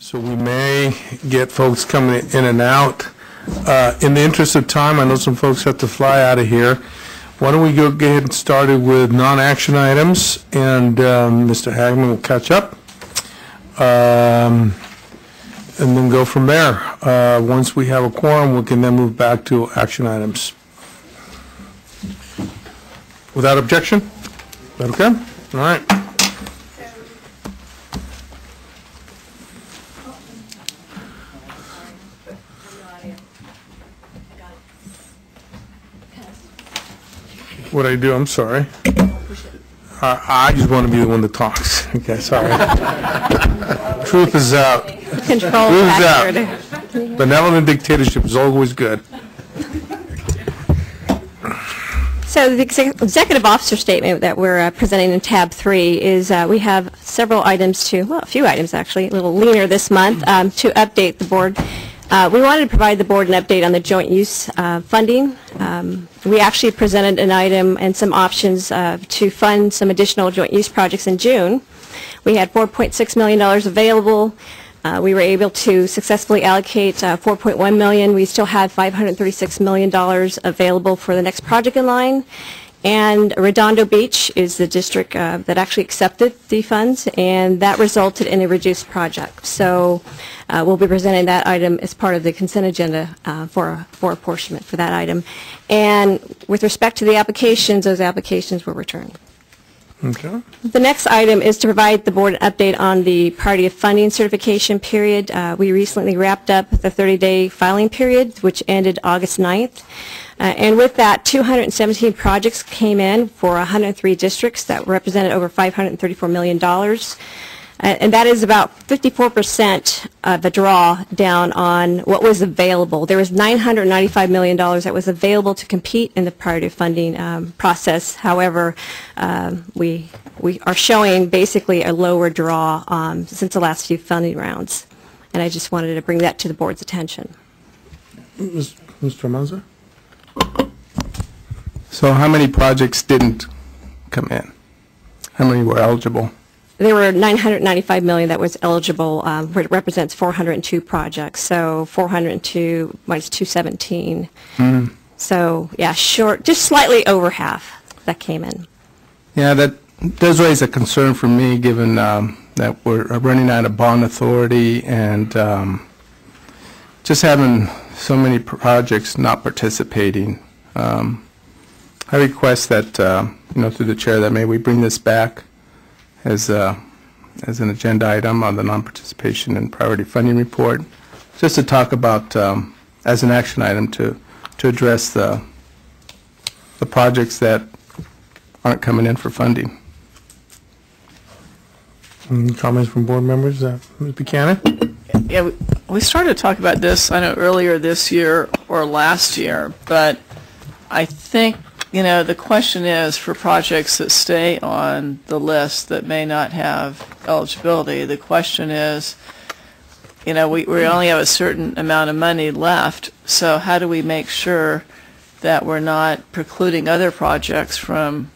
So we may get folks coming in and out. In the interest of time, I know some folks have to fly out of here. Why don't we go get ahead and started with non-action items, and Mr. Hagman will catch up, and then go from there. Once we have a quorum, we can then move back to action items. Without objection? Is that okay? All right. What I do, I'm sorry. I just want to be the one that talks. Okay, sorry. Truth is out. Control Truth is factor. out. Benevolent dictatorship is always good. So the executive officer statement that we're presenting in tab 3 is we have several items to, well, a few items actually, a little leaner this month, to update the board. We wanted to provide the board an update on the joint use funding. We actually presented an item and some options to fund some additional joint use projects in June. We had $4.6 million available. We were able to successfully allocate $4.1 million. We still have $536 million available for the next project in line. And Redondo Beach is the district that actually accepted the funds, and that resulted in a reduced project. So we'll be presenting that item as part of the consent agenda for apportionment for that item. And with respect to the applications, those applications were returned. Okay. The next item is to provide the board an update on the priority of funding certification period. We recently wrapped up the 30-day filing period, which ended August 9th. And with that, 217 projects came in for 103 districts that represented over $534 million. And that is about 54% of the draw down on what was available. There was $995 million that was available to compete in the priority funding process. However, we are showing basically a lower draw since the last few funding rounds. And I just wanted to bring that to the board's attention. Mr. Manza? So how many projects didn't come in? How many were eligible? There were $995 million that was eligible, which represents 402 projects. So 402 minus 217. So yeah, short, just slightly over half that came in. Yeah, that does raise a concern for me, given that we're running out of bond authority and just having so many projects not participating. I request that, through the chair, that may we bring this back as an agenda item on the non-participation and priority funding report, just to talk about as an action item to address the projects that aren't coming in for funding. Any comments from board members? Ms. Buchanan? Yeah, we started to talk about this, I know, earlier this year or last year, but I think, the question is for projects that stay on the list that may not have eligibility, the question is, we only have a certain amount of money left, so how do we make sure that we're not precluding other projects from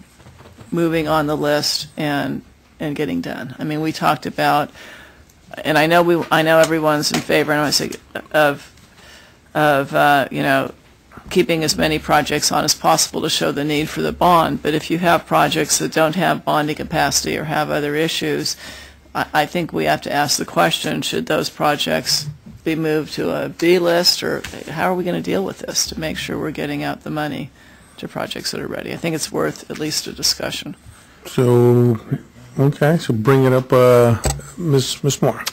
moving on the list and getting done? I mean, we talked about, and I know everyone's in favor, and I say of keeping as many projects on as possible to show the need for the bond. But if you have projects that don't have bonding capacity or have other issues, I think we have to ask the question, should those projects be moved to a B list, or how are we going to deal with this to make sure we're getting out the money to projects that are ready? I think it's worth at least a discussion. So, okay, so bring it up, Ms. Moore.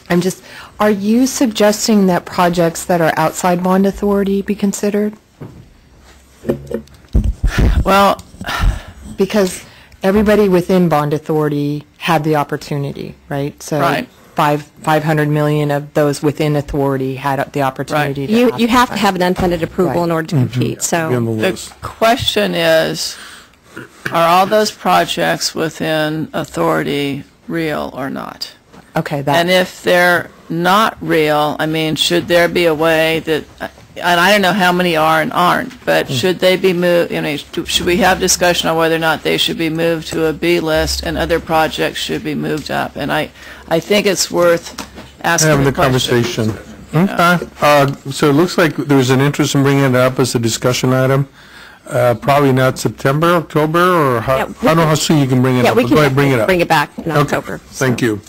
Are you suggesting that projects that are outside bond authority be considered? Well, because everybody within bond authority had the opportunity, right? So right. 500 million of those within authority had the opportunity. Right. You have to have an unfunded approval in order to compete. So the question is, are all those projects within authority real or not? Okay. And if they're not real, I mean, should there be a way that, and I don't know how many are and aren't, but should they be moved, should we have discussion on whether or not they should be moved to a B list and other projects should be moved up? And I think it's worth asking Having the questions. conversation. Okay. So it looks like there's an interest in bringing it up as a discussion item. Probably not September, October, or how, Yeah, I don't know how soon you can bring it Yeah, up. we but can go ahead, bring it up. bring it back in Okay. October. Thank you.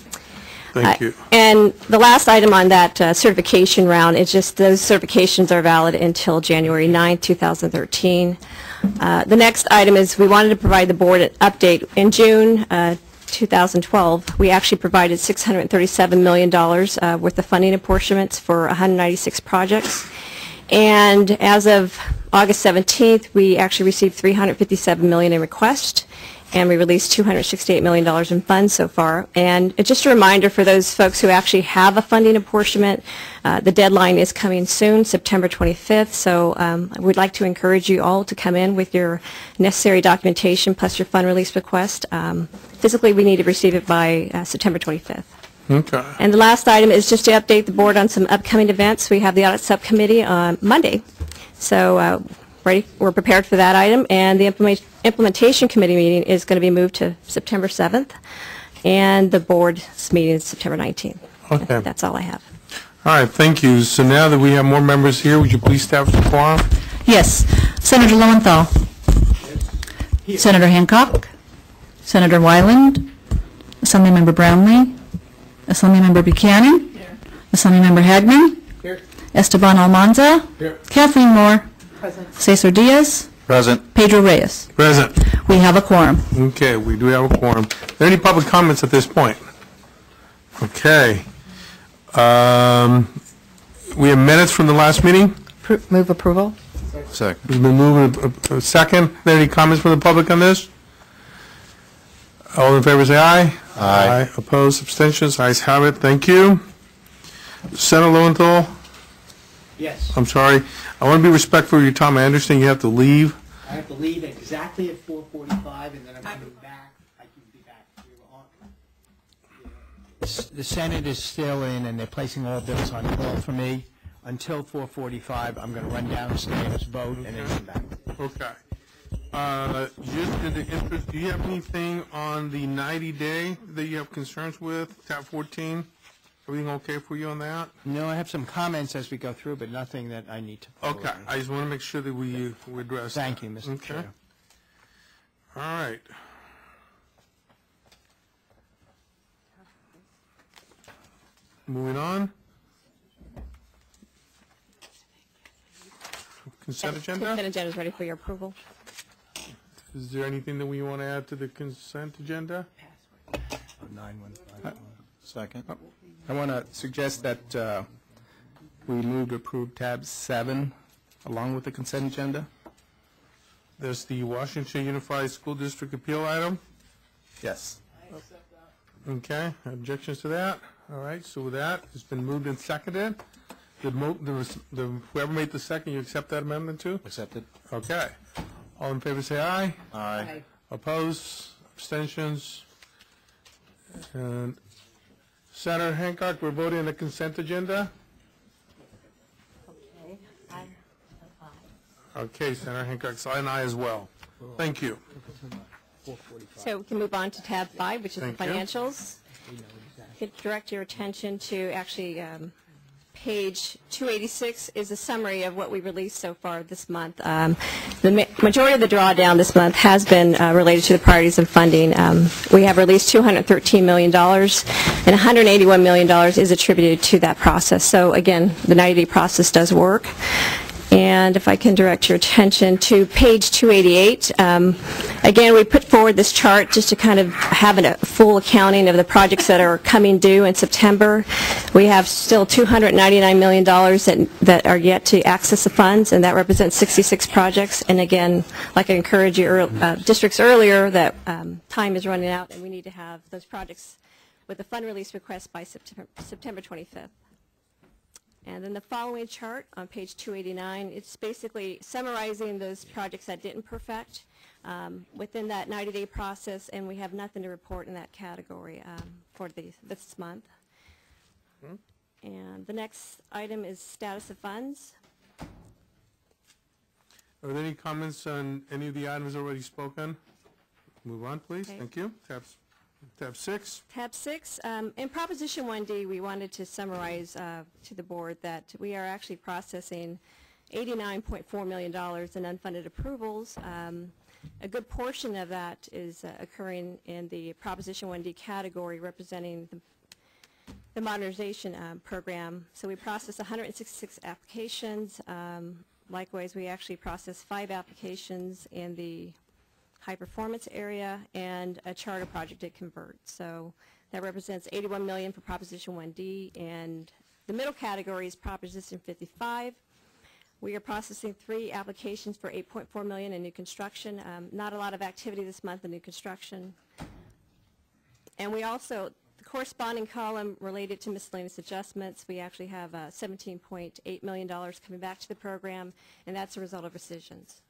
Thank you. And the last item on that certification round is just those certifications are valid until January 9, 2013. The next item is we wanted to provide the board an update. In June 2012, we actually provided $637 million worth of funding apportionments for 196 projects. And as of August 17th, we actually received $357 million in requests, and we released $268 million in funds so far. And just a reminder for those folks who actually have a funding apportionment, the deadline is coming soon, September 25th. So I would like to encourage you all to come in with your necessary documentation plus your fund release request. Physically, we need to receive it by September 25th. Okay. And the last item is just to update the board on some upcoming events. We have the audit subcommittee on Monday. So we're prepared for that item, and the implementation committee meeting is going to be moved to September 7th, and the board's meeting is September 19th. Okay. That's all I have. All right, thank you. So now that we have more members here, would you please establish the quorum? Yes. Senator Lowenthal. Senator Hancock. Senator Wyland. Assemblymember Brownlee. Assemblymember Buchanan. Assemblymember Hagman. Esteban Almanza. Kathleen Moore. Cesar Diaz. Present. Pedro Reyes. Present. We have a quorum. Okay, we do have a quorum. Are there any public comments at this point? Okay. We have minutes from the last meeting. Move approval? Second. It's been moved a second. Are there any comments from the public on this? All in favor say aye. Aye. Opposed, abstentions, ayes have it. Thank you. Senator Lowenthal, Yes, I'm sorry. I want to be respectful of your time. I understand you have to leave. I have to leave exactly at 4:45, and then I'm coming back. I can be back. We were on. The Senate is still in, and they're placing all bills on hold for me until 4:45. I'm going to run downstairs, vote, and then come back. Okay. Just in the interest, do you have anything on the 90-day that you have concerns with, tab 14? Everything okay for you on that? No, I have some comments as we go through, but nothing that I need to. vote Okay, on. I just want to make sure that we address that. Thank you, Mr. Okay. Chair. All right. Moving on. Consent agenda? Consent agenda is ready for your approval. Is there anything that we want to add to the consent agenda? Second. I want to suggest that we move to approve tab 7 along with the consent agenda. There's the Washington Unified School District appeal item. Yes. Okay, objections to that? All right, so with that, it's been moved and seconded. Whoever made the second, you accept that amendment too? Accepted. Okay. All in favor say aye. Aye. Opposed? Abstentions? And Senator Hancock, we're voting on the consent agenda? Okay, Senator Hancock, so and I as well. Thank you. So we can move on to tab 5, which is the Thank you. financials. Could direct your attention to actually page 286 is a summary of what we released so far this month. The majority of the drawdown this month has been related to the priorities of funding. We have released $213 million, and $181 million is attributed to that process. So again, the 90-day process does work. And if I can direct your attention to page 288, again, we put forward this chart just to kind of have a full accounting of the projects that are coming due in September. We have still $299 million that are yet to access the funds, and that represents 66 projects. And again, like I encouraged you districts earlier, that time is running out, and we need to have those projects with a fund release request by September 25th. And then the following chart on page 289, it's basically summarizing those projects that didn't perfect within that 90-day process, and we have nothing to report in that category for this month. And the next item is status of funds. Are there any comments on any of the items already spoken? Move on, please. Okay. Thank you. Tab Tab 6. Tab 6, in Proposition 1D, we wanted to summarize to the board that we are actually processing $89.4 million in unfunded approvals. A good portion of that is occurring in the Proposition 1D category, representing the modernization program. So we processed 166 applications. Likewise, we actually processed 5 applications in the high performance area and a charter project at Convert. So that represents $81 million for Proposition 1D, and the middle category is Proposition 55. We are processing 3 applications for $8.4 million in new construction. Not a lot of activity this month in new construction. And we also, the corresponding column related to miscellaneous adjustments, we actually have $17.8 million coming back to the program, and that's a result of rescissions.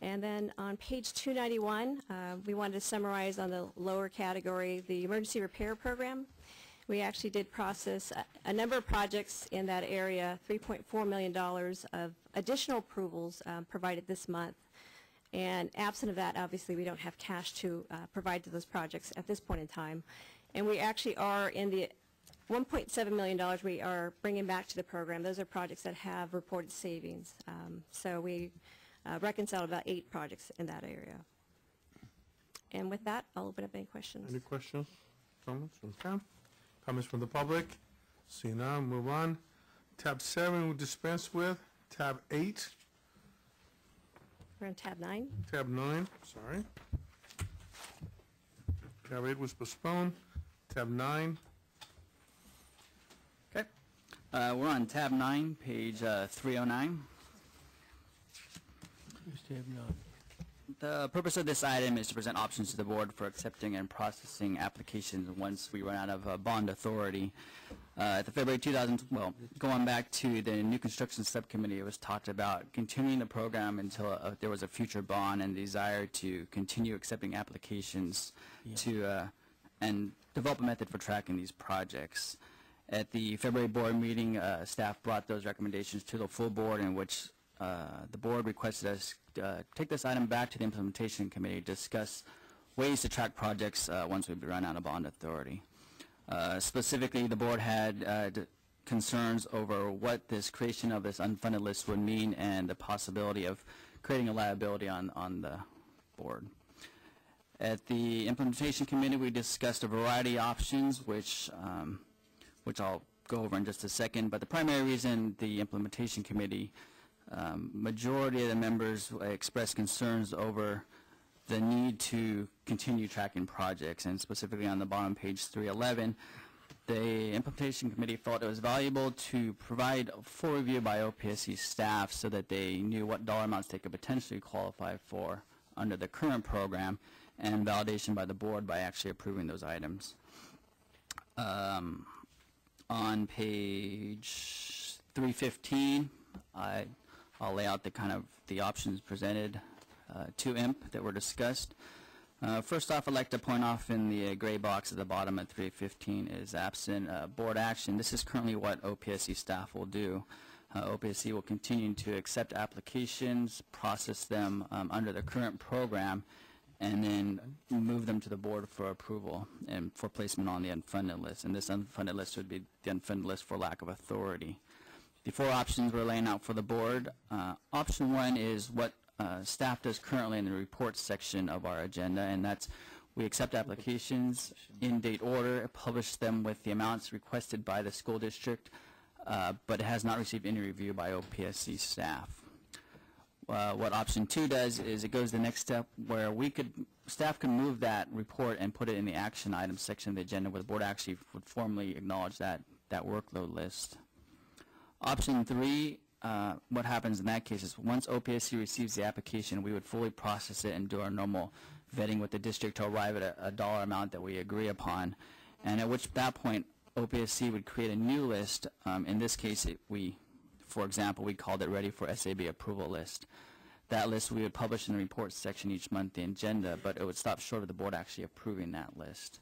And then on page 291, we wanted to summarize on the lower category the emergency repair program. We actually did process a number of projects in that area, $3.4 million of additional approvals provided this month. And absent of that, obviously, we don't have cash to provide to those projects at this point in time. And we actually are in the $1.7 million we are bringing back to the program. Those are projects that have reported savings. So we reconciled about 8 projects in that area. And with that, I'll open up any questions. Any questions, comments? Okay. Comments from the public? See none, move on. Tab 7 we'll dispense with. Tab 8. We're on tab 9. Tab 9, sorry. Tab 8 was postponed. Tab 9. Okay. We're on tab 9, page 309. Tab 9. The purpose of this item is to present options to the board for accepting and processing applications once we run out of bond authority. At the February 2000, going back to the new construction subcommittee, it was talked about continuing the program until there was a future bond and desire to continue accepting applications to and develop a method for tracking these projects. At the February board meeting, staff brought those recommendations to the full board, in which the board requested us take this item back to the implementation committee to discuss ways to track projects once we run out of bond authority. Specifically, the board had concerns over what this creation of this unfunded list would mean and the possibility of creating a liability on the board. At the implementation committee, we discussed a variety of options, which I'll go over in just a second. But the primary reason the implementation committee majority of the members expressed concerns over the need to continue tracking projects, and specifically on the bottom page 311, the implementation committee felt it was valuable to provide a full review by OPSC staff so that they knew what dollar amounts they could potentially qualify for under the current program, and validation by the board by actually approving those items. On page 315, I'll lay out the options presented to IMP that were discussed. First off, I'd like to point off in the gray box at the bottom at 315 is absent board action. This is currently what OPSC staff will do. OPSC will continue to accept applications, process them under the current program, and then move them to the board for approval and for placement on the unfunded list. And this unfunded list would be the unfunded list for lack of authority. The 4 options we're laying out for the board. Option 1 is what staff does currently in the reports section of our agenda, and that's we accept applications in date order, publish them with the amounts requested by the school district, but it has not received any review by OPSC staff. What option 2 does is it goes the next step where staff can move that report and put it in the action items section of the agenda where the board actually would formally acknowledge that workload list. Option 3, what happens in that case is once OPSC receives the application, we would fully process it and do our normal vetting with the district to arrive at a dollar amount that we agree upon, and at that point OPSC would create a new list. In this case, for example, we called it Ready for SAB Approval List. That list we would publish in the reports section each month, the agenda, but it would stop short of the board actually approving that list.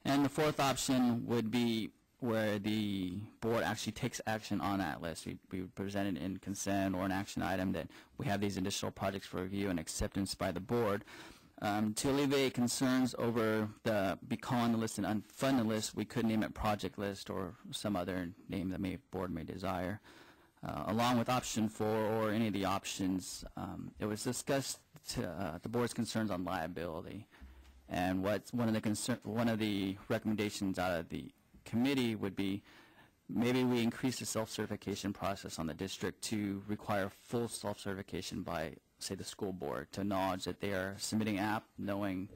And the 4th option would be where the board actually takes action on that list. We present it in consent or an action item that we have these additional projects for review and acceptance by the board. To alleviate concerns over the be calling the list an unfunded list, we could name it project list or some other name that board may desire. Along with option 4 or any of the options, it was discussed the board's concerns on liability, and one of the recommendations out of the committee would be maybe we increase the self-certification process on the district to require full self-certification by, say, the school board, to acknowledge that they are submitting app, knowing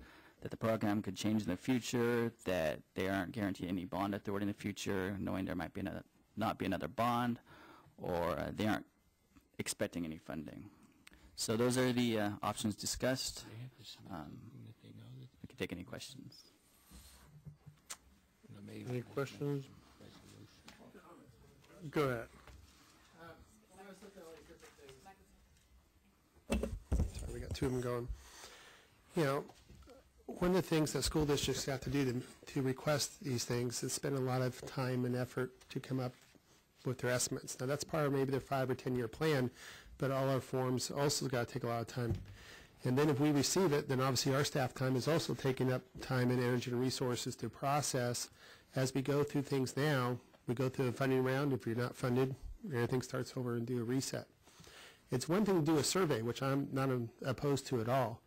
that the program could change in the future, that they aren't guaranteed any bond authority in the future, knowing there might be not be another bond, or they aren't expecting any funding. So those are the options discussed. We can take any questions. Any questions? Go ahead. Sorry, we got two of them going. You know, one of the things that school districts have to do to request these things is spend a lot of time and effort to come up with their estimates. Now, that's part of maybe their 5 or 10-year plan, but all our forms also got to take a lot of time. And then if we receive it, then obviously our staff time is also taking up time and energy and resources to process. As we go through things now, we go through a funding round. If you're not funded, everything starts over and do a reset. It's one thing to do a survey, which I'm not opposed to at all,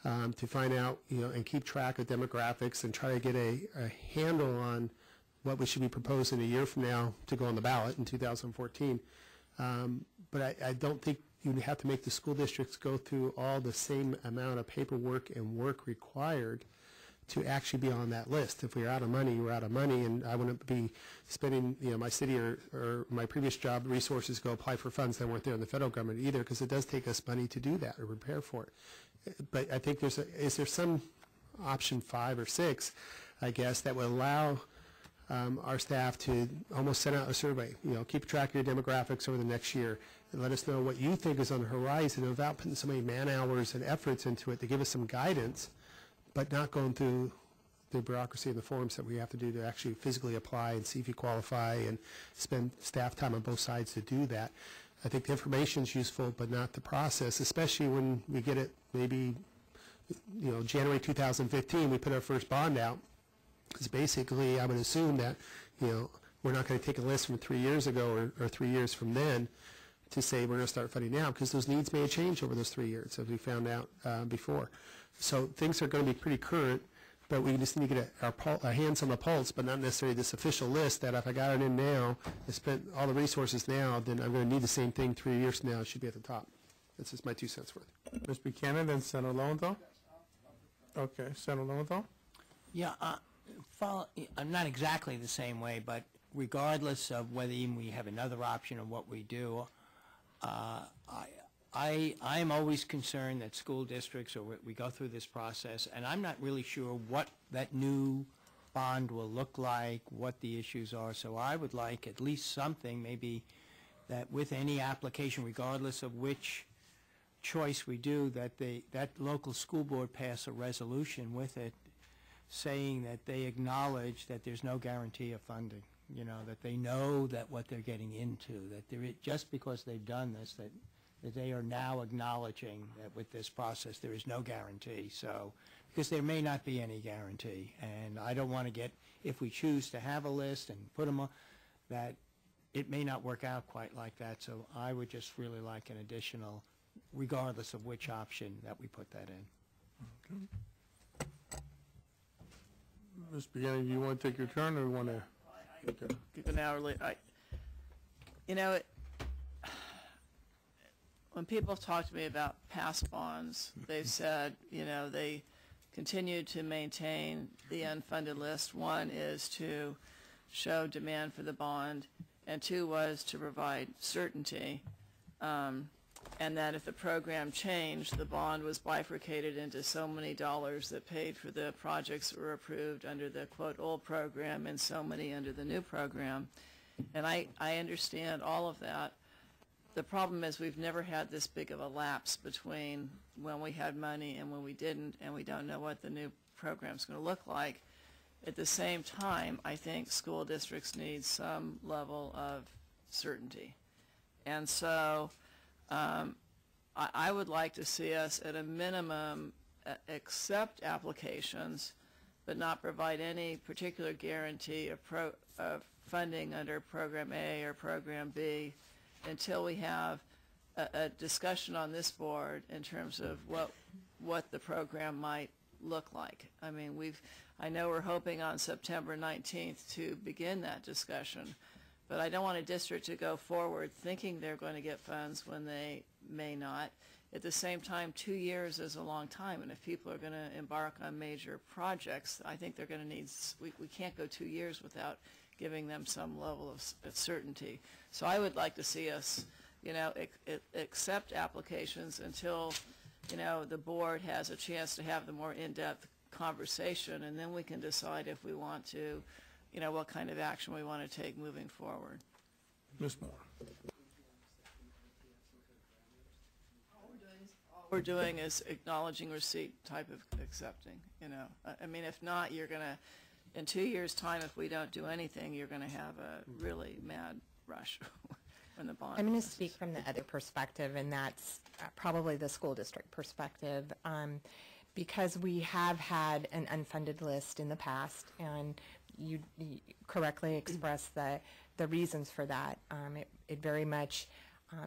to find out, and keep track of demographics and try to get a handle on what we should be proposing a year from now to go on the ballot in 2014. But I don't think you have to make the school districts go through all the same amount of paperwork and work required to actually be on that list. If we're out of money, we're out of money, and I wouldn't be spending, my city or my previous job resources to go apply for funds that weren't there in the federal government either, because it does take us money to do that or prepare for it. But I think is there some option 5 or 6, I guess, that would allow our staff to almost send out a survey, keep track of your demographics over the next year and let us know what you think is on the horizon without putting so many man hours and efforts into it to give us some guidance, but not going through the bureaucracy and the forms that we have to do to actually physically apply and see if you qualify and spend staff time on both sides to do that. I think the information is useful, but not the process, especially when we get it maybe, January 2015, we put our first bond out. Because basically, I would assume that, we're not going to take a list from 3 years ago or 3 years from then to say we're going to start funding now, because those needs may have changed over those 3 years, as we found out before. So things are going to be pretty current, but we just need to get our hands on the pulse, but not necessarily this official list that if I got it in now, I spent all the resources now, then I'm going to need the same thing 3 years from now. It should be at the top. That's just my 2 cents worth. Ms. Buchanan, then Senator Lowenthal. Okay, Senator Lowenthal. Yeah, I'm not exactly the same way, but regardless of whether even we have another option or what we do, I'm always concerned that school districts, or we go through this process, and I'm not really sure what that new bond will look like, what the issues are. So I would like at least something, maybe, that with any application, regardless of which choice we do, that local school board pass a resolution with it saying that they acknowledge that there's no guarantee of funding, that they know that what they're getting into, that just because they've done this, that they are now acknowledging that with this process there is no guarantee. So, because there may not be any guarantee, and I don't want to get, if we choose to have a list and put them on, that it may not work out quite like that. So I would just really like an additional, regardless of which option, that we put that in. Okay. Ms. Buchanan, do you want to take your turn, or you want to? Okay. Keep an hourly. When people talk to me about past bonds, they've said, they continue to maintain the unfunded list. One is to show demand for the bond, and 2 was to provide certainty. And that if the program changed, the bond was bifurcated into so many dollars that paid for the projects that were approved under the, quote, old program and so many under the new program. And I understand all of that. The problem is we've never had this big of a lapse between when we had money and when we didn't, and we don't know what the new program's going to look like. At the same time, I think school districts need some level of certainty. And so I would like to see us at a minimum accept applications, but not provide any particular guarantee of funding under Program A or Program B until we have a discussion on this board in terms of what the program might look like. I mean, I know we're hoping on September 19th to begin that discussion, but I don't want a district to go forward thinking they're going to get funds when they may not. At the same time, 2 years is a long time, and if people are going to embark on major projects, I think they're going to need, we can't go 2 years without giving them some level of certainty. So I would like to see us, accept applications until, the board has a chance to have the more in-depth conversation, and then we can decide if we want to, what kind of action we want to take moving forward. Ms. Moore. All we're doing is acknowledging receipt type of accepting, I mean, if not, you're going to, in 2 years' time, if we don't do anything, you're going to have a really mad rush when the bond. I'm going to speak from the other perspective, and that's probably the school district perspective, because we have had an unfunded list in the past, and you correctly expressed the reasons for that. It very much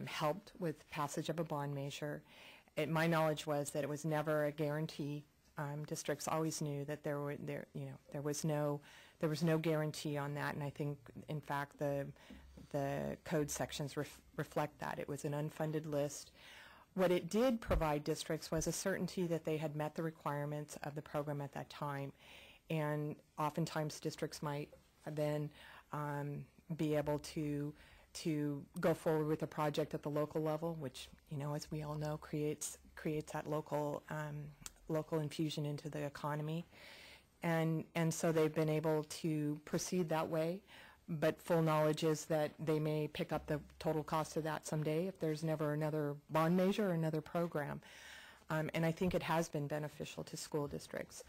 helped with passage of a bond measure. My knowledge was that it was never a guarantee. Districts always knew that there was no guarantee on that, and I think, in fact, the code sections reflect that. It was an unfunded list. What it did provide districts was a certainty that they had met the requirements of the program at that time, and oftentimes districts might then be able to go forward with a project at the local level, which, as we all know, creates that local infusion into the economy, and so they've been able to proceed that way. But full knowledge is that they may pick up the total cost of that someday if there's never another bond measure or another program. And I think it has been beneficial to school districts.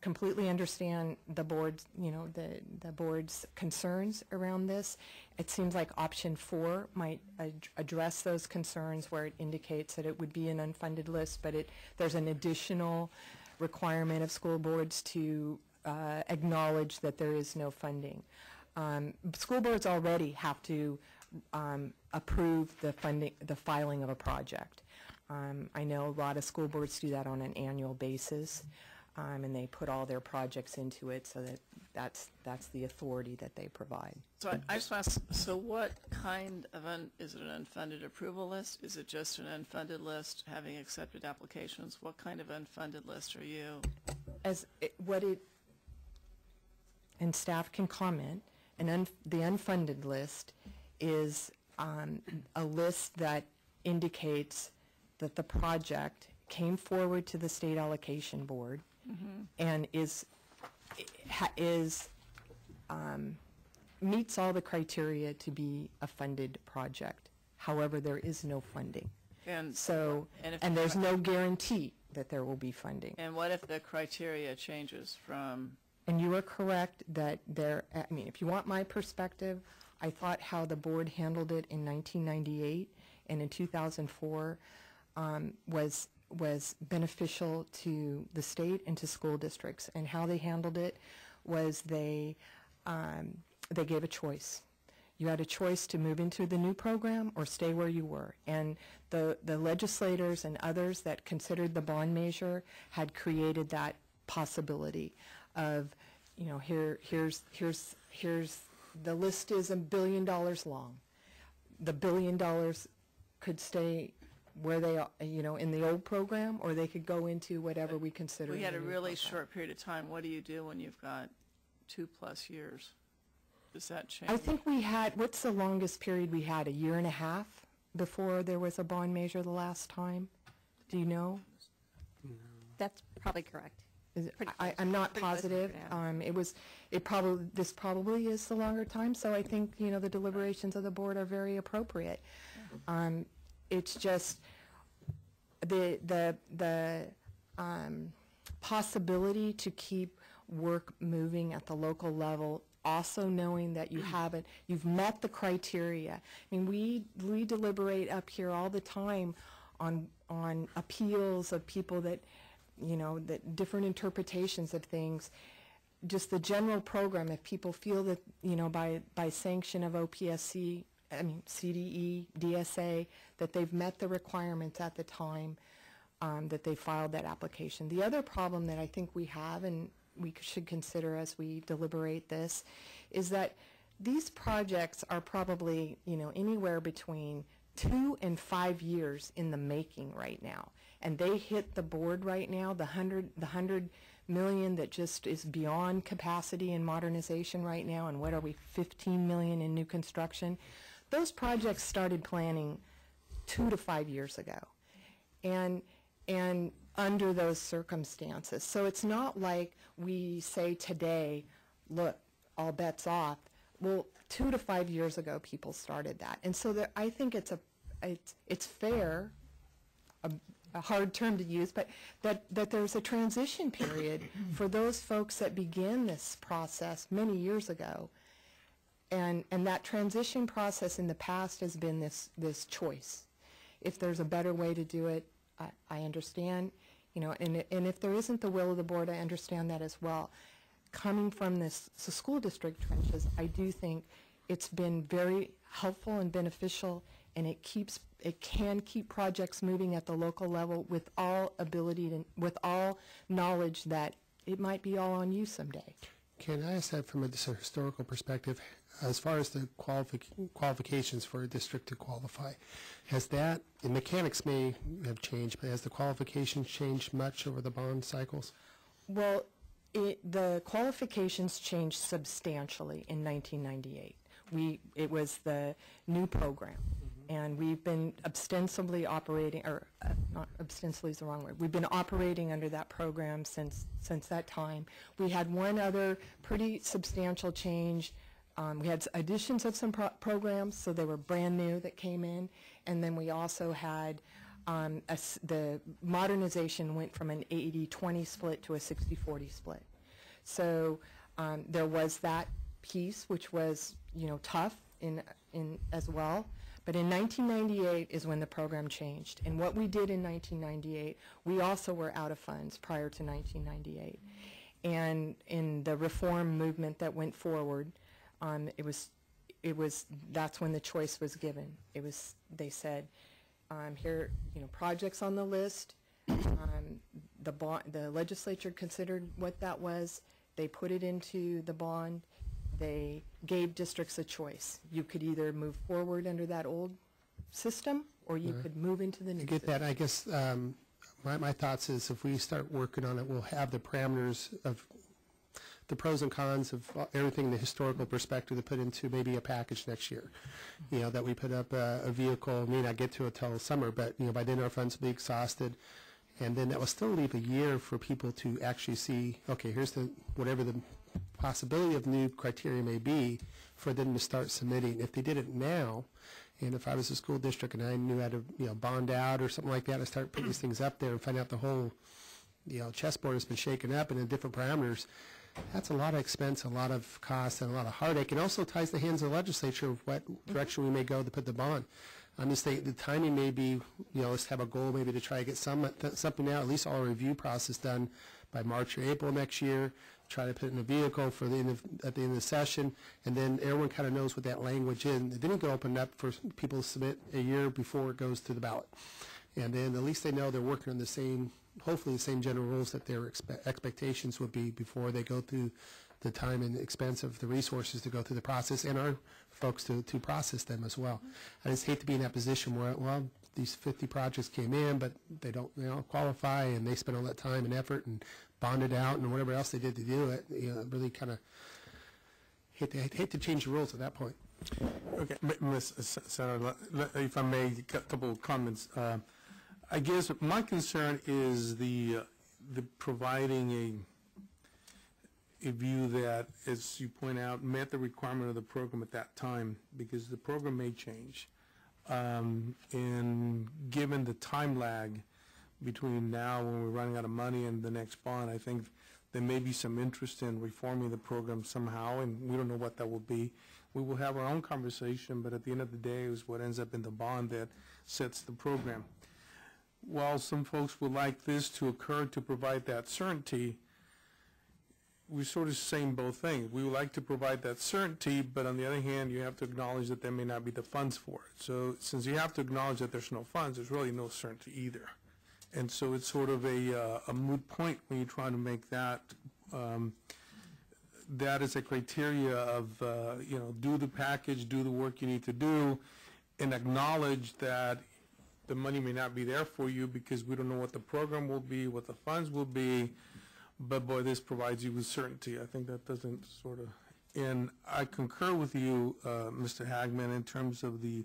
Completely understand the board's, the board's concerns around this. It seems like option 4 might address those concerns, where it indicates that it would be an unfunded list, but there's an additional requirement of school boards to acknowledge that there is no funding. School boards already have to approve the filing of a project. I know a lot of school boards do that on an annual basis, and they put all their projects into it, so that's the authority that they provide. So I just want to ask, so what kind of is it an unfunded approval list? Is it just an unfunded list having accepted applications? What kind of unfunded list are you? And staff can comment. The unfunded list is a list that indicates that the project came forward to the State Allocation Board and meets all the criteria to be a funded project. However, there is no funding. And there's no guarantee that there will be funding. And what if the criteria changes from? And you are correct that if you want my perspective, I thought how the board handled it in 1998 and in 2004 was beneficial to the state and to school districts. And how they handled it was they gave a choice. You had a choice to move into the new program or stay where you were. And the legislators and others that considered the bond measure had created that possibility of, here's the list is $1 billion long. The $1 billion could stay where they are, in the old program, or they could go into whatever we consider. We had a really short period of time. What do you do when you've got 2+ years? Does that change? I think we had, what's the longest period we had? 1.5 years before there was a bond measure the last time? Do you know? No. That's probably correct. I'm not positive. This probably is the longer time. So I think the deliberations of the board are very appropriate. It's just the possibility to keep work moving at the local level, also knowing that you've met the criteria. I mean, we deliberate up here all the time on appeals of people that you know, the different interpretations of things. Just the general program, if people feel that, you know, by sanction of OPSC, I mean CDE, DSA, that they've met the requirements at the time that they filed that application. The other problem that I think we have, and we should consider as we deliberate this, is that these projects are probably, you know, anywhere between 2 and 5 years in the making right now. And they hit the board right now, the 100 million that just is beyond capacity in modernization right now, and what are we, 15 million in new construction. Those projects started planning 2 to 5 years ago. And under those circumstances. So it's not like we say today, look, all bets off. Well, 2 to 5 years ago, people started that. And so I think it's fair, a hard term to use, but that there's a transition period for those folks that began this process many years ago. And that transition process in the past has been this choice. If there's a better way to do it, I understand, you know, and if there isn't the will of the board, I understand that as well. Coming from the school district trenches, I do think it's been very helpful and beneficial, and it can keep projects moving at the local level with all with all knowledge that it might be all on you someday. Can I ask that from a historical perspective, as far as the qualifications for a district to qualify, has that, the mechanics may have changed, but has the qualifications changed much over the bond cycles? Well, the qualifications changed substantially in 1998. It was the new program, and we've been ostensibly operating, or not ostensibly is the wrong word, we've been operating under that program since that time. We had one other pretty substantial change. We had additions of some programs, so they were brand new that came in, and then we also had the modernization went from an 80-20 split to a 60-40 split. So there was that piece, which was, you know, tough in as well. But in 1998 is when the program changed. And what we did in 1998, we also were out of funds prior to 1998. And in the reform movement that went forward, that's when the choice was given. They said, here, you know, projects on the list. The legislature considered what that was. They put it into the bond. They gave districts a choice. You could either move forward under that old system, or you could move into the new system. I get that. I guess my thoughts is if we start working on it, we'll have the parameters of the pros and cons of everything, the historical perspective, to put into maybe a package next year. You know, that we put up a vehicle, may not get to it till summer, but, you know, by then our funds will be exhausted. And then that will still leave a year for people to actually see, okay, here's whatever the possibility of new criteria may be, for them to start submitting. If they did it now, and if I was a school district and I knew how to, you know, bond out or something like that, and start putting these things up there and find out the whole, you know, chessboard has been shaken up and in different parameters, that's a lot of expense, a lot of cost, and a lot of heartache. It also ties the hands of the legislature of what direction we may go to put the bond. I'm just saying the timing may be, you know, let's have a goal maybe to try to get something out, at least all our review process done by March or April next year, try to put it in a vehicle for at the end of the session, and then everyone kind of knows what that language is. And then it can open up for people to submit a year before it goes to the ballot. And then at least they know they're working on the same, hopefully the same general rules that their expectations would be before they go through the time and expense of the resources to go through the process, and our folks to process them as well. I just hate to be in that position where, well, these 50 projects came in, but they don't, you know, qualify, and they spent all that time and effort and bonded out and whatever else they did to do it. You know, really kind of hate to change the rules at that point. Okay, Ms. Senator, if I may, a couple of comments. I guess my concern is the providing a view that, as you point out, met the requirement of the program at that time, because the program may change. And given the time lag between now when we're running out of money and the next bond, I think there may be some interest in reforming the program somehow, and we don't know what that will be. We will have our own conversation, but at the end of the day, it's what ends up in the bond that sets the program. while some folks would like this to occur to provide that certainty, we're sort of saying both things. We would like to provide that certainty, but on the other hand, you have to acknowledge that there may not be the funds for it. So since you have to acknowledge that there's no funds, there's really no certainty either. And so it's sort of a moot point when you're trying to make that, that is a criteria of, do the package, do the work you need to do, and acknowledge that the money may not be there for you because we don't know what the program will be, what the funds will be, but boy, this provides you with certainty. I think that doesn't sort of, and I concur with you, Mr. Hagman, in terms of the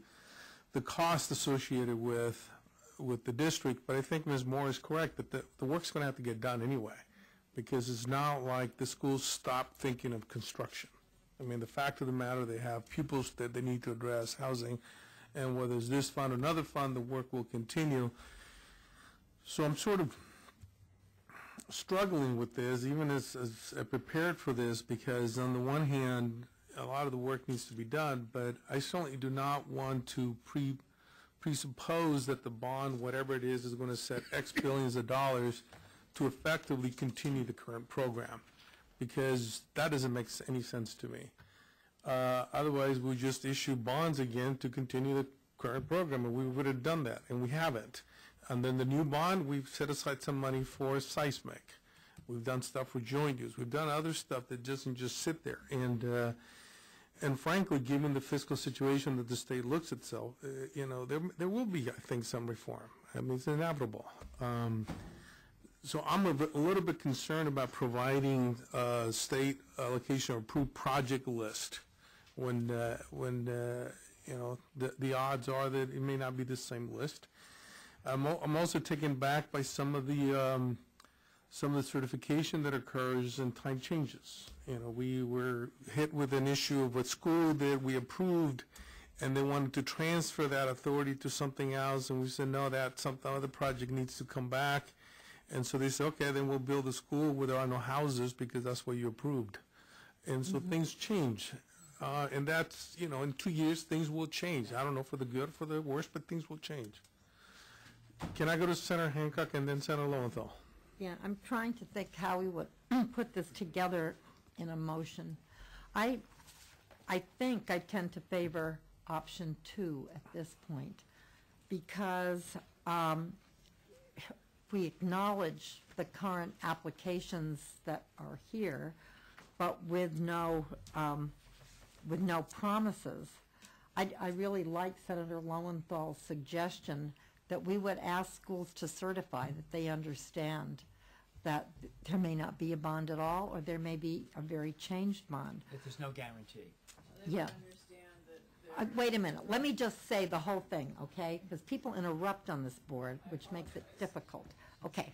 cost associated with the district, but I think Ms. Moore is correct that the work's going to have to get done anyway, because it's not like the schools stop thinking of construction. I mean, the fact of the matter, they have pupils that they need to address, housing, and whether it's this fund or another fund, the work will continue. So I'm sort of struggling with this, even as I prepared for this, because on the one hand, a lot of the work needs to be done, but I certainly do not want to presuppose that the bond, whatever it is going to set X billions of dollars to effectively continue the current program, because that doesn't make any sense to me. Otherwise, we just issue bonds again to continue the current program, and we would have done that, and we haven't. And then the new bond, we've set aside some money for seismic. We've done stuff for joint use. We've done other stuff that doesn't just sit there. And frankly, given the fiscal situation that the state looks itself, there will be, I think, some reform. I mean, it's inevitable. So I'm a little bit concerned about providing a state allocation or approved project list when the odds are that it may not be the same list. I'm also taken back by some of the certification that occurs and time changes. We were hit with an issue of a school that we approved, and they wanted to transfer that authority to something else, and we said, no, that some other project needs to come back. And so they said, okay, then we'll build a school where there are no houses because that's what you approved. And so things change. And that's, in 2 years, things will change. I don't know for the good or for the worse, but things will change. Can I go to Senator Hancock and then Senator Lowenthal? Yeah, I'm trying to think how we would put this together in a motion. I think I tend to favor option 2 at this point, because we acknowledge the current applications that are here, but with no promises. I really like Senator Lowenthal's suggestion that we would ask schools to certify that they understand that there may not be a bond at all, or there may be a very changed bond. That there's no guarantee. Yeah. Wait a minute. Let me just say the whole thing, okay? Because people interrupt on this board, which makes it difficult. Okay.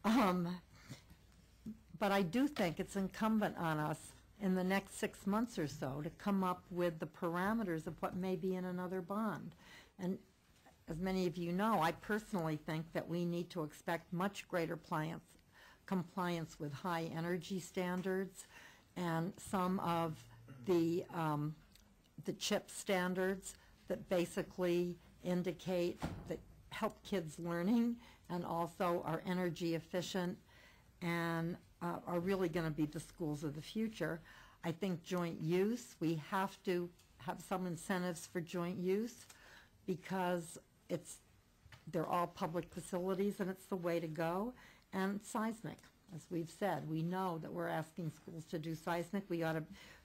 But I do think it's incumbent on us in the next 6 months or so to come up with the parameters of what may be in another bond. And as many of you know, I personally think that we need to expect much greater compliance with high energy standards and some of the CHIP standards that basically indicate that help kids learning and also are energy efficient and are really going to be the schools of the future. I think joint use, we have to have some incentives for joint use because they're all public facilities and it's the way to go. And seismic, as we've said, we know that we're asking schools to do seismic. We ought to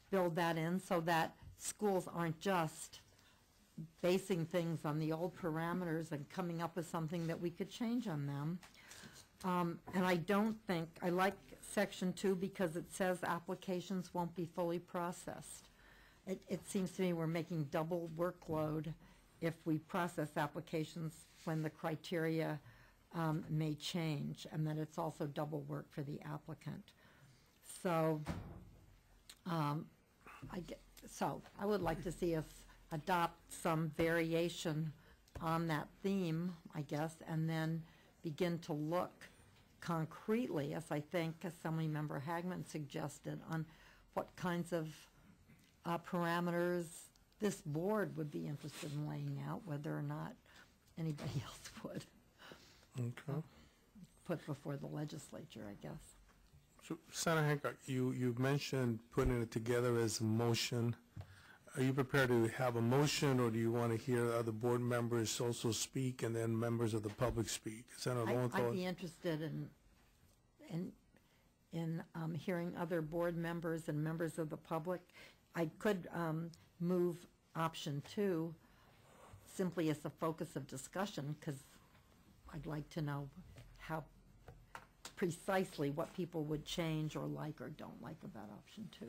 build that in so that schools aren't just basing things on the old parameters and coming up with something that we could change on them. And I don't think, I like Section 2 because it says applications won't be fully processed. It seems to me we're making double workload if we process applications when the criteria may change, and that it's also double work for the applicant. So, I would like to see us adopt some variation on that theme, I guess, and then begin to look concretely, as I think Assemblymember Hagman suggested, on what kinds of parameters this board would be interested in laying out, whether or not anybody else would. Okay. put before the legislature, I guess. So, Senator Hancock, you mentioned putting it together as a motion. Are you prepared to have a motion, or do you want to hear other board members also speak and then members of the public speak? Senator Lowenthal? I'd be interested in hearing other board members and members of the public. I could move option 2 simply as a focus of discussion, because I'd like to know how precisely what people would change or like or don't like about option 2.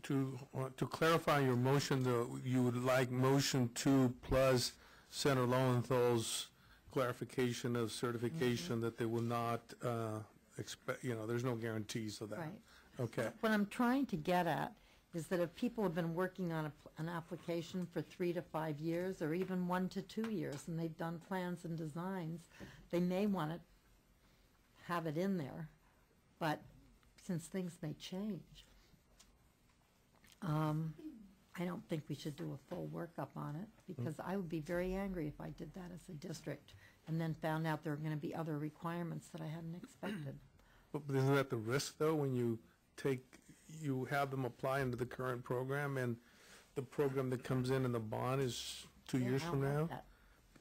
To clarify your motion, though, you would like motion 2 plus Senator Lowenthal's clarification of certification that they will not expect, there's no guarantees of that. Right. Okay. What I'm trying to get at is that if people have been working on an application for 3 to 5 years, or even 1 to 2 years, and they've done plans and designs, they may want to have it in there, but since things may change, I don't think we should do a full workup on it, because I would be very angry if I did that as a district and then found out there were going to be other requirements that I hadn't expected. But isn't that the risk, though, when you have them apply into the current program, and the program that comes in the bond is 2 years from now?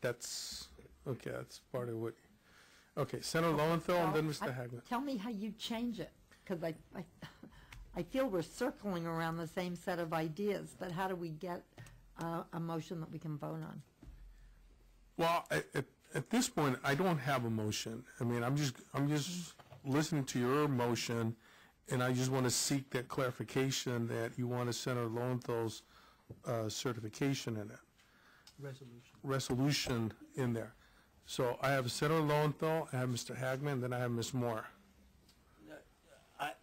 That's part of what, okay, Senator Lowenthal and then Mr. Hagman. Tell me how you change it, because I feel we're circling around the same set of ideas, but how do we get a motion that we can vote on? Well, at this point, I don't have a motion. I mean, I'm just listening to your motion, and I just want to seek that clarification that you want Senator Lowenthal's certification in it. Resolution in there. So I have Senator Lowenthal, I have Mr. Hagman, then I have Ms. Moore.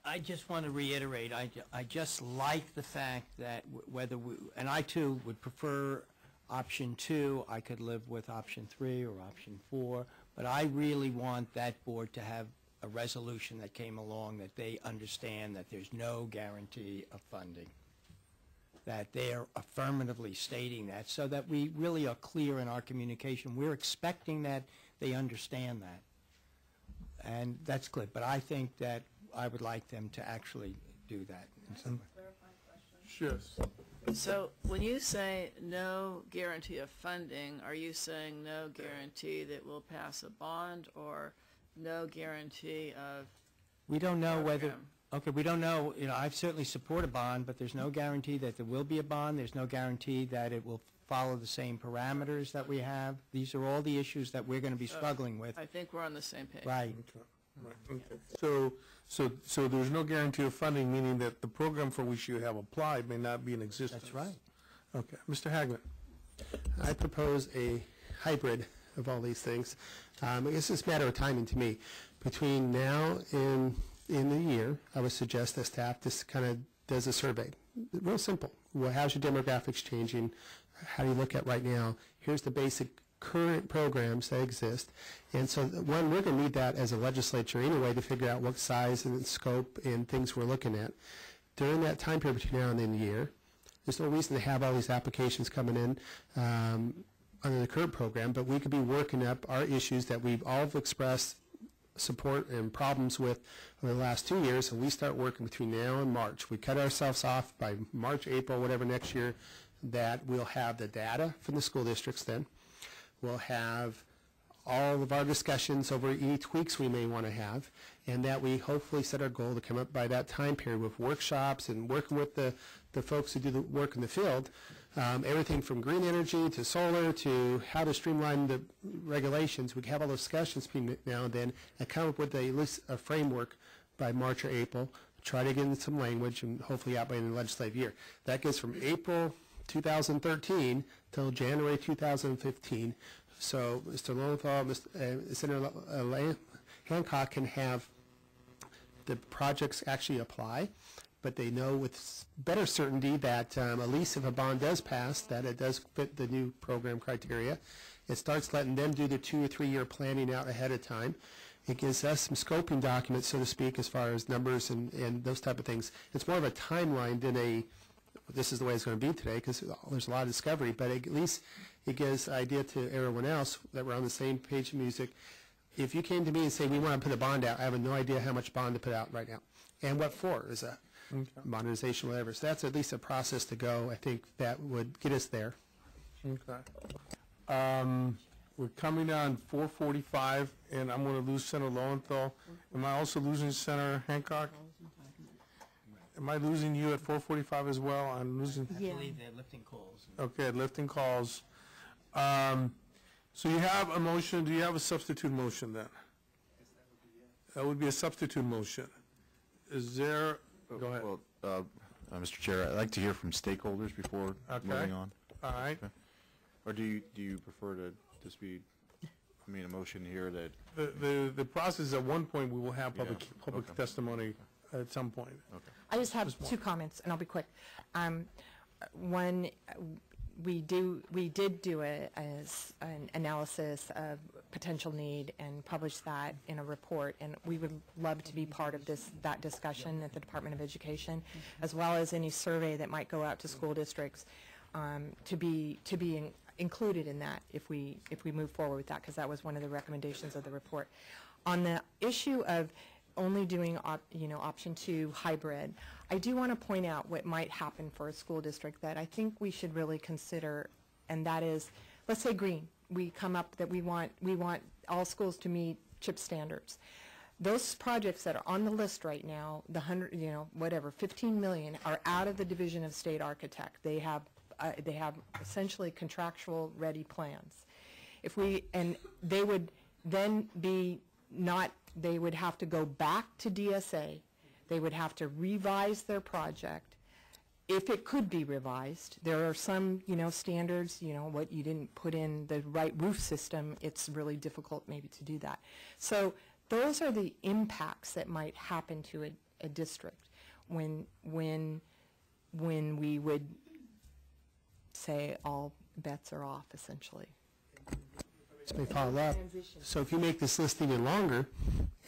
I just want to reiterate, I just like the fact that whether we, and I too would prefer option 2, I could live with option 3 or option 4, but I really want that board to have a resolution that came along that they understand that there's no guarantee of funding, that they're affirmatively stating that, so that we really are clear in our communication. We're expecting that they understand that, and that's clear. But I think that I would like them to actually do that in some way. Sure. So when you say no guarantee of funding, are you saying no guarantee that we'll pass a bond, or no guarantee of? We don't know whether, program? okay, we don't know, I certainly support a bond, but there's no guarantee that there will be a bond. There's no guarantee that it will follow the same parameters that we have. These are all the issues that we're going to be struggling with. I think we're on the same page. Right. Right. Okay. So there's no guarantee of funding, meaning that the program for which you have applied may not be in existence. That's right. Okay. Mr. Hagman. I propose a hybrid of all these things. I guess it's a matter of timing to me. Between now and in the year, I would suggest that staff just kind of does a survey. Real simple. Well, how's your demographics changing? How do you look at right now? Here's the basic current programs that exist. And so, one, we're going to need that as a legislature anyway to figure out what size and scope and things we're looking at. During that time period between now and the end of the year, there's no reason to have all these applications coming in under the current program, but we could be working up our issues that we've all expressed support and problems with over the last 2 years, and we start working between now and March. We cut ourselves off by March, April, whatever next year, that we'll have the data from the school districts then. We'll have all of our discussions over any tweaks we may want to have, and that we hopefully set our goal to come up by that time period with workshops and working with the folks who do the work in the field, everything from green energy to solar to how to streamline the regulations. We can have all those discussions between now and then and come up with a framework by March or April, try to get in some language and hopefully out by the end of the legislative year. That gets from April 2013 till January 2015. So Mr. Lowenthal, Senator Hancock can have the projects actually apply, but they know with better certainty that at least if a bond does pass, that it does fit the new program criteria. It starts letting them do their 2 or 3 year planning out ahead of time. It gives us some scoping documents, so to speak, as far as numbers and those type of things. It's more of a timeline than this is the way it's going to be today, because there's a lot of discovery, but at least it gives idea to everyone else that we're on the same page of music. If you came to me and say, we want to put a bond out, I have no idea how much bond to put out right now. And what for? Is that modernization, whatever. So that's at least a process to go. I think that would get us there. Okay. We're coming on 4:45, and I'm going to lose Senator Lowenthal. Am I also losing Senator Hancock? Am I losing you at 4:45 as well? I'm losing. I believe they're lifting calls. Okay, lifting calls. So you have a motion. Do you have a substitute motion then? That would be a substitute motion. Is there? Go ahead. Well, Mr. Chair, I'd like to hear from stakeholders before moving on. All right. Okay. Or do you prefer to just be, I mean, a motion here that? The process, at one point, we will have public Okay. testimony at some point. Okay. I just have two comments, and I'll be quick. One, we did do an analysis of potential need and publish that in a report, and we would love to be part of that discussion at the Department of Education, as well as any survey that might go out to school districts to be included in that if we move forward with that, because that was one of the recommendations of the report. On the issue of only doing option 2 hybrid, I do want to point out what might happen for a school district that I think we should really consider, and that is, let's say green. We come up that we want all schools to meet CHIP standards. Those projects that are on the list right now, the 15 million, are out of the Division of State Architect. They have essentially contractual ready plans. And they would then be they would have to go back to DSA. They would have to revise their project. If it could be revised, there are some, standards, what you didn't put in the right roof system, it's really difficult maybe to do that. So those are the impacts that might happen to a district when we would say all bets are off, essentially. Let me follow up. So if you make this list even longer,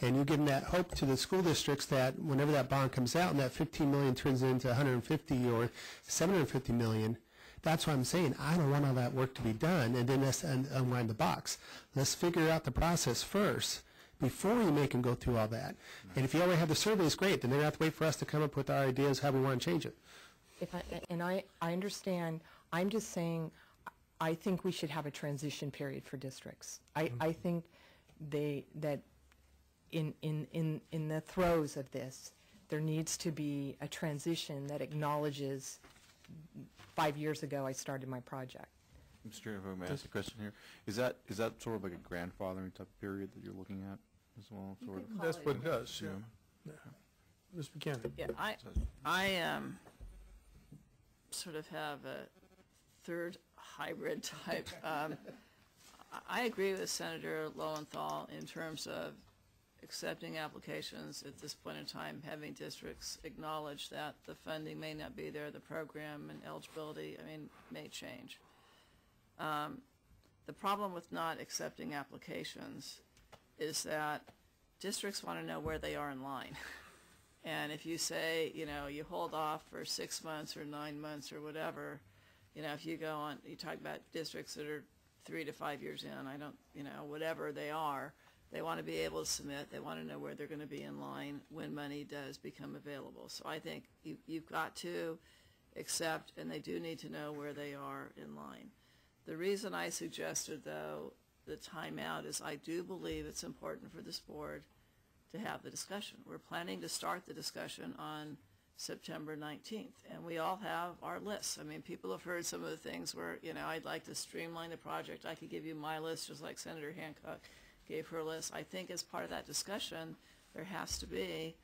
and you're giving that hope to the school districts that whenever that bond comes out and that 15 million turns into 150 or 750 million, that's what I'm saying. I don't want all that work to be done and then let's unwind the box. Let's figure out the process first before you make them go through all that. And if you already have the surveys, great. Then they're going to have to wait for us to come up with our ideas how we want to change it. I understand. I'm just saying I think we should have a transition period for districts. I think that in the throes of this, there needs to be a transition that acknowledges 5 years ago I started my project. Mr. Chair, if I may ask a question here, is that sort of like a grandfathering type of period that you're looking at as well? Sort of? That's what it does, yeah. Ms. Buchanan. Yeah, I sort of have a third hybrid type. I agree with Senator Lowenthal in terms of accepting applications at this point in time, having districts acknowledge that the funding may not be there, the program and eligibility, may change. The problem with not accepting applications is that districts want to know where they are in line. And if you say, you hold off for 6 months or 9 months or whatever, if you go on, you talk about districts that are 3 to 5 years in, whatever they are, they want to be able to submit. They want to know where they're going to be in line when money does become available. So I think you've got to accept, and they do need to know where they are in line. The reason I suggested, though, the timeout is I do believe it's important for this board to have the discussion. We're planning to start the discussion on September 19th, and we all have our lists. People have heard some of the things where, I'd like to streamline the project. I could give you my list, just like Senator Hancock gave her list. I think as part of that discussion, there has to be,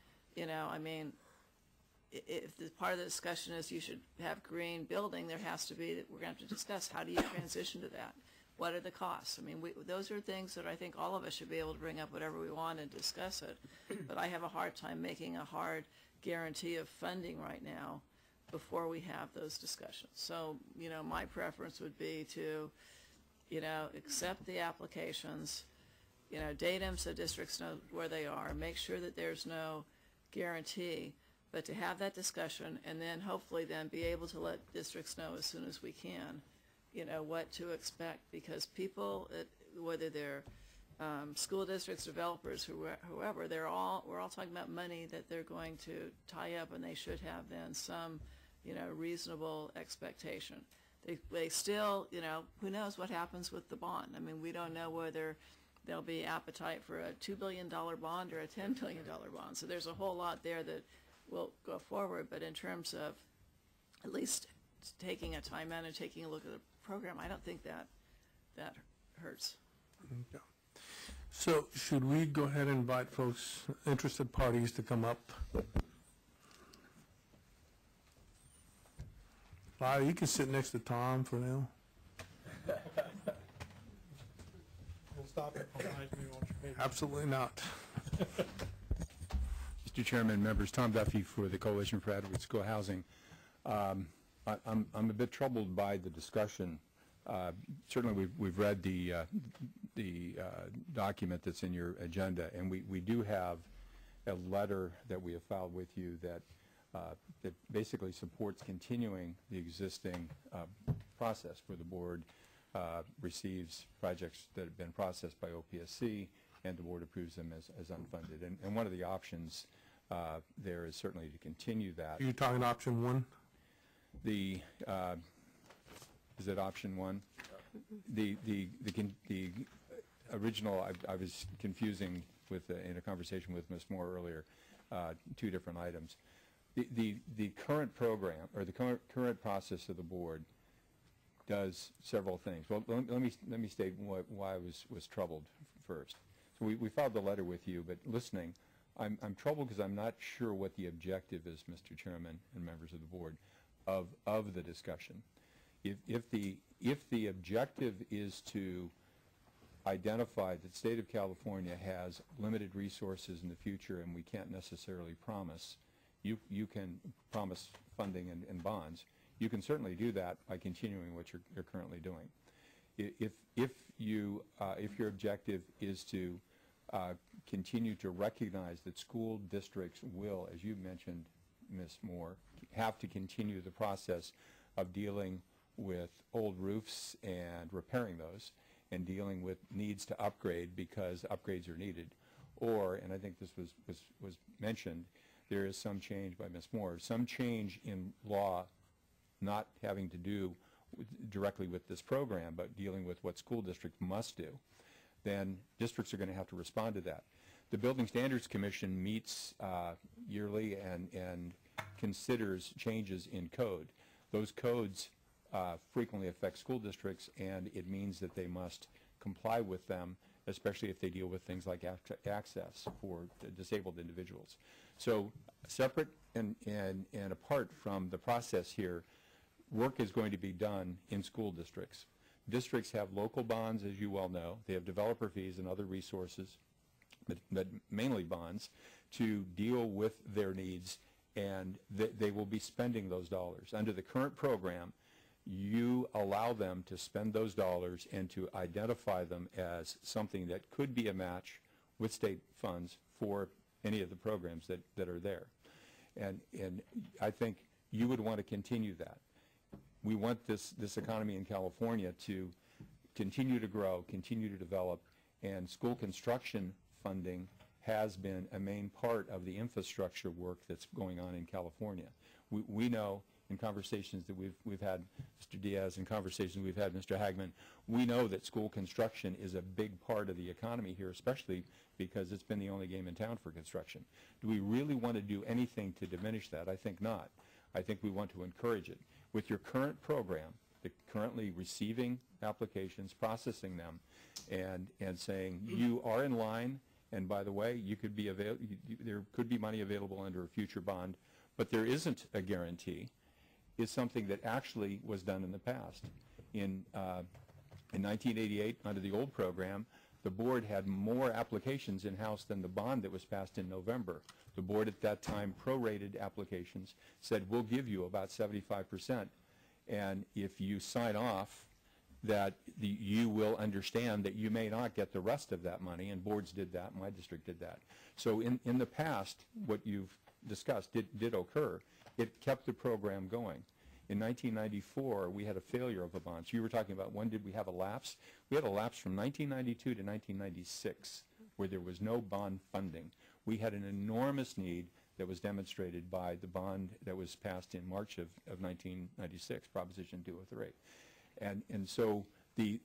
if the part of the discussion is you should have green building, there has to be, we're going to have to discuss how do you transition to that? What are the costs? Those are things that I think all of us should be able to bring up whatever we want and discuss it. But I have a hard time making a hard guarantee of funding right now before we have those discussions. So, my preference would be to, accept the applications, date them so districts know where they are, make sure that there's no guarantee, but to have that discussion and then hopefully then be able to let districts know as soon as we can, what to expect, because people, whether they're school districts, developers, whoever, we're all talking about money that they're going to tie up, and they should have then some, reasonable expectation. They still, who knows what happens with the bond. I mean, we don't know whether there'll be appetite for a $2 billion bond or a $10 billion bond. So there's a whole lot there that will go forward. But in terms of at least taking a time out and taking a look at the program, I don't think that hurts. Okay. So should we go ahead and invite folks, interested parties, to come up? You can sit next to Tom for now. We'll stop it. Absolutely not. Mr. Chairman, members, Tom Duffy for the Coalition for Adequate School Housing. I'm a bit troubled by the discussion. Certainly, we've read the document that's in your agenda, and we do have a letter that we have filed with you that basically supports continuing the existing process where the board receives projects that have been processed by OPSC, and the board approves them as unfunded. And one of the options there is certainly to continue that. You're talking option one? Is it option one? The original, I was confusing with in a conversation with Ms. Moore earlier, two different items. The current program, or the current process of the board, does several things. Well, let me state why I was troubled first. So we filed the letter with you, but listening, I'm troubled because I'm not sure what the objective is, Mr. Chairman and members of the board, of the discussion. If the objective is to identify that the state of California has limited resources in the future and we can't necessarily promise, you can promise funding and bonds. You can certainly do that by continuing what you're currently doing. If your objective is to continue to recognize that school districts will, as you mentioned, Ms. Moore, have to continue the process of dealing with old roofs and repairing those, and dealing with needs to upgrade because upgrades are needed. Or, and I think this was mentioned, there is some change by Ms. Moore, some change in law not having to do directly with this program, but dealing with what school districts must do, then districts are going to have to respond to that. The Building Standards Commission meets yearly and considers changes in code. Those codes frequently affect school districts, and it means that they must comply with them, especially if they deal with things like access for disabled individuals. So separate and apart from the process here, work is going to be done in school districts. Districts have local bonds, as you well know. They have developer fees and other resources, but mainly bonds, to deal with their needs, and they will be spending those dollars. Under the current program, you allow them to spend those dollars and to identify them as something that could be a match with state funds for any of the programs that are there. And I think you would want to continue that. We want this economy in California to continue to grow, continue to develop, and school construction funding has been a main part of the infrastructure work that's going on in California. We know in conversations that we've had, Mr. Diaz, in conversations we've had, Mr. Hagman, we know that school construction is a big part of the economy here, especially because it's been the only game in town for construction. Do we really want to do anything to diminish that? I think not. I think we want to encourage it. With your current program, currently receiving applications, processing them, and saying you are in line, and by the way, you could be there could be money available under a future bond, but there isn't a guarantee, is something that actually was done in the past. In 1988, under the old program, the board had more applications in-house than the bond that was passed in November. The board at that time prorated applications, said we'll give you about 75%, and if you sign off that you will understand that you may not get the rest of that money, and boards did that, my district did that. So in the past, what you've discussed did occur. It kept the program going. In 1994, we had a failure of a bond. So you were talking about when did we have a lapse? We had a lapse from 1992 to 1996 where there was no bond funding. We had an enormous need that was demonstrated by the bond that was passed in March of 1996, Proposition 203. And so the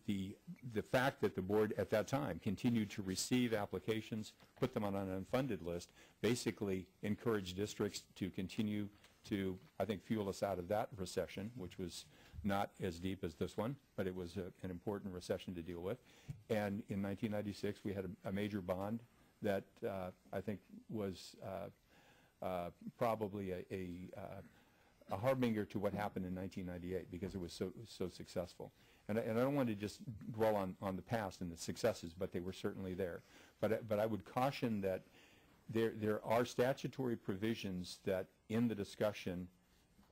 fact that the board at that time continued to receive applications, put them on an unfunded list, basically encouraged districts to continue to, I think, fuel us out of that recession, which was not as deep as this one, but it was an important recession to deal with. And in 1996, we had a major bond that I think was probably a harbinger to what happened in 1998 because it was so successful. And I don't want to just dwell on the past and the successes, but they were certainly there. But I would caution that there are statutory provisions that in the discussion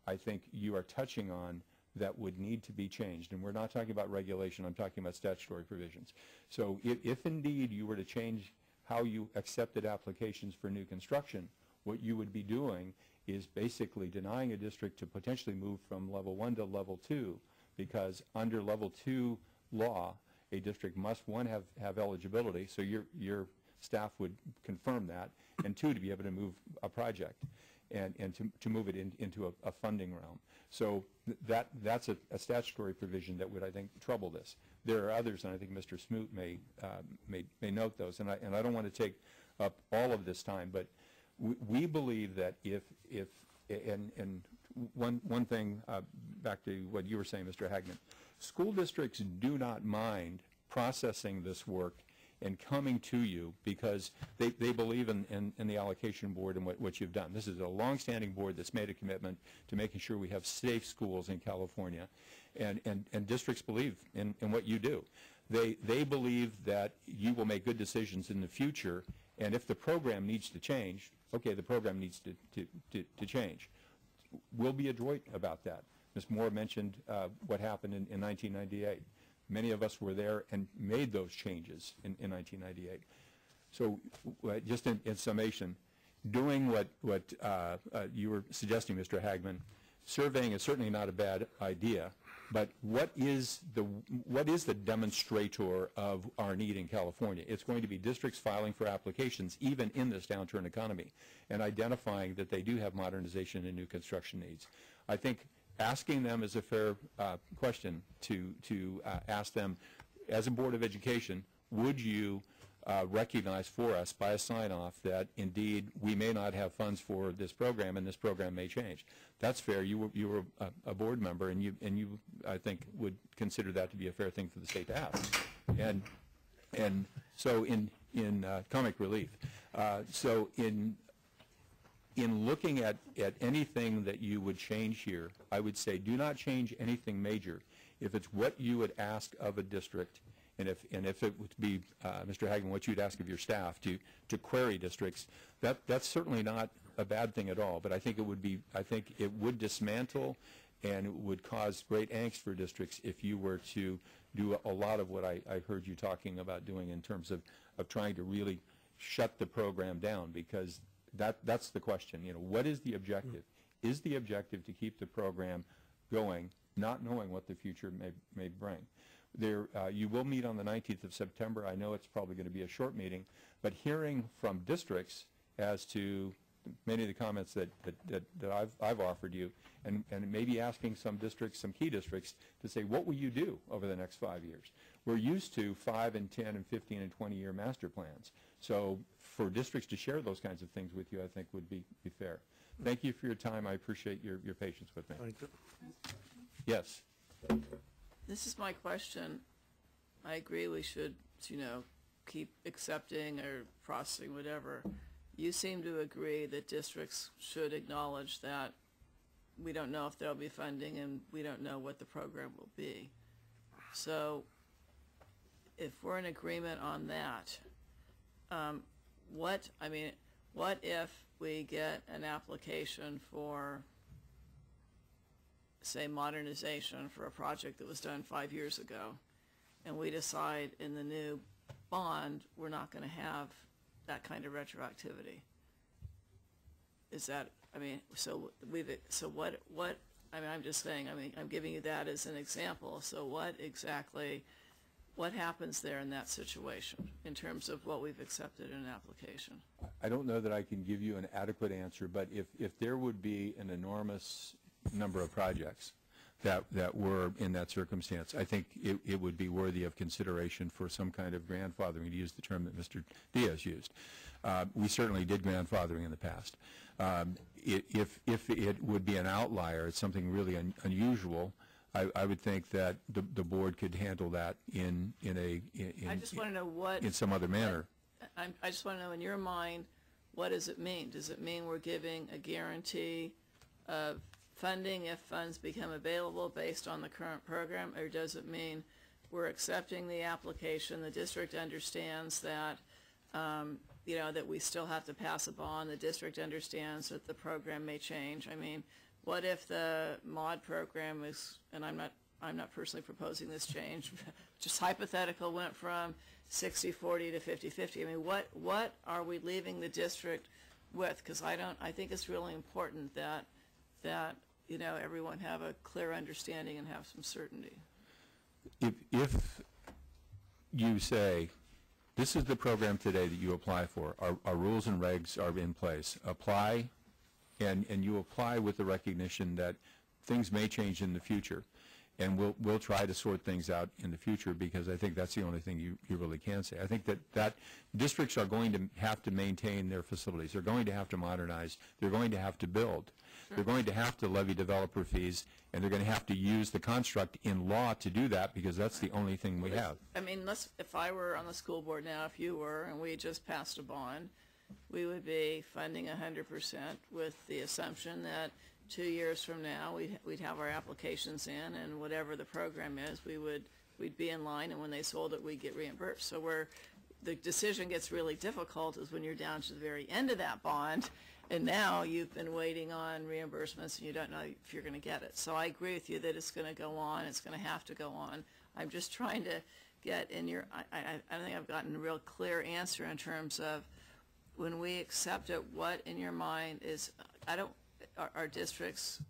I think you are touching on that would need to be changed. And we're not talking about regulation, I'm talking about statutory provisions. So if indeed you were to change how you accepted applications for new construction, what you would be doing is basically denying a district to potentially move from level 1 to level 2, because under level 2 law, a district must, one, have eligibility, so your staff would confirm that, and two, to be able to move a project and to move it into a funding realm. So that's a statutory provision that would, I think, trouble this. There are others, and I think Mr. Smoot may note those, and I don't want to take up all of this time, but we believe that and one thing, back to what you were saying, Mr. Hagman, school districts do not mind processing this work and coming to you because they believe in the allocation board and what you've done. This is a long-standing board that's made a commitment to making sure we have safe schools in California, and districts believe in what you do. They believe that you will make good decisions in the future, and if the program needs to change, okay, the program needs to change. We'll be adroit about that. Ms. Moore mentioned what happened in 1998. Many of us were there and made those changes in 1998. So just in summation, doing what you were suggesting, Mr. Hagman, surveying is certainly not a bad idea, but what is the demonstrator of our need in California? It's going to be districts filing for applications, even in this downturn economy, and identifying that they do have modernization and new construction needs. I think asking them is a fair question to ask them, as a Board of Education, would you recognize for us by a sign-off that indeed we may not have funds for this program and this program may change? That's fair. You were a board member, and you I think would consider that to be a fair thing for the state to ask. And so in comic relief, so in looking at anything that you would change here, I would say do not change anything major. If it's what you would ask of a district, and if it would be, Mr. Hagman, what you'd ask of your staff to query districts, that's certainly not a bad thing at all. But I think it would dismantle and it would cause great angst for districts if you were to do a lot of what I heard you talking about doing in terms of trying to really shut the program down, because that's the question. You know, what is the objective? Is the objective to keep the program going, not knowing what the future may bring? You will meet on the 19th of September. I know it's probably going to be a short meeting, but hearing from districts as to many of the comments that I've offered you, and maybe asking some districts, some key districts, to say, what will you do over the next 5 years? We're used to 5 and 10 and 15 and 20-year master plans. So for districts to share those kinds of things with you, I think would be fair. Thank you for your time. I appreciate your patience with me. Yes. This is my question. I agree we should, keep accepting or processing whatever. You seem to agree that districts should acknowledge that we don't know if there'll be funding and we don't know what the program will be. So if we're in agreement on that, what if we get an application for, say, modernization for a project that was done 5 years ago, and we decide in the new bond we're not going to have that kind of retroactivity? Is that, so what I mean, I'm just saying, I mean, I'm giving you that as an example. So what happens there in that situation in terms of what we've accepted in an application? I don't know that I can give you an adequate answer, but if there would be an enormous number of projects that were in that circumstance, I think it would be worthy of consideration for some kind of grandfathering, to use the term that Mr. Diaz used. We certainly did grandfathering in the past. If it would be an outlier, it's something really unusual, I would think that the board could handle that in I just want to know what in some other manner. I just want to know, in your mind, what does it mean? Does it mean we're giving a guarantee of funding if funds become available based on the current program, or does it mean we're accepting the application, the district understands that you know, that we still have to pass a bond, the district understands that the program may change? I mean, what if the mod program is, and I'm not personally proposing this change, just hypothetical, went from 60-40 to 50-50. I mean, what are we leaving the district with? Because I think it's really important that you know, everyone have a clear understanding and have some certainty. If you say, this is the program today that you apply for, our rules and regs are in place, apply, and you apply with the recognition that things may change in the future, and we'll try to sort things out in the future, because I think that's the only thing you really can say. I think that districts are going to have to maintain their facilities. They're going to have to modernize. They're going to have to build. Sure. They're going to have to levy developer fees, and they're going to have to use the construct in law to do that, because that's the only thing we have. I mean, if I were on the school board now, if you were, and we just passed a bond, we would be funding 100% with the assumption that 2 years from now we'd have our applications in, and whatever the program is, we'd be in line, and when they sold it, we'd get reimbursed. So the decision gets really difficult is when you're down to the very end of that bond, and now you've been waiting on reimbursements and you don't know if you're going to get it. So I agree with you that it's going to go on, it's going to have to go on. I'm just trying to get in your, I don't think I've gotten a real clear answer in terms of, when we accept it, what in your mind is, are districts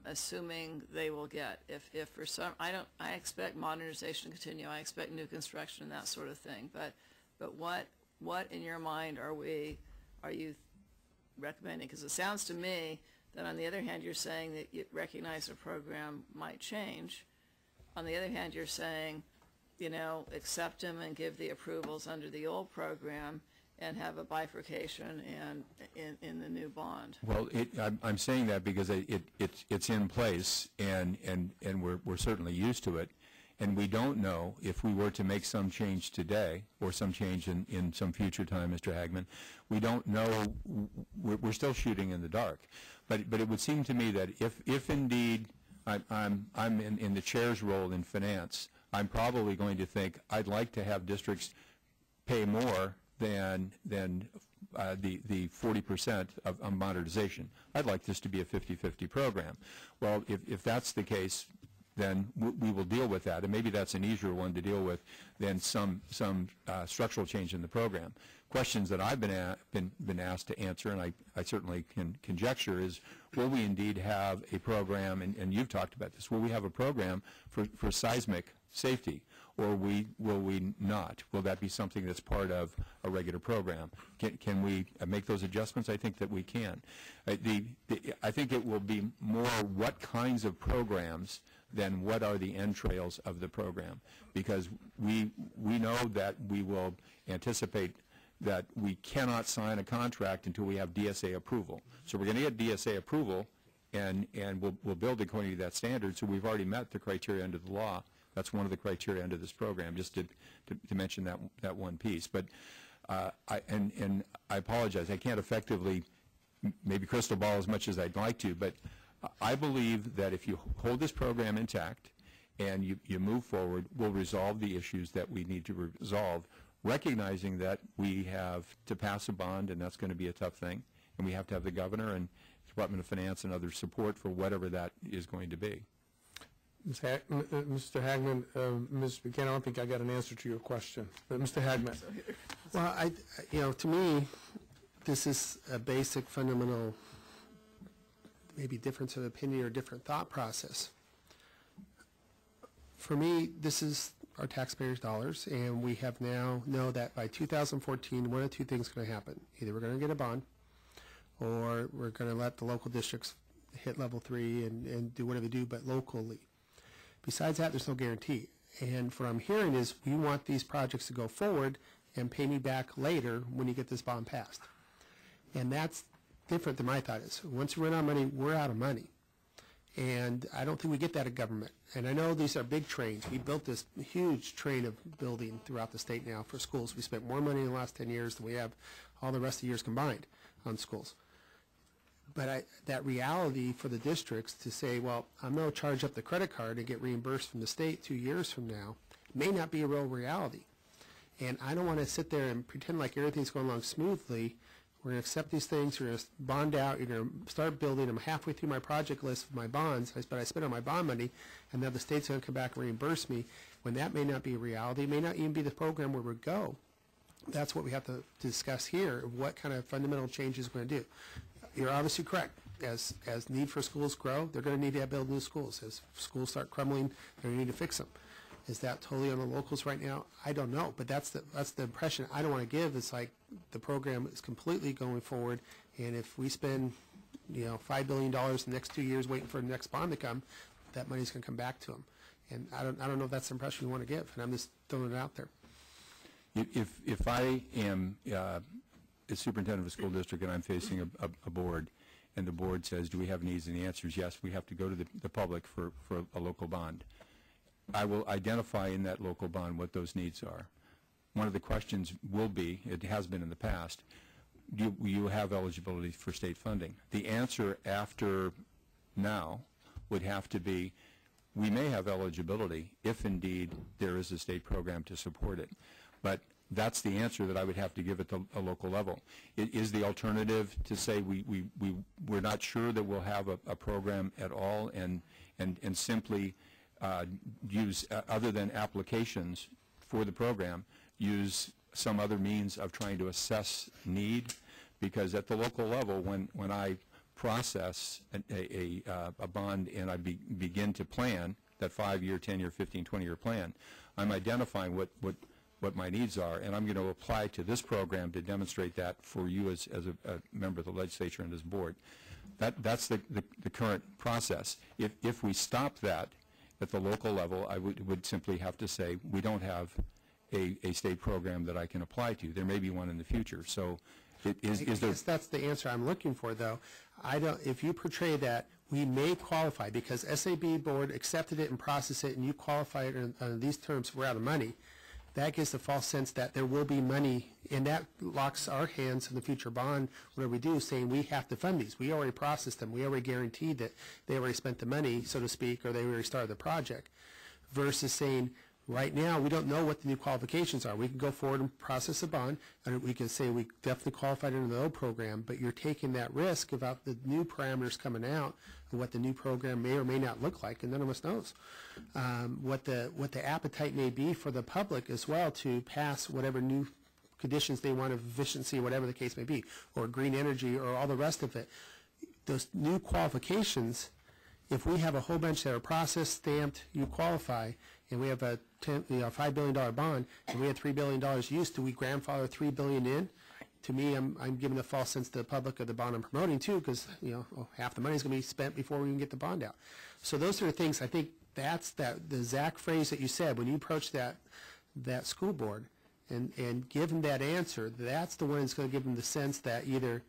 assuming they will get? If for some, I expect modernization to continue, I expect new construction and that sort of thing, but what in your mind are you recommending? Because it sounds to me that on the other hand you're saying that you recognize a program might change. On the other hand you're saying, you know, accept them and give the approvals under the old program and have a bifurcation and in the new bond. Well, I'm saying that because it's in place, and we're certainly used to it, and we don't know if we were to make some change today or some change in some future time, Mr. Hagman. We don't know. We're still shooting in the dark, but it would seem to me that if indeed I'm in the chair's role in finance, I'm probably going to think I'd like to have districts pay more than the 40% of modernization. I'd like this to be a 50-50 program. Well, if that's the case, then we will deal with that, and maybe that's an easier one to deal with than some structural change in the program. Questions that I've been asked to answer, and I certainly can conjecture, is will we indeed have a program, and you've talked about this, will we have a program for seismic safety, or will we not? Will that be something that's part of a regular program? Can we make those adjustments? I think that we can. I think it will be more what kinds of programs than what are the entrails of the program, because we know that we will anticipate that we cannot sign a contract until we have DSA approval. So we're going to get DSA approval, and we'll build according to that standard, so we've already met the criteria under the law. That's one of the criteria under this program, just to mention that one piece. But I apologize, I can't effectively maybe crystal ball as much as I'd like to, but I believe that if you hold this program intact and you move forward, we'll resolve the issues that we need to resolve, recognizing that we have to pass a bond, and that's going to be a tough thing, and we have to have the governor and Department of Finance and other support for whatever that is going to be. Mr. Hagman, Ms. Buchanan, I don't think I got an answer to your question. But Mr. Hagman. Well, to me, this is a basic fundamental maybe difference of opinion or different thought process. For me, this is our taxpayers' dollars, and we have now know that by 2014, one of two things is going to happen. Either we're going to get a bond, or we're going to let the local districts hit level 3 and do whatever they do, but locally. Besides that, there's no guarantee. And what I'm hearing is we want these projects to go forward and pay me back later when you get this bond passed. And that's different than my thought is. Once we run out of money, we're out of money. And I don't think we get that at government. And I know these are big trains. We built this huge train of building throughout the state now for schools. We spent more money in the last 10 years than we have all the rest of the years combined on schools. But that reality for the districts to say, well, I'm going to charge up the credit card and get reimbursed from the state 2 years from now may not be a real reality. And I don't want to sit there and pretend like everything's going along smoothly. We're going to accept these things. We're going to bond out. You're going to start building. I'm halfway through my project list of my bonds, but I spent all my bond money, and now the state's going to come back and reimburse me when that may not be a reality. It may not even be the program where we go. That's what we have to discuss here, what kind of fundamental changes we're going to do. You're obviously correct. As need for schools grow, they're going to need to build new schools. As schools start crumbling, they're going to need to fix them. Is that totally on the locals right now? I don't know, but that's the impression I don't want to give. It's like the program is completely going forward, and if we spend, $5 billion the next 2 years waiting for the next bond to come, that money's going to come back to them. And I don't know if that's the impression you want to give, and I'm just throwing it out there. If I am a superintendent of a school district and I'm facing a board, and the board says, do we have needs? And the answer is yes, we have to go to the public for a local bond. I will identify in that local bond what those needs are. One of the questions will be, it has been in the past, do you have eligibility for state funding? The answer after now would have to be, we may have eligibility if indeed there is a state program to support it. But that's the answer that I would have to give at a local level. It is the alternative to say we're not sure that we'll have a program at all and simply use, other than applications for the program, use some other means of trying to assess need, because at the local level, when I process a bond and I begin to plan that 5-year, 10-year, 15, 20-year plan, I'm identifying what my needs are, and I'm going to apply to this program to demonstrate that for you as a member of the legislature and as board. That's the current process. If we stop that at the local level, I would simply have to say we don't have a state program that I can apply to. There may be one in the future. So is there... I guess that's the answer I'm looking for, though. If you portray that we may qualify because SAB board accepted it and processed it and you qualify it on these terms, we're out of money, that gives the false sense that there will be money, and that locks our hands in the future bond, whatever we do, saying we have to fund these. We already processed them. We already guaranteed that they already spent the money, so to speak, or they already started the project, versus saying, right now, we don't know what the new qualifications are. We can go forward and process a bond, and we can say we definitely qualified under the old program, but you're taking that risk about the new parameters coming out and what the new program may or may not look like, and none of us knows. What the appetite may be for the public as well to pass whatever new conditions they want of efficiency, whatever the case may be, or green energy, or all the rest of it. Those new qualifications, if we have a whole bunch that are processed, stamped, you qualify, and we have a $5 billion bond, and we had $3 billion used, do we grandfather $3 billion in? To me, I'm giving a false sense to the public of the bond I'm promoting too, because half the money is going to be spent before we even get the bond out. So those are the things. I think that's the exact phrase that you said when you approach that school board, and give them that answer. That's the one that's going to give them the sense that either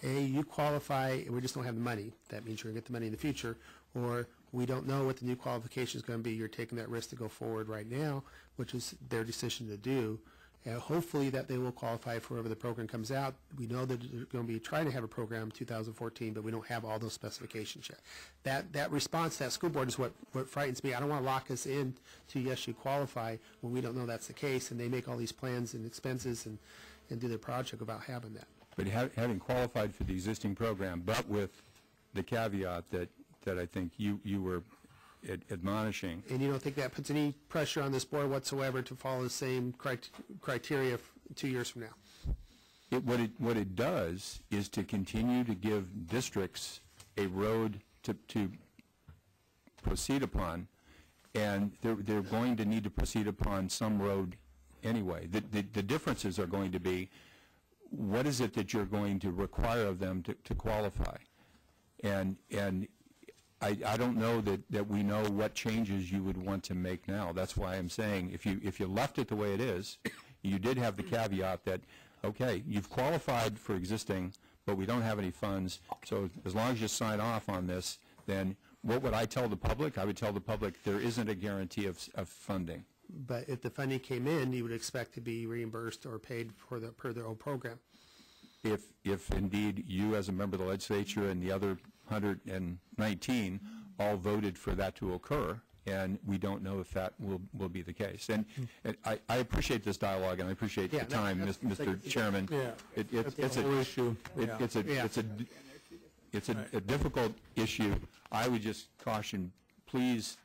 A, you qualify and we just don't have the money. That means you're going to get the money in the future, or we don't know what the new qualification is going to be. You're taking that risk to go forward right now, which is their decision to do. Hopefully that they will qualify for wherever the program comes out. We know that they're going to be trying to have a program in 2014, but we don't have all those specifications yet. That response to that school board is what frightens me. I don't want to lock us in to yes, you qualify, when we don't know that's the case, and they make all these plans and expenses and do their project without having that. But having qualified for the existing program, but with the caveat that I think you were admonishing. And you don't think that puts any pressure on this board whatsoever to follow the same criteria 2 years from now? What it does is to continue to give districts a road to proceed upon, and they're going to need to proceed upon some road anyway. The differences are going to be, what is it that you're going to require of them to qualify? And I don't know that we know what changes you would want to make now. That's why I'm saying if you left it the way it is, you did have the caveat that, okay, you've qualified for existing, but we don't have any funds, so as long as you sign off on this, then what would I tell the public? I would tell the public there isn't a guarantee of funding. But if the funding came in, you would expect to be reimbursed or paid for per their own program. If indeed you as a member of the legislature and the other 119 all voted for that to occur, and we don't know if that will be the case. And I appreciate this dialogue, and I appreciate the time, Mr. Chairman. Yeah, It's a issue. It's a difficult issue. I would just caution, please,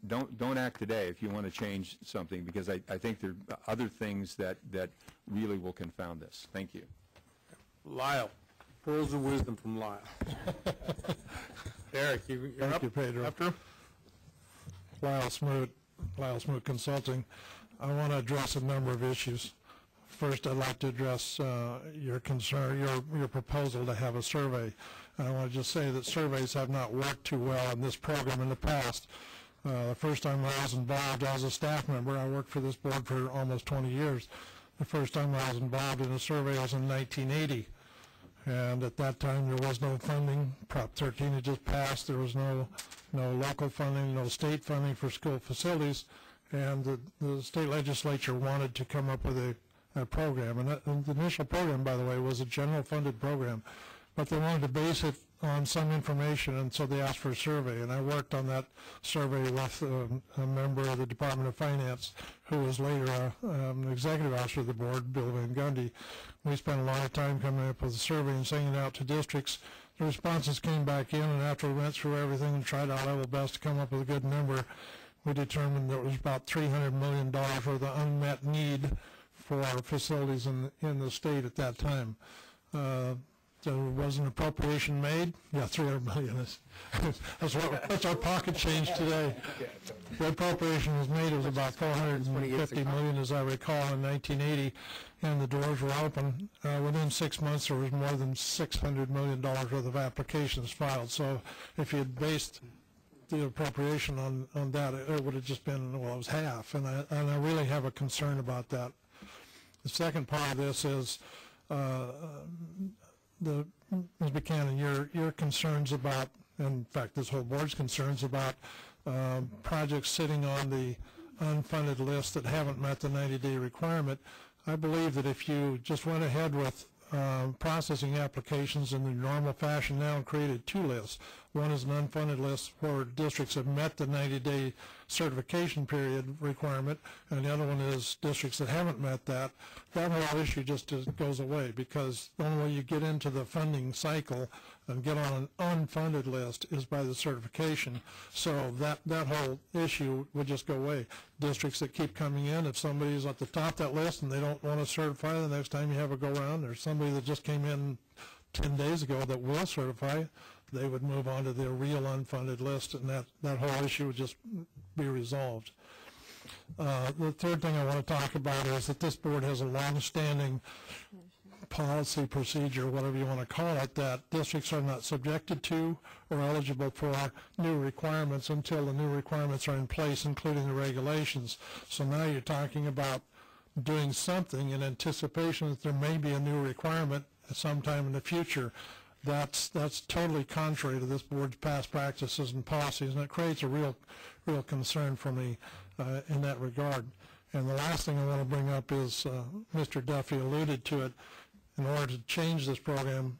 don't act today if you want to change something, because I think there are other things that really will confound this. Thank you. Lyle, pearls of wisdom from Lyle. Eric, you're Thank up you, Pedro. after? Lyle Smoot Consulting. I want to address a number of issues. First, I'd like to address your concern, your proposal to have a survey. And I want to just say that surveys have not worked too well in this program in the past. The first time I was involved as a staff member, I worked for this board for almost 20 years. The first time I was involved in a survey was in 1980. And at that time, there was no funding. Prop 13 had just passed. There was no local funding, no state funding for school facilities. And the state legislature wanted to come up with a program. And the initial program, by the way, was a general funded program. But they wanted to base it on some information, and so they asked for a survey. And I worked on that survey with a member of the Department of Finance, who was later an executive officer of the board, Bill Van Gundy. We spent a lot of time coming up with a survey and sending it out to districts. The responses came back in, and after we went through everything and tried our level best to come up with a good number, we determined there was about $300 million for the unmet need for facilities in the state at that time. There was an appropriation made. Yeah, $300 million. That's our pocket change today. The appropriation was made. It was about $450 million, as I recall, in 1980, and the doors were open. Within 6 months, there was more than $600 million worth of applications filed. So if you had based the appropriation on that, it would have just been, well, it was half, and I really have a concern about that. The second part of this is Ms. Buchanan, your concerns about, in fact, this whole board's concerns about projects sitting on the unfunded list that haven't met the 90-day requirement. I believe that if you just went ahead with processing applications in the normal fashion now and created two lists. One is an unfunded list where districts have met the 90-day certification period requirement, and the other one is districts that haven't met that. That whole issue just goes away, because the only way you get into the funding cycle and get on an unfunded list is by the certification. So that whole issue would just go away. Districts that keep coming in, if somebody's at the top of that list and they don't want to certify, the next time you have a go-around, there's somebody that just came in 10 days ago that will certify, they would move on to their real unfunded list, and that whole issue would just be resolved. The third thing I want to talk about is that this board has a long-standing policy, procedure, whatever you want to call it, that districts are not subjected to or eligible for new requirements until the new requirements are in place, including the regulations. So now you're talking about doing something in anticipation that there may be a new requirement at some time in the future. That's totally contrary to this board's past practices and policies, and it creates a real concern for me in that regard. And the last thing I want to bring up is Mr. Duffy alluded to it. In order to change this program,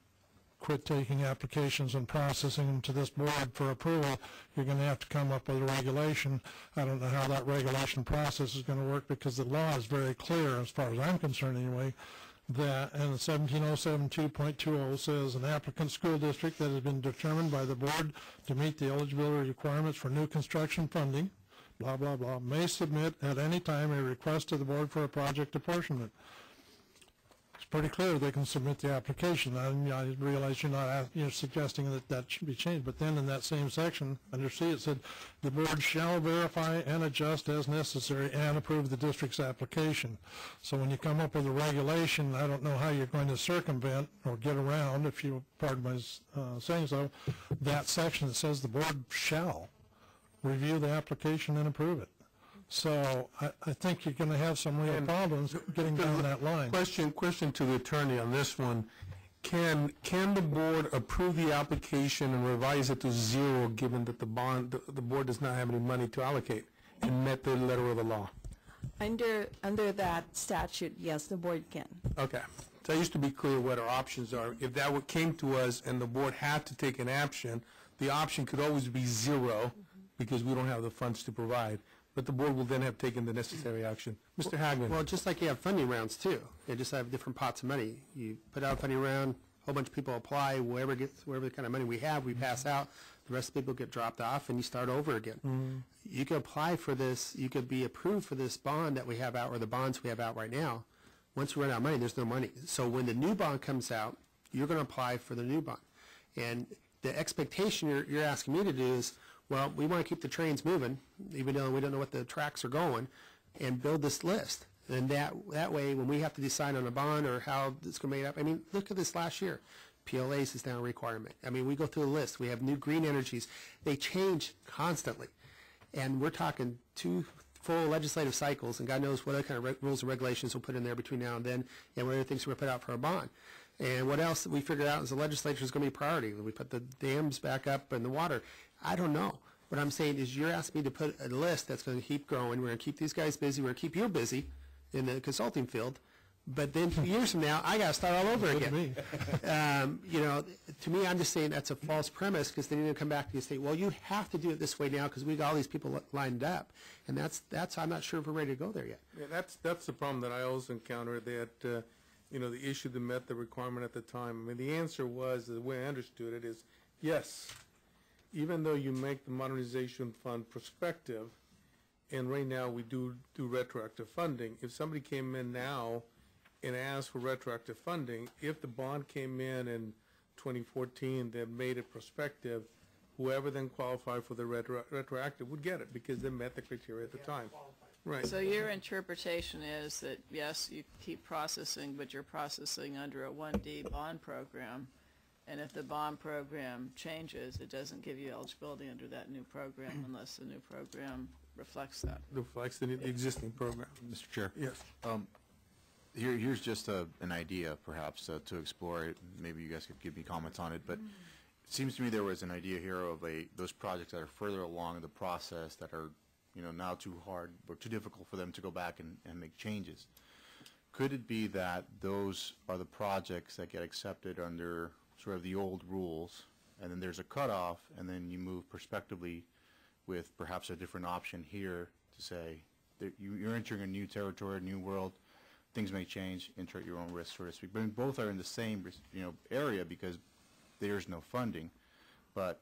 quit taking applications and processing them to this board for approval, you're going to have to come up with a regulation. I don't know how that regulation process is going to work, because the law is very clear, as far as I'm concerned anyway, that, and 17072.20 says an applicant school district that has been determined by the board to meet the eligibility requirements for new construction funding, blah, blah, blah, may submit at any time a request to the board for a project apportionment. It's pretty clear they can submit the application. I realize you're suggesting that that should be changed, but then in that same section, under C, it said, the board shall verify and adjust as necessary and approve the district's application. So when you come up with a regulation, I don't know how you're going to circumvent or get around, if you pardon my saying so, that section that says the board shall review the application and approve it. So I think you're going to have some real problems getting down that line. Question to the attorney on this one. Can the board approve the application and revise it to 0 given that the board does not have any money to allocate and met the letter of the law? Under that statute, yes, the board can. Okay. So I used to be clear what our options are. If that came to us and the board had to take an action, the option could always be 0 because we don't have the funds to provide. But the board will then have taken the necessary action. Mr. Hagman. Well, just like you have funding rounds too. You just have different pots of money. You put out a funding round, a whole bunch of people apply, whatever kind of money we have, we pass out. The rest of the people get dropped off, and you start over again. You can apply for this. You could be approved for this bond that we have out, or the bonds we have out right now. Once we run out of money, there's no money. So when the new bond comes out, you're going to apply for the new bond. And the expectation you're asking me to do is, well, we want to keep the trains moving, even though we don't know what the tracks are going, and build this list. And that way, when we have to decide on a bond or how it's going to be made up, I mean, look at this last year. PLAs is now a requirement. I mean, we go through the list. We have new green energies. They change constantly. And we're talking 2 full legislative cycles, and God knows what other kind of rules and regulations we'll put in there between now and then, and what other things we're going to put out for a bond. And what else that we figured out is the legislature is going to be a priority. We put the dams back up and the water. I don't know. What I'm saying is you're asking me to put a list that's going to keep growing. We're going to keep these guys busy. We're going to keep you busy in the consulting field. But then 2 years from now, I got to start all over again. You know, to me, I'm just saying that's a false premise, because then you're going to come back to you and say, well, you have to do it this way now because we got all these people lined up. And that's I'm not sure if we're ready to go there yet. Yeah, that's the problem that I also encountered, that you know, the issue that met the requirement at the time. I mean, the answer was, the way I understood it is, yes, even though you make the modernization fund prospective, and right now we do retroactive funding, if somebody came in now and asked for retroactive funding, if the bond came in 2014 that made it prospective, whoever then qualified for the retroactive would get it because they met the criteria at the time. Right. So your interpretation is that, yes, you keep processing, but you're processing under a 1D bond program, and if the bond program changes, it doesn't give you eligibility under that new program unless the new program reflects that. Reflects the existing program. Mr. Chair. Yes. Here's just an idea, perhaps, to explore it. Maybe you guys could give me comments on it. But it seems to me there was an idea here of those projects that are further along in the process that are, you know, now too hard or too difficult for them to go back and make changes. Could it be that those are the projects that get accepted under sort of the old rules, and then there's a cutoff, and then you move prospectively with perhaps a different option here to say that you're entering a new territory, a new world, things may change, enter at your own risk, so to speak. But both are in the same, you know, area because there's no funding. But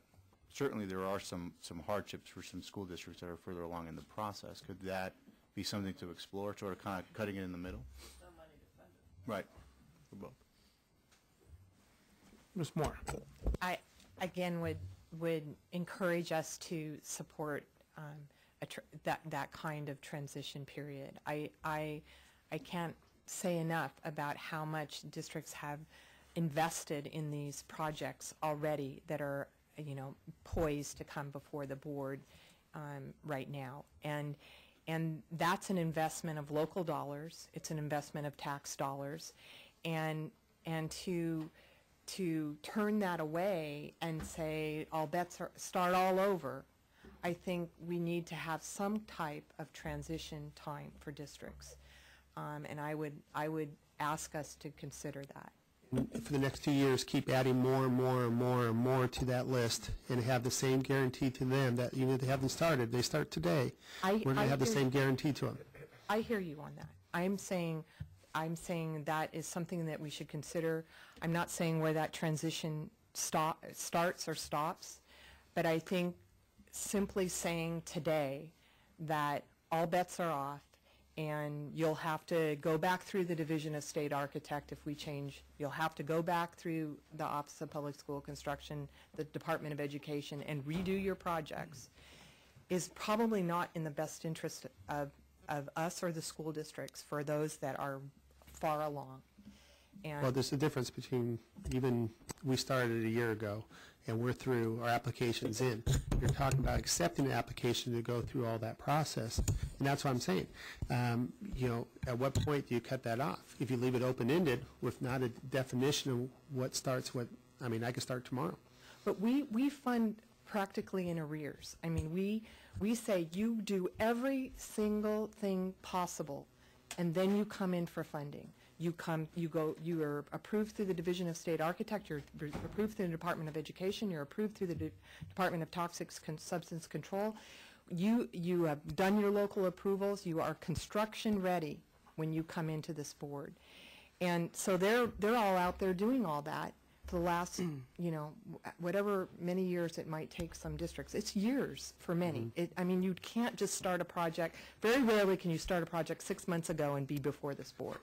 certainly there are some hardships for some school districts that are further along in the process. Could that be something to explore, sort of kind of cutting it in the middle? No money to fund it. Right. For both. Ms. Moore. I, again, would encourage us to support that kind of transition period. I can't say enough about how much districts have invested in these projects already that are, you know, poised to come before the board right now. And that's an investment of local dollars. It's an investment of tax dollars. And to turn that away and say all bets are start all over, I think we need to have some type of transition time for districts. And I would ask us to consider that. For the next 2 years, keep adding more and more and more and more to that list, and have the same guarantee to them that even if they haven't started, they start today. We're going to have the same guarantee to them. I hear you on that. I'm saying that is something that we should consider. I'm not saying where that transition starts or stops, but I think simply saying today that all bets are off and you'll have to go back through the Division of State Architect if we change. You'll have to go back through the Office of Public School Construction, the Department of Education, and redo your projects, is probably not in the best interest of us or the school districts for those that are far along. And Well, there's a difference between even, we started a year ago, and we're through, our application's in. You're talking about accepting the application to go through all that process, and that's what I'm saying. You know, at what point do you cut that off? If you leave it open-ended with not a definition of what starts what, I mean, I could start tomorrow. But we fund practically in arrears. I mean, we say you do every single thing possible, and then you come in for funding. You are approved through the Division of State Architect, you're approved through the Department of Education, you're approved through the Department of Toxic Substance Control. You have done your local approvals, you are construction ready when you come into this board. And so they're all out there doing all that for the last, you know, whatever many years it might take some districts. It's years for many. I mean, you can't just start a project. Very rarely can you start a project 6 months ago and be before this board.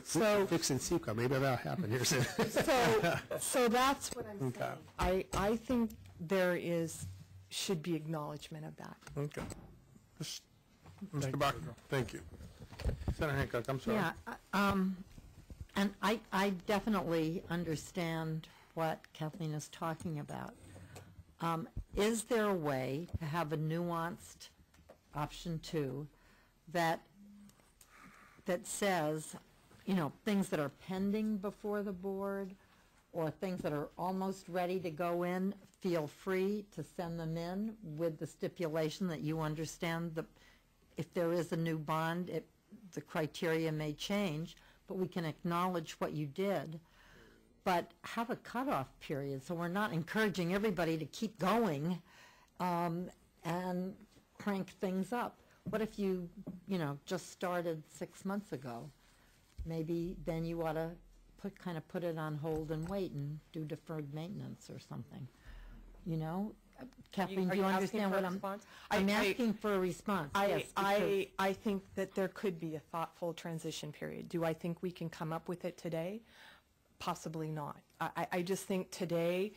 So fixing CEQA, maybe that'll happen here soon. So that's what I'm saying. I think there should be acknowledgement of that. Okay. Mr. Bach, thank you. Senator Hancock, I'm sorry. Yeah, and I definitely understand what Kathleen is talking about. Is there a way to have a nuanced option 2 that says, you know, things that are pending before the board or things that are almost ready to go in, feel free to send them in with the stipulation that you understand that if there is a new bond, the criteria may change, but we can acknowledge what you did, but have a cutoff period so we're not encouraging everybody to keep going and crank things up. What if you just started 6 months ago? Maybe then you ought to put it on hold and wait and do deferred maintenance or something. You know, Kathleen, do you understand what I'm asking for a response? Yes, I think that there could be a thoughtful transition period. Do I think we can come up with it today? Possibly not. I just think today,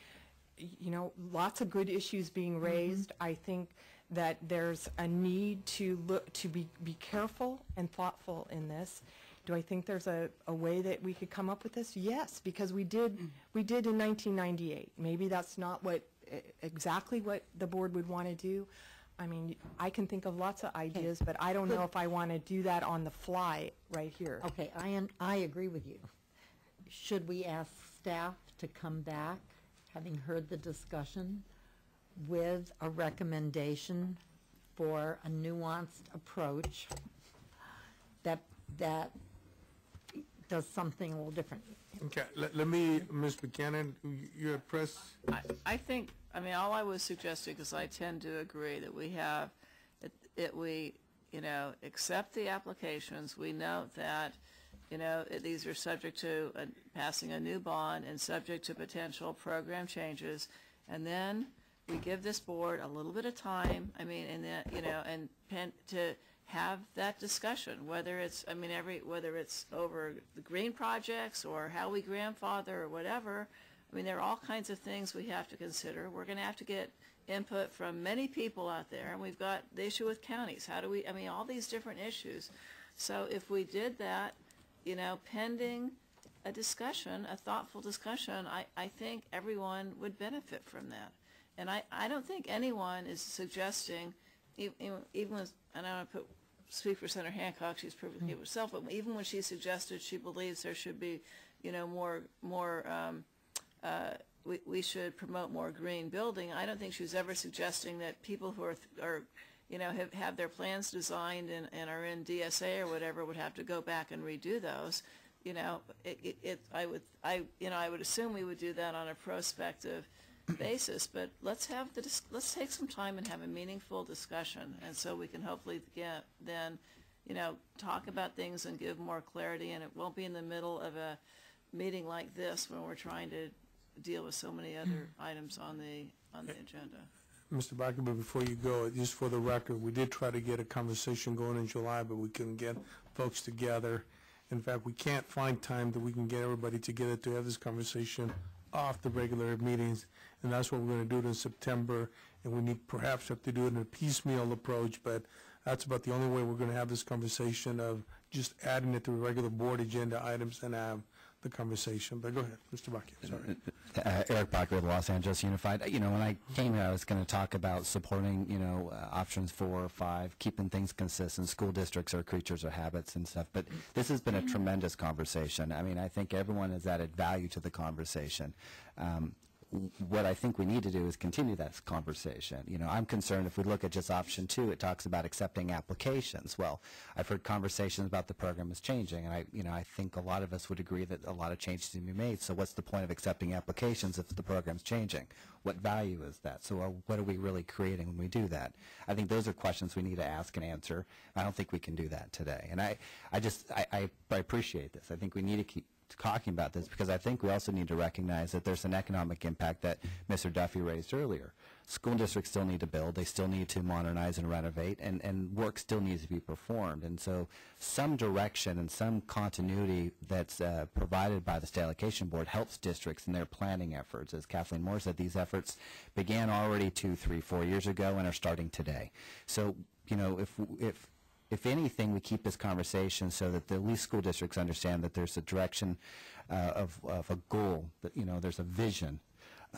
you know, lots of good issues being raised. I think that there's a need to be careful and thoughtful in this. Do I think there's a way that we could come up with this? Yes, because we did in 1998. Maybe that's not exactly what the board would want to do. I mean, I can think of lots of ideas, but I don't know if I want to do that on the fly right here. Okay, I agree with you. Should we ask staff to come back, having heard the discussion, with a recommendation for a nuanced approach that does something a little different? Okay, let me, Ms. Buchanan, you're press. I think, I mean, all I was suggesting, because I tend to agree that we have, we accept the applications. We note that, these are subject to passing a new bond and subject to potential program changes. And then we give this board a little bit of time, I mean, and then, to have that discussion, whether it's, whether it's over the green projects or how we grandfather or whatever. I mean, there are all kinds of things we have to consider. We're going to have to get input from many people out there, and we've got the issue with counties. How do we, all these different issues. So if we did that, pending a discussion, a thoughtful discussion, I think everyone would benefit from that. And I don't think anyone is suggesting, even with, and I don't want to speak for Senator Hancock, she's perfectly capable herself, but even when she suggested she believes there should be, we should promote more green building, I don't think she was ever suggesting that people who are have their plans designed and are in DSA or whatever would have to go back and redo those. I would assume we would do that on a prospective basis, but let's take some time and have a meaningful discussion, and so we can hopefully then talk about things and give more clarity, and it won't be in the middle of a meeting like this when we're trying to deal with so many other items on the agenda. Mr. Bakker, but before you go, just for the record, we did try to get a conversation going in July, but we couldn't get folks together. In fact, we can't find time that we can get everybody together to have this conversation off the regular meetings, and that's what we're going to do it in September, and we need perhaps have to do it in a piecemeal approach, but that's about the only way we're going to have this conversation of just adding it to regular board agenda items and have the conversation. But go ahead, Mr. Bakker, sorry. Eric Bakker with Los Angeles Unified. You know, when I came here, I was going to talk about supporting, you know, options 4 or 5, keeping things consistent. School districts are creatures of habits and stuff. But this has been a tremendous conversation. I mean, I think everyone has added value to the conversation. What I think we need to do is continue that conversation. You know, I'm concerned if we look at just option 2, it talks about accepting applications. Well, I've heard conversations about the program is changing, and I think a lot of us would agree that a lot of changes need to be made. So what's the point of accepting applications if the program's changing? What value is that? So what are we really creating when we do that? I think those are questions we need to ask and answer. I don't think we can do that today. And I appreciate this. I think we need to keep talking about this because I think we also need to recognize that there's an economic impact that Mr. Duffy raised earlier. School districts still need to build, they still need to modernize and renovate, and work still needs to be performed. And so some direction and some continuity that's provided by the State Allocation Board helps districts in their planning efforts. As Kathleen Moore said, these efforts began already 2, 3, 4 years ago and are starting today. So, you know, if anything, we keep this conversation so that at least school districts understand that there's a direction of a goal, that, you know, there's a vision.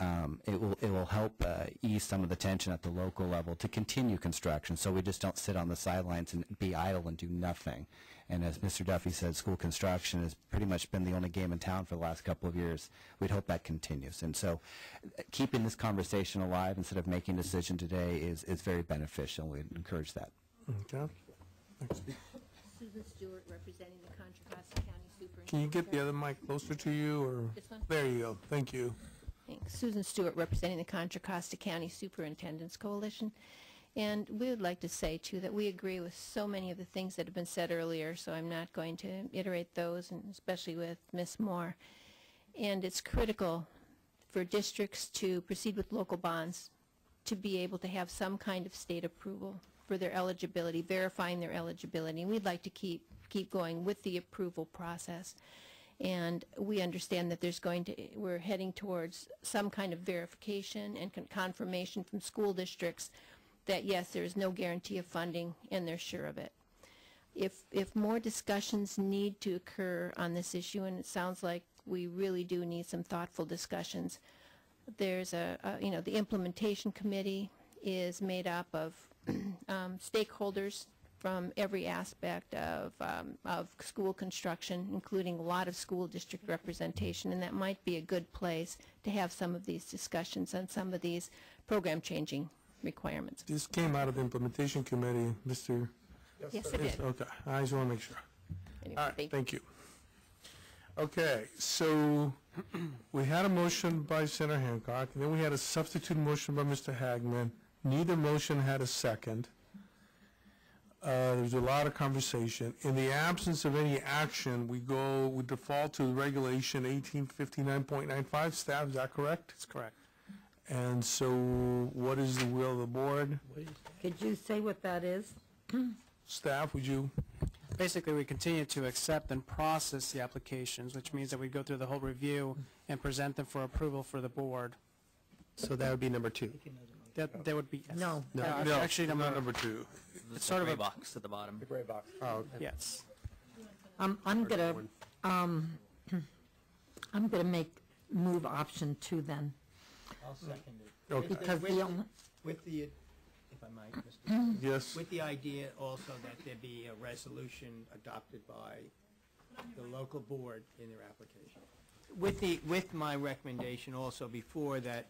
It will help ease some of the tension at the local level to continue construction so we just don't sit on the sidelines and be idle and do nothing. And as Mr. Duffy said, school construction has pretty much been the only game in town for the last couple of years. We'd hope that continues. And so keeping this conversation alive instead of making a decision today is very beneficial. We'd encourage that. Okay. Susan Stewart, representing the Contra Costa County Superintendent. Can you get the other mic closer to you, or? This one? There you go. Thank you. Thanks. Susan Stewart, representing the Contra Costa County Superintendents Coalition. And we would like to say, too, that we agree with so many of the things that have been said earlier, so I'm not going to iterate those, and especially with Ms. Moore. And it's critical for districts to proceed with local bonds to be able to have some kind of state approval for their eligibility, verifying their eligibility. And we'd like to keep going with the approval process. And we understand that we're heading towards some kind of verification and confirmation from school districts that yes, there is no guarantee of funding and they're sure of it. If more discussions need to occur on this issue, and it sounds like we really do need some thoughtful discussions, there's the implementation committee is made up of stakeholders from every aspect of school construction, including a lot of school district representation, and that might be a good place to have some of these discussions on some of these program changing requirements. This came out of the implementation committee, Mr. Yes, it did. Okay, I just want to make sure. Anyway, All right, thank you. Okay, so we had a motion by Senator Hancock, and then we had a substitute motion by Mr. Hagman. Neither motion had a second. There was a lot of conversation. In the absence of any action, we default to regulation 1859.95. Staff, is that correct? That's correct. And so what is the will of the board? Could you say what that is? Staff, would you? Basically, we continue to accept and process the applications, which means that we go through the whole review and present them for approval for the board. So that would be number 2. That would be, yes. No. Actually, not number 2. It's sort of a box at the bottom. The gray box. Oh, okay. Yes. I'm gonna move option 2 then. I'll second it. Okay. Because With the, if I might, Mr. Yes. With the idea also that there be a resolution adopted by the local board in their application. With my recommendation also before that,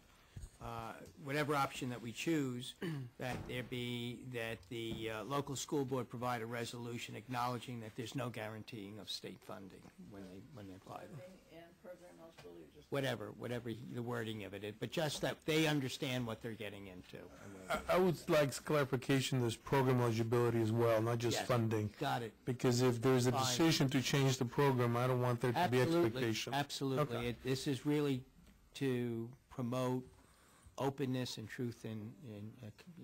whatever option that we choose, that the local school board provide a resolution acknowledging that there's no guaranteeing of state funding when they apply them. Whatever the wording of it is, but just that they understand what they're getting into. I would like clarification, there's program eligibility as well, not just funding. Got it. Because if there's a decision to change the program, I don't want there to be expectation. Absolutely. Okay. This is really to promote openness and truth in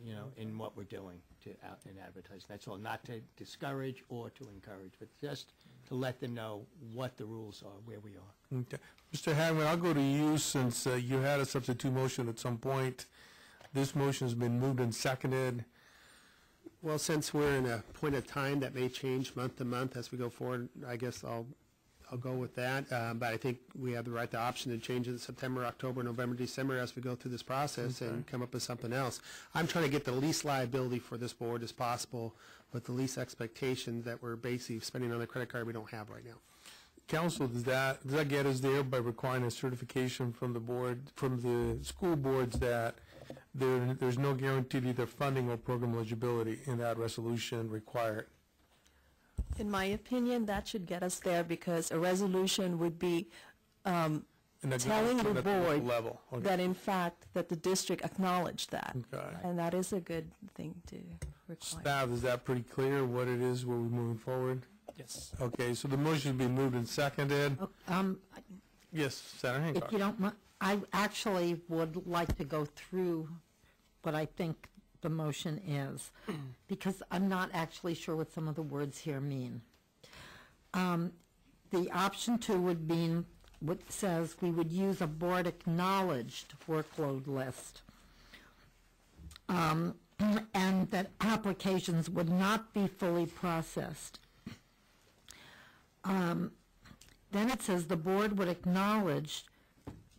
you know, in what we're doing in advertising. That's all, not to discourage or to encourage, but just to let them know what the rules are, where we are. Okay. Mr. Hagman, I'll go to you since you had a substitute motion at some point. This motion has been moved and seconded. Well, since we're in a point of time that may change month to month as we go forward, I guess I'll go with that. But I think we have the right, the option to change it in September, October, November, December as we go through this process and come up with something else. I'm trying to get the least liability for this board as possible with the least expectations that we're basically spending on a credit card we don't have right now. Council, does that get us there by requiring a certification from the board, from the school boards that there's no guarantee to either funding or program eligibility in that resolution required? In my opinion, that should get us there because a resolution would be telling the board that in fact that the district acknowledged that. Okay. And that is a good thing to require. Staff, is that pretty clear what it is, where we're moving forward? Yes. Okay, so the motion has been moved and seconded. Yes, Senator Hancock. If you don't mind, I actually would like to go through what I think the motion is, because I'm not actually sure what some of the words here mean. The option 2 would mean what says we would use a board acknowledged workload list, and that applications would not be fully processed. Then it says the board would acknowledge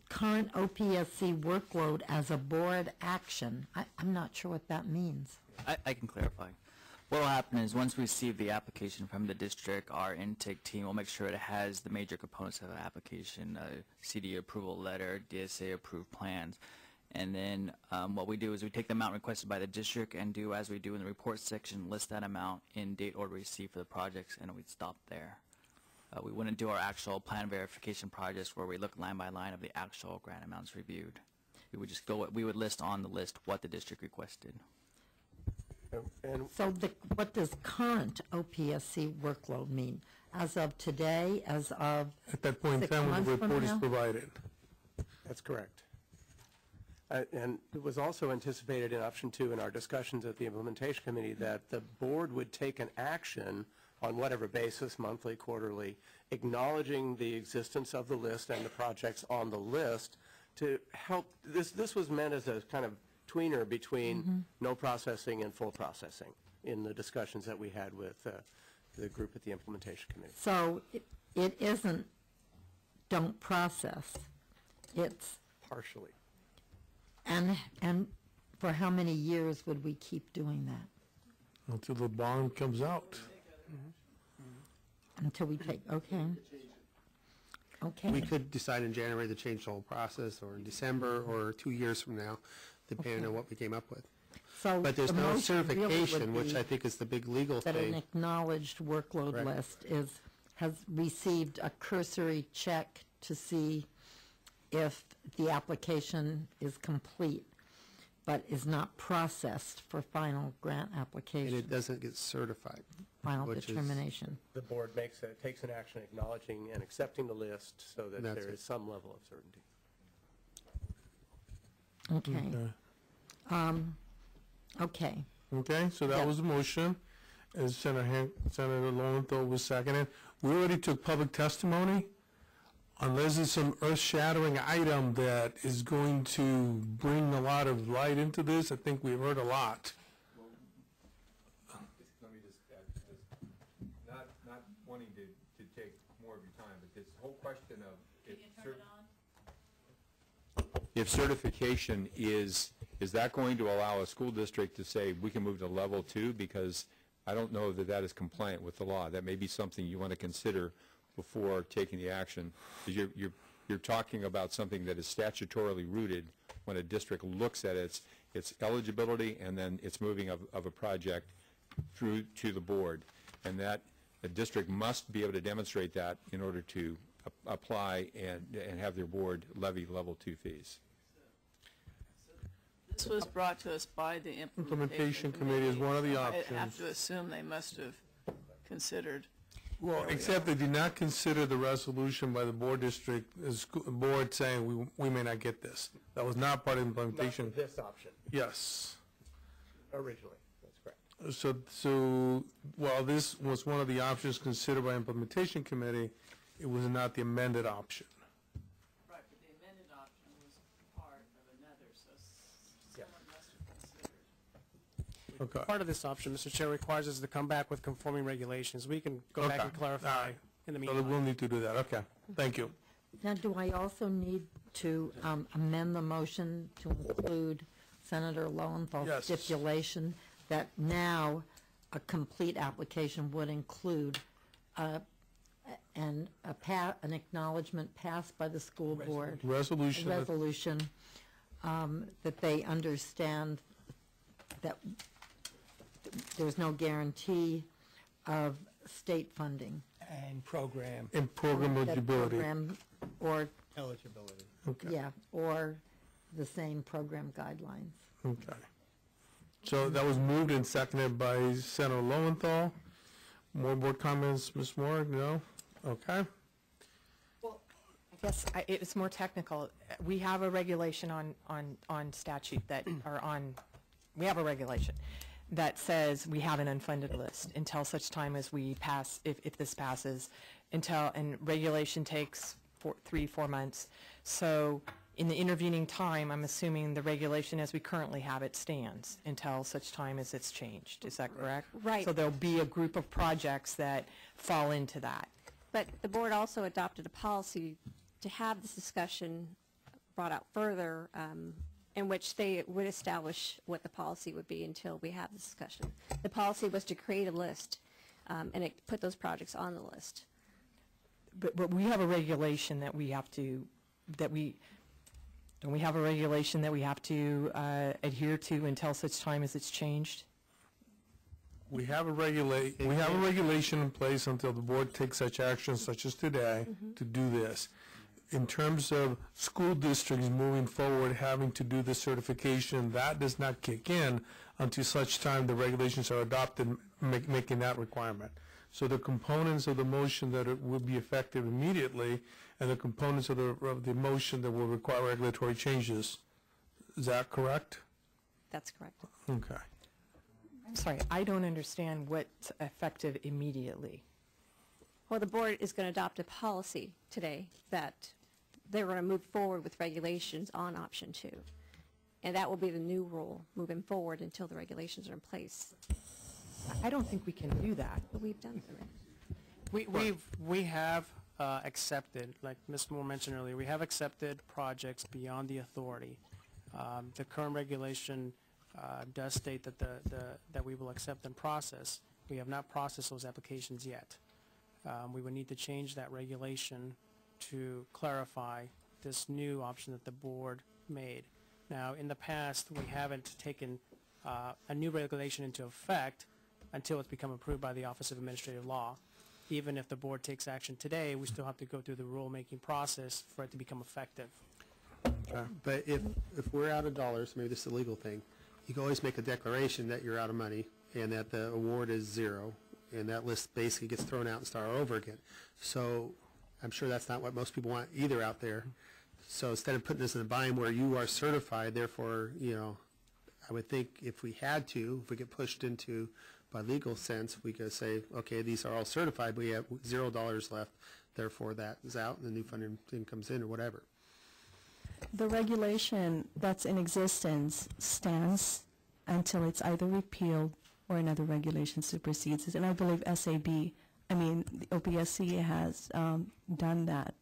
current OPSC workload as a board action. I'm not sure what that means. I can clarify. What will happen is once we receive the application from the district, our intake team will make sure it has the major components of the application, CD approval letter, DSA approved plans. And then what we do is we take the amount requested by the district and do as we do in the report section, list that amount in date order received for the projects, and we'd stop there. We wouldn't do our actual plan verification projects where we look line by line of the actual grant amounts reviewed. We would just go, we would list on the list what the district requested. So what does current OPSC workload mean? As of today, as of At that point in 6 time, when months the from report is now? provided. That's correct. And it was also anticipated in option 2 in our discussions at the implementation committee that the board would take an action on whatever basis, monthly, quarterly, acknowledging the existence of the list and the projects on the list to help. This was meant as a kind of tweener between no processing and full processing in the discussions that we had with the group at the implementation committee. So it isn't don't process, it's partially. And for how many years would we keep doing that? Until the bond comes out. Until we take, okay. Okay. We could decide in January to change the whole process, or in December, or 2 years from now, depending on what we came up with. So But there's the no motion really would certification, which be I think is the big legal that an thing. acknowledged workload Correct. list has received a cursory check to see if the application is complete, but is not processed for final grant And application, it doesn't get certified. final which is- determination. The board takes an action acknowledging and accepting the list so that That's there it. is some level of certainty. Okay. Okay. Okay, so that Yeah. was the motion, as Senator Lowenthal was seconded. We already took public testimony. Unless it's some earth-shattering item that is going to bring a lot of light into this, I think we've heard a lot. Let me just add to this. Not wanting to take more of your time, but this whole question of if certification is that going to allow a school district to say we can move to level 2? Because I don't know that that is compliant with the law. That may be something you want to consider before taking the action. Because you're talking about something that is statutorily rooted when a district looks at its eligibility and then its moving of a project through to the board, and that the district must be able to demonstrate that in order to apply and have their board levy level 2 fees. This was brought to us by the Implementation committee is one of the I have options. to assume they must have considered Well, except they did not consider the resolution by the board district, board saying we may not get this. That was not part of implementation. Not this option, Yes. originally, that's correct. So while this was one of the options considered by implementation committee, it was not the amended option. Right, but the amended option was part of another, so someone must have considered. Okay. Part of this option, Mr. Chair, requires us to come back with conforming regulations. We can go back Okay. and clarify All right. in the So meantime. we'll need to do that. Okay. Thank you. Now, do I also need to amend the motion to include Senator Lowenthal's Yes. stipulation that now a complete application would include an acknowledgement passed by the school board? Resolution. A resolution that they understand that there's no guarantee of state funding. And program And program That eligibility. program or, eligibility. Okay. yeah, or the same program guidelines. Okay. So that was moved and seconded by Senator Lowenthal. More board comments, Ms. Moore? No? Okay. I guess it's more technical. We have a regulation on statute that, we have a regulation that says we have an unfunded list until such time as we pass, if this passes, and regulation takes 3-4 months. So in the intervening time, I'm assuming the regulation as we currently have it stands until such time as it's changed. Is that correct? Right. So there'll be a group of projects that fall into that. But the board also adopted a policy to have this discussion brought out further, in which they would establish what the policy would be until we have this discussion. The policy was to create a list, and it put those projects on the list. But we have a regulation that we have to, don't we have a regulation that we have to adhere to until such time as it's changed? We have a regulation in place until the board takes such action, such as today, to do this. In terms of school districts moving forward having to do the certification, that does not kick in until such time the regulations are adopted, making that requirement. So the components of the motion that it will be effective immediately, and the components of the motion that will require regulatory changes, is that correct? That's correct. Okay. I'm sorry, I don't understand what's effective immediately. Well, the board is going to adopt a policy today that they're going to move forward with regulations on option 2. And that will be the new rule moving forward until the regulations are in place. I don't think we can do that. But we've done it. We have accepted, like Ms. Moore mentioned earlier, we have accepted projects beyond the authority. The current regulation does state that that we will accept and process. We have not processed those applications yet. We would need to change that regulation to clarify this new option that the board made. Now, in the past, we haven't taken a new regulation into effect until it's become approved by the Office of Administrative Law. Even if the board takes action today, we still have to go through the rulemaking process for it to become effective. But if we're out of dollars, maybe this is a legal thing, you can always make a declaration that you're out of money and that the award is 0, and that list basically gets thrown out and start all over again. So I'm sure that's not what most people want either out there. So instead of putting this in a bind where you are certified, therefore, you know, I would think if we had to, if we get pushed into by legal sense, we could say, okay, these are all certified, but we have $0 left, therefore that is out and the new funding comes in or whatever. The regulation that's in existence stands until it's either repealed or another regulation supersedes it. And I believe SAB, I mean, the OPSC has done that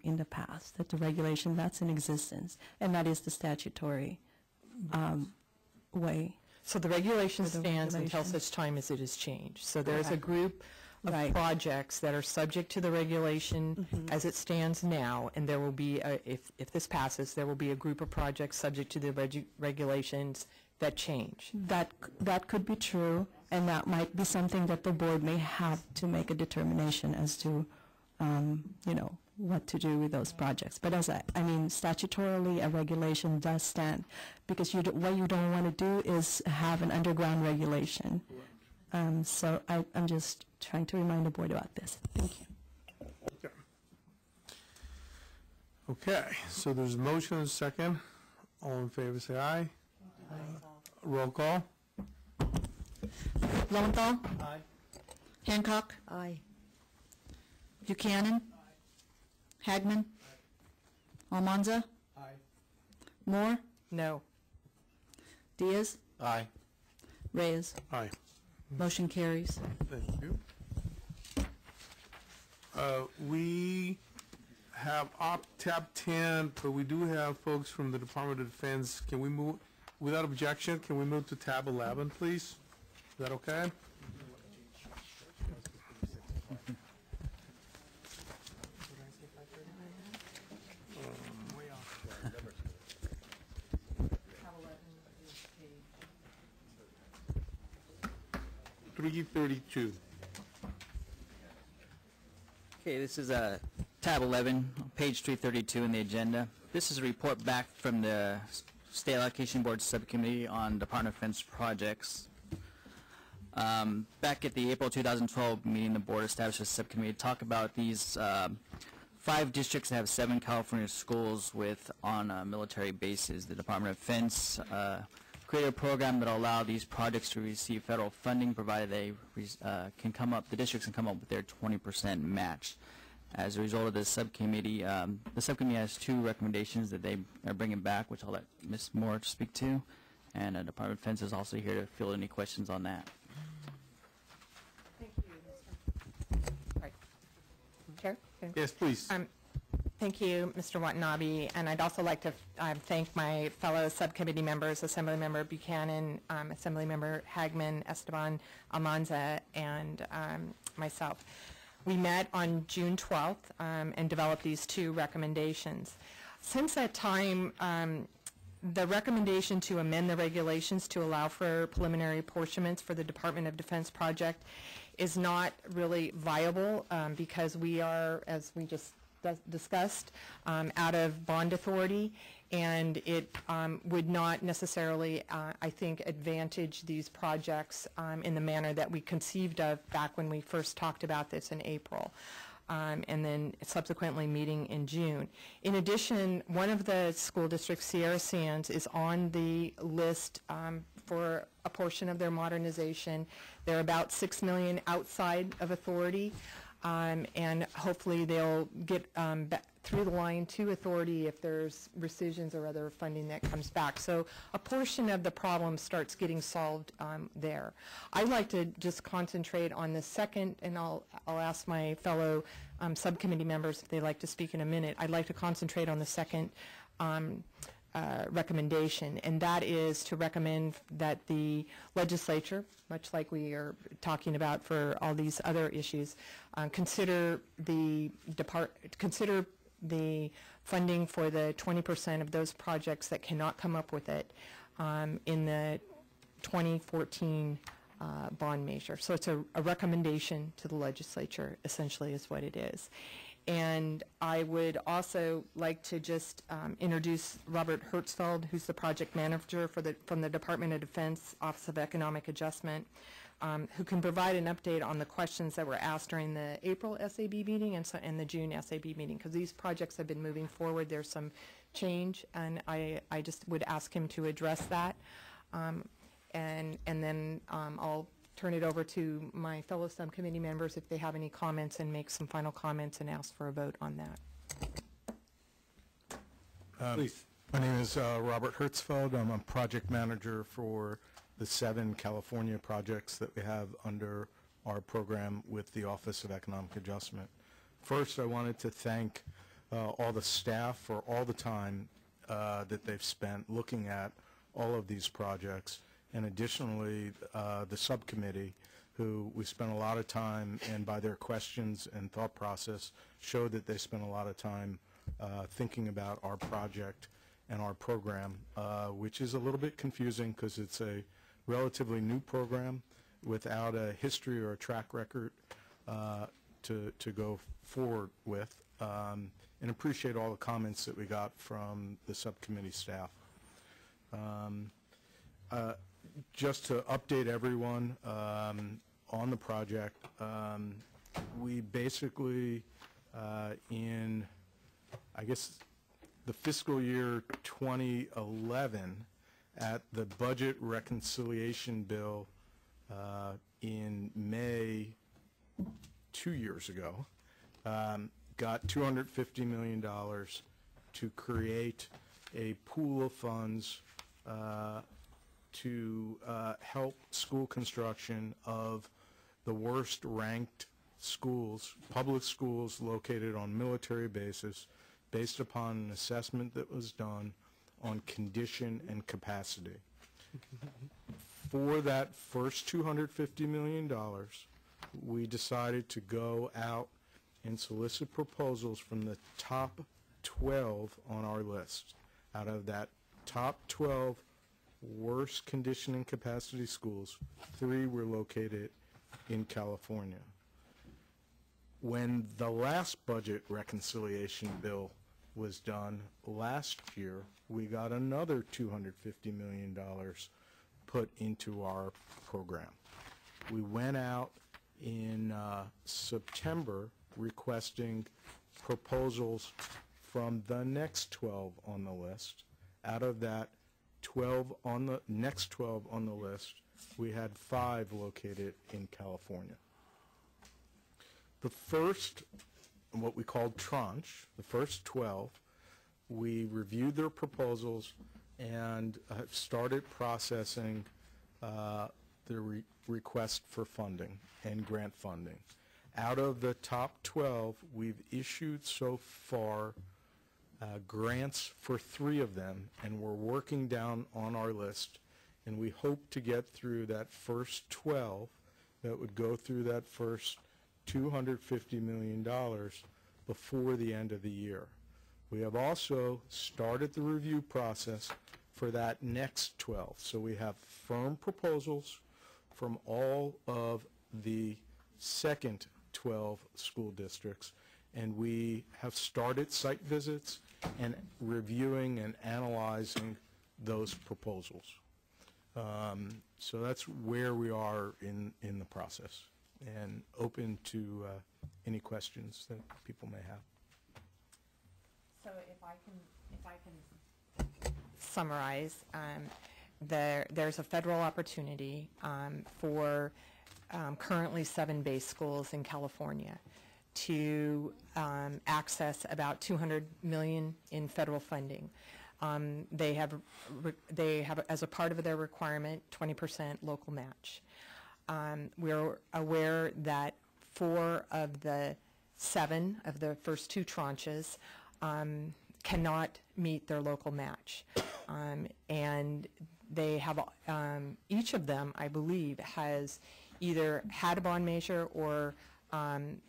in the past, that the regulation that's in existence, and that is the statutory way. So the regulation stands until such time as it is changed. So there's a group of projects that are subject to the regulation as it stands now, and there will be, if this passes, there will be a group of projects subject to the regulations that change. That could be true, and that might be something that the board may have to make a determination as to, you know, what to do with those projects. But as I mean, statutorily, a regulation does stand, because what you don't want to do is have an underground regulation. So I'm just trying to remind the board about this. Thank you. Okay, so there's a motion and a second. All in favor, say aye. Aye. Roll call. Lowenthal? Aye. Hancock? Aye. Buchanan? Hagman? Almanza? Aye. Moore? No. Diaz? Aye. Reyes? Aye. Motion carries. Thank you. We have tab 10, but we do have folks from the Department of Defense. Can we move, without objection, can we move to tab 11, please? Is that okay? $332. Okay, this is tab 11, page 332 in the agenda. This is a report back from the State Allocation Board Subcommittee on Department of Defense projects. Back at the April 2012 meeting, the board established a subcommittee to talk about these 5 districts that have 7 California schools on military bases. The Department of Defense created a program that will allow these projects to receive federal funding, provided they the districts can come up with their 20% match. As a result of this subcommittee, the subcommittee has 2 recommendations that they are bringing back, which I'll let Ms. Moore speak to, and the Department of Defense is also here to field any questions on that. Thank you, Mr. Right. Chair? Yes, please. Thank you, Mr. Watanabe, and I'd also like to thank my fellow subcommittee members, Assemblymember Buchanan, Assemblymember Hagman, Esteban Almanza, and myself. We met on June 12th and developed these 2 recommendations. Since that time, the recommendation to amend the regulations to allow for preliminary apportionments for the Department of Defense project is not really viable because we are, as we just discussed, out of bond authority, and it would not necessarily, I think, advantage these projects in the manner that we conceived of back when we first talked about this in April, and then subsequently meeting in June. In addition, one of the school districts, Sierra Sands, is on the list for a portion of their modernization. They're about $6 million outside of authority. And hopefully they'll get through the line to authority if there's rescissions or other funding that comes back. So a portion of the problem starts getting solved there. I'd like to just concentrate on the second, and I'll ask my fellow subcommittee members if they'd like to speak in a minute. I'd like to concentrate on the second recommendation, and that is to recommend that the legislature, much like we are talking about for all these other issues, consider the funding for the 20% of those projects that cannot come up with it in the 2014 bond measure. So it's a recommendation to the legislature, essentially, is what it is. And I would also like to just introduce Robert Hertzfeld, who's the project manager from the Department of Defense Office of Economic Adjustment, who can provide an update on the questions that were asked during the April SAB meeting and the June SAB meeting, because these projects have been moving forward. There's some change, and I just would ask him to address that. And then I'll turn it over to my fellow subcommittee members if they have any comments, and make some final comments and ask for a vote on that. Please. My name is Robert Hertzfeld. I'm a project manager for the 7 California projects that we have under our program with the Office of Economic Adjustment. First, I wanted to thank all the staff for all the time that they've spent looking at all of these projects. And additionally, the subcommittee, who we spent a lot of time, and by their questions and thought process, showed that they spent a lot of time thinking about our project and our program, which is a little bit confusing because it's a relatively new program without a history or a track record to go forward with, and appreciate all the comments that we got from the subcommittee staff. just to update everyone on the project, we basically, in, I guess, the fiscal year 2011, at the budget reconciliation bill in May 2 years ago, got $250 million to create a pool of funds to help school construction of the worst ranked schools, public schools located on military bases, based upon an assessment that was done on condition and capacity. For that first $250 million, we decided to go out and solicit proposals from the top 12 on our list. Out of that top 12 worst condition and capacity schools, 3 were located in California. When the last budget reconciliation bill was done last year, we got another $250 million put into our program. We went out in September requesting proposals from the next 12 on the list. Out of that 12 on the next 12 on the list, we had 5 located in California. The first, what we called tranche, the first 12, we reviewed their proposals and started processing the request for funding and grant funding. Out of the top 12, we've issued so far grants for 3 of them, and we're working down on our list, and we hope to get through that first 12 that would go through that first $250 million before the end of the year. We have also started the review process for that next 12. So we have firm proposals from all of the second 12 school districts, and we have started site visits and reviewing and analyzing those proposals. So that's where we are in the process, and open to any questions that people may have. So if I can summarize, there's a federal opportunity for currently 7 base schools in California to access about $200 million in federal funding. They have, as a part of their requirement, 20% local match. We're aware that 4 of the 7 of the first 2 tranches cannot meet their local match. And they have, each of them, I believe, has either had a bond measure or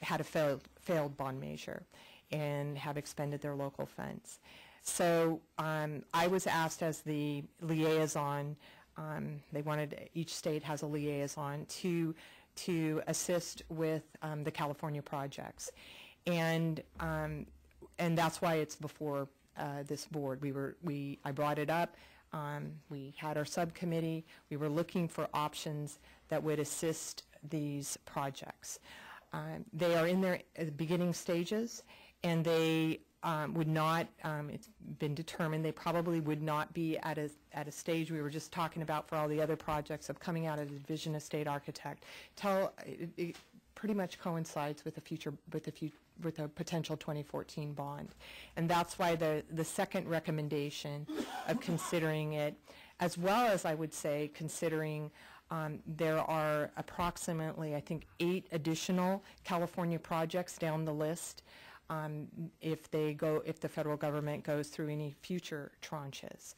had a failed bond measure and have expended their local funds. So I was asked as the liaison, they wanted, each state has a liaison to assist with the California projects. And that's why it's before this board. I brought it up. We had our subcommittee. We were looking for options that would assist these projects. They are in their beginning stages, and they would not, it's been determined, they probably would not be at a stage we were just talking about for all the other projects of coming out of the Division of State Architect. It pretty much coincides with a potential 2014 bond. And that's why the second recommendation of considering it, as well as, I would say, considering there are approximately, I think, 8 additional California projects down the list if the federal government goes through any future tranches.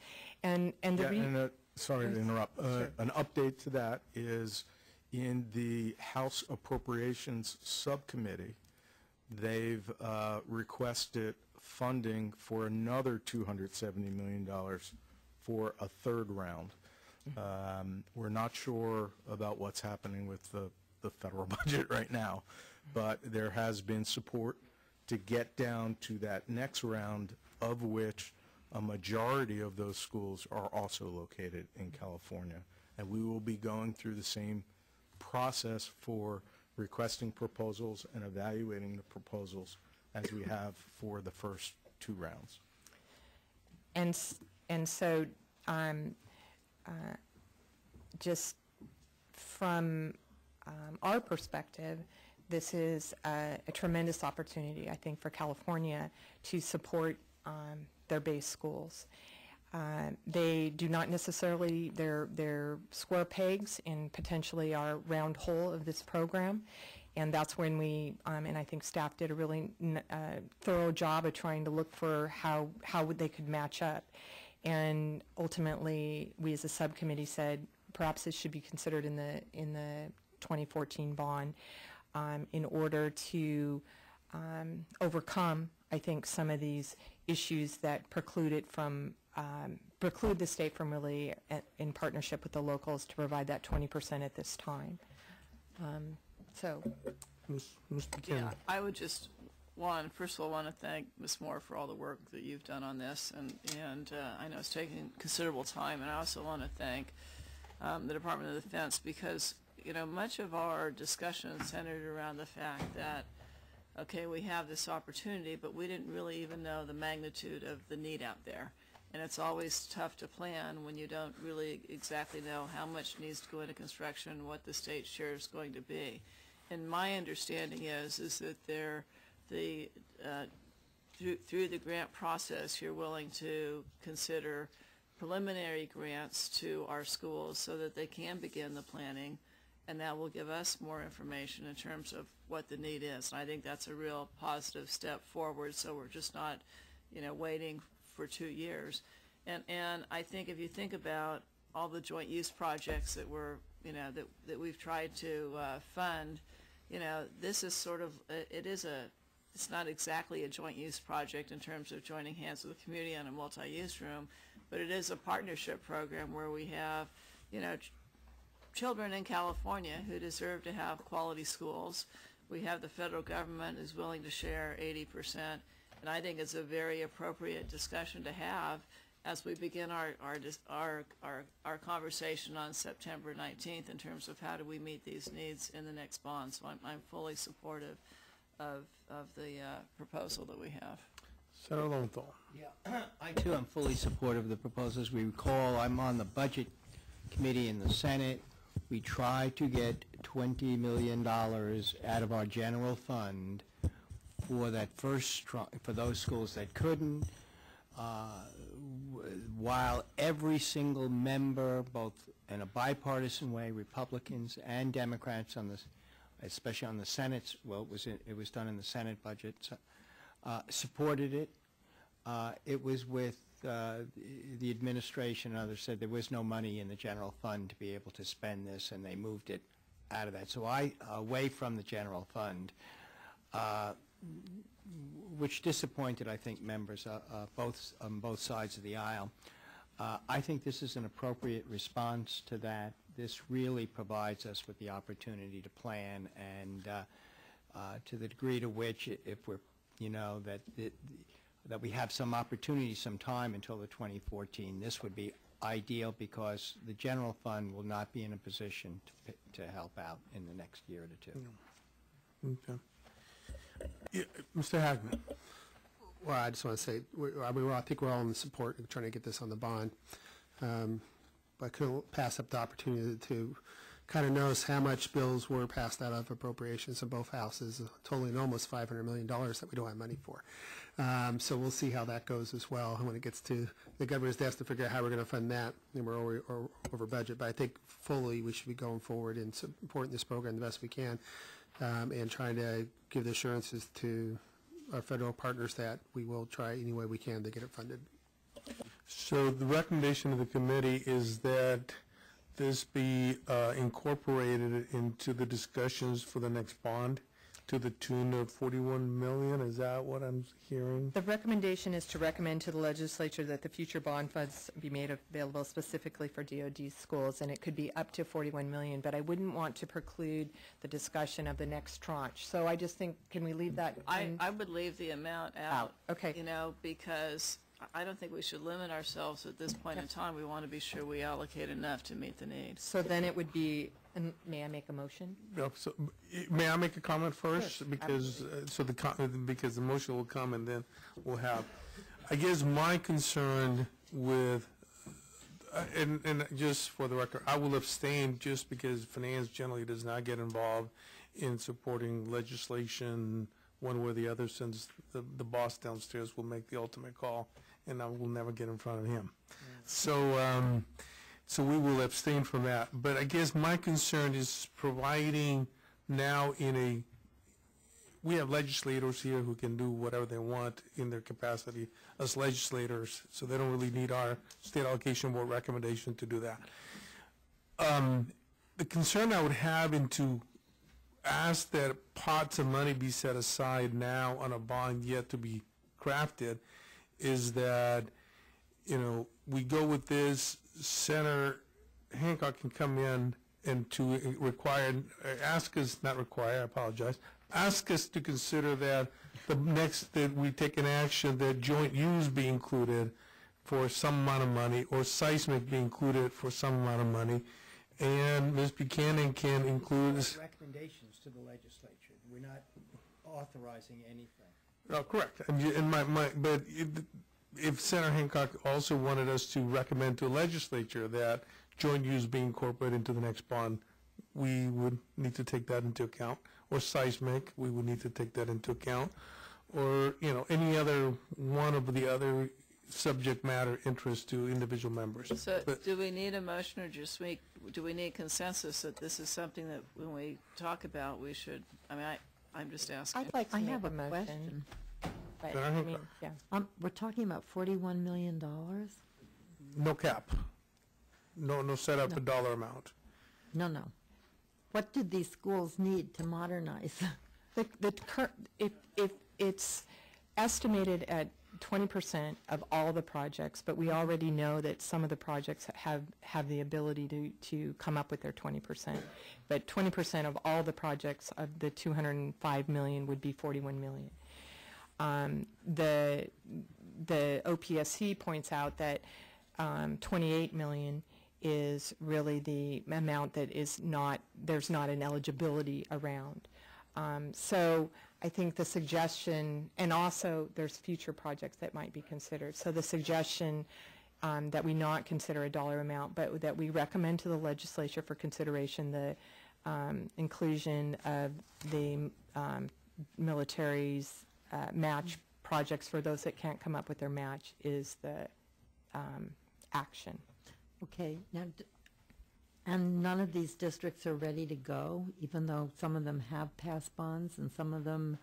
Sorry to interrupt. An update to that is in the House Appropriations Subcommittee, they've requested funding for another $270 million for a 3rd round. We're not sure about what's happening with the federal budget right now, but there has been support to get down to that next round, of which a majority of those schools are also located in California. and we will be going through the same process for requesting proposals and evaluating the proposals as we have for the first 2 rounds. And so just from our perspective, this is a tremendous opportunity, I think, for California to support their base schools. They do not necessarily, they're square pegs in potentially our round hole of this program. And that's when we, and I think staff did a really thorough job of trying to look for how they could match up. And ultimately, we as a subcommittee said, perhaps this should be considered in the 2014 bond in order to overcome, I think, some of these issues that preclude it from, preclude the state from really, in partnership with the locals, to provide that 20% at this time. So, yeah, I would just first of all, want to thank Ms. Moore for all the work that you've done on this, and I know it's taken considerable time, and I also want to thank the Department of Defense, because much of our discussion centered around the fact that, okay, we have this opportunity, but we didn't really even know the magnitude of the need out there. And it's always tough to plan when you don't really exactly know how much needs to go into construction, what the state share is going to be. And my understanding is that through the grant process, you're willing to consider preliminary grants to our schools so that they can begin the planning, and that will give us more information in terms of what the need is. And I think that's a real positive step forward, so we're just not, waiting for 2 years. And I think if you think about all the joint use projects that we're, that we've tried to fund, this is sort of, it's not exactly a joint use project in terms of joining hands with the community on a multi-use room, but it is a partnership program where we have, children in California who deserve to have quality schools. We have the federal government is willing to share 80%, and I think it's a very appropriate discussion to have as we begin our conversation on September 19th in terms of how do we meet these needs in the next bond. So I'm fully supportive of the proposal that we have. Senator Lowenthal. Yeah, I too am fully supportive of the proposals. We recall I'm on the Budget Committee in the Senate. We tried to get $20 million out of our general fund for that first for those schools that couldn't. While every single member, both in a bipartisan way, Republicans and Democrats on this, especially on the Senate, well, it was done in the Senate budget, supported it. It was with the administration and others said there was no money in the general fund to be able to spend this, and they moved it out of that. So away from the general fund, which disappointed, I think, members on both sides of the aisle. I think this is an appropriate response to that. This really provides us with the opportunity to plan, and to the degree to which, if we're, that we have some opportunity, some time until the 2014, this would be ideal, because the general fund will not be in a position to help out in the next year or two. Okay. Yeah, Mr. Hagman. Well, I just want to say, I think we're all in support of trying to get this on the bond. But I couldn't pass up the opportunity to kind of notice how much bills were passed out of appropriations in both houses, totaling almost $500 million that we don't have money for. So we'll see how that goes as well when it gets to the governor's desk to figure out how we're going to fund that, and we're over budget. But I think fully we should be going forward and supporting this program the best we can, and trying to give the assurances to our federal partners that we will try any way we can to get it funded. So the recommendation of the committee is that this be incorporated into the discussions for the next bond to the tune of $41 million. Is that what I'm hearing? The recommendation is to recommend to the legislature that the future bond funds be made available specifically for DoD schools, and it could be up to $41 million, but I wouldn't want to preclude the discussion of the next tranche. So I just think, can we leave that? I would leave the amount out. Okay. Because I don't think we should limit ourselves at this point in time. We want to be sure we allocate enough to meet the need. So then it would be, and may I make a motion? No, so, may I make a comment first? Sure, Because, because the motion will come and then we'll have, I guess my concern with, and just for the record, I will abstain just because finance generally does not get involved in supporting legislation one way or the other, since the boss downstairs will make the ultimate call, and I will never get in front of him. So, so we will abstain from that. But I guess my concern is providing now we have legislators here who can do whatever they want in their capacity as legislators, so they don't really need our State Allocation Board recommendation to do that. The concern I would have to ask that pots of money be set aside now on a bond yet to be crafted is that, we go with this, Senator Hancock can come in and to ask us to consider that that we take an action that joint use be included for some amount of money, or seismic be included for some amount of money, and Ms. Buchanan can include recommendations to the legislature. We're not authorizing anything. Oh, correct. But if Senator Hancock also wanted us to recommend to the legislature that joint use be incorporated into the next bond, we would need to take that into account. Or seismic, we would need to take that into account. Or, any other one of the other subject matter interest to individual members. So do we need a motion, or do we need consensus that this is something that when we talk about, we should, I'm just asking. I'd like to I make have a a motion. question. But, Senator Hancock. yeah. We're talking about $41 million? No cap. No set up a dollar amount. No. What do these schools need to modernize? If it's estimated at 20% of all the projects, but we already know that some of the projects have the ability to come up with their 20%. But 20% of all the projects of the 205 million would be 41 million. The OPSC points out that 28 million is really the amount that there's not an eligibility around. So I think the suggestion, and also there's future projects that might be considered. So the suggestion that we not consider a dollar amount, but that we recommend to the legislature for consideration the inclusion of the military's match projects for those that can't come up with their match is the action. Okay, now, and none of these districts are ready to go, even though some of them have passed bonds and some of them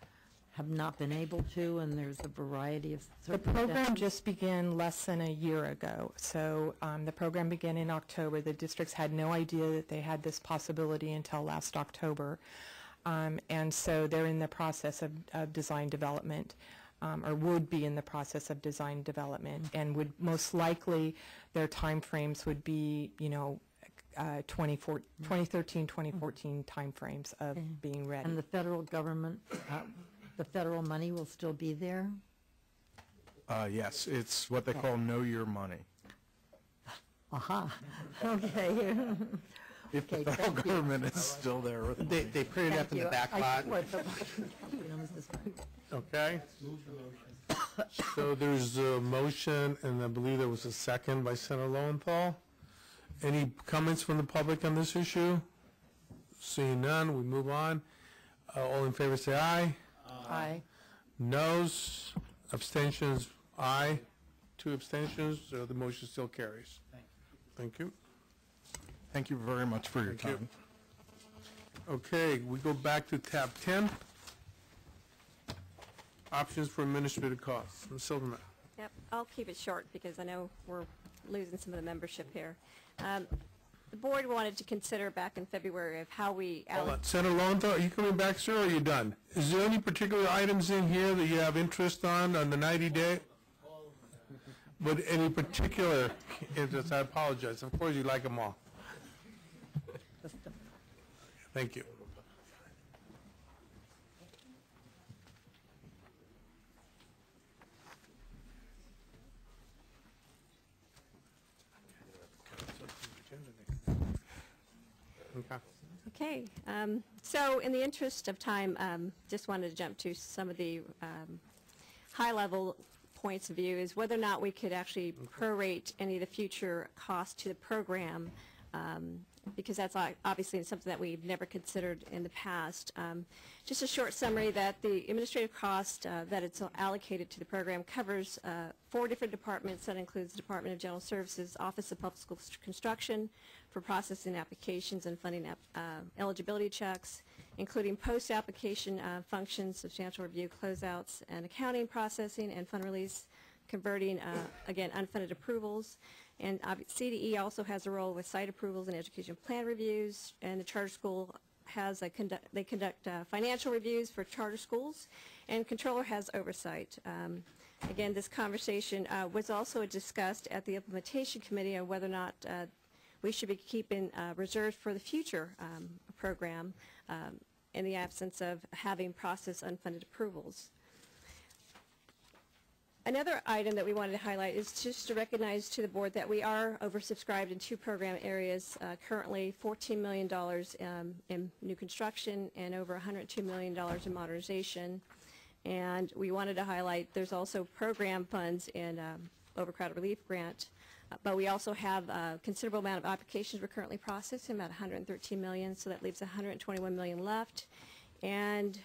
have not been able to, and there's a variety of The program just began less than a year ago. So the program began in October. The districts had no idea that they had this possibility until last October. And so they're in the process of design development. Or would be in the process of design development, and would most likely their timeframes would be, 2013, 2014 timeframes of being ready. And the federal government, the federal money will still be there? Yes, it's what they call Know Your Money. Aha, okay. If the federal government is still there with money. They printed it up in the back lot. Okay. So there's a motion, and I believe there was a second by Senator Lowenthal. Any comments from the public on this issue? Seeing none, we move on. All in favor say aye. Aye. Noes, abstentions, aye. 2 abstentions, so the motion still carries. Thank you. Thank you very much for your Thank you. time. Okay, we go back to tab 10. Options for administrative costs. Ms. Silverman. Yep, I'll keep it short because I know we're losing some of the membership here. The board wanted to consider back in February of how we Hold on. Senator Lowenthal, are you coming back, sir, or are you done? Is there any particular items in here that you have interest on the 90-day? But any particular interest, I apologize. Of course, you like them all. Thank you. Okay. Okay, so in the interest of time, just wanted to jump to some of the high-level points of view is whether or not we could actually prorate any of the future costs to the program, because that's obviously something that we've never considered in the past. Just a short summary that the administrative cost that it's allocated to the program covers 4 different departments. That includes the Department of General Services, Office of Public School Construction for processing applications and funding eligibility checks, including post-application functions, substantial review, closeouts, and accounting processing and fund release, converting, again, unfunded approvals. And CDE also has a role with site approvals and education plan reviews, and the charter school has they conduct financial reviews for charter schools, and controller has oversight. Again, this conversation was also discussed at the implementation committee on whether or not we should be keeping reserves for the future program in the absence of having processed unfunded approvals. Another item that we wanted to highlight is just to recognize to the board that we are oversubscribed in 2 program areas, currently $14 million in new construction and over $102 million in modernization. And we wanted to highlight there's also program funds in overcrowded relief grant, but we also have a considerable amount of applications we're currently processing, about $113 million, so that leaves $121 million left. And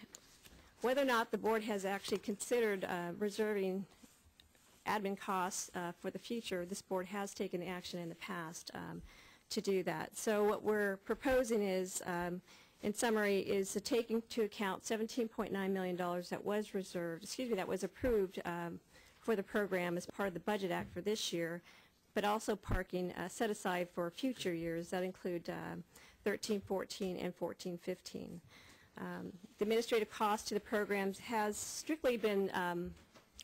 whether or not the board has actually considered reserving admin costs for the future, this board has taken the action in the past to do that. So what we're proposing is, in summary, is to take into account $17.9 million that was reserved, that was approved for the program as part of the Budget Act for this year, but also parking set aside for future years that include 13-14 and 14-15. The administrative cost to the programs has strictly been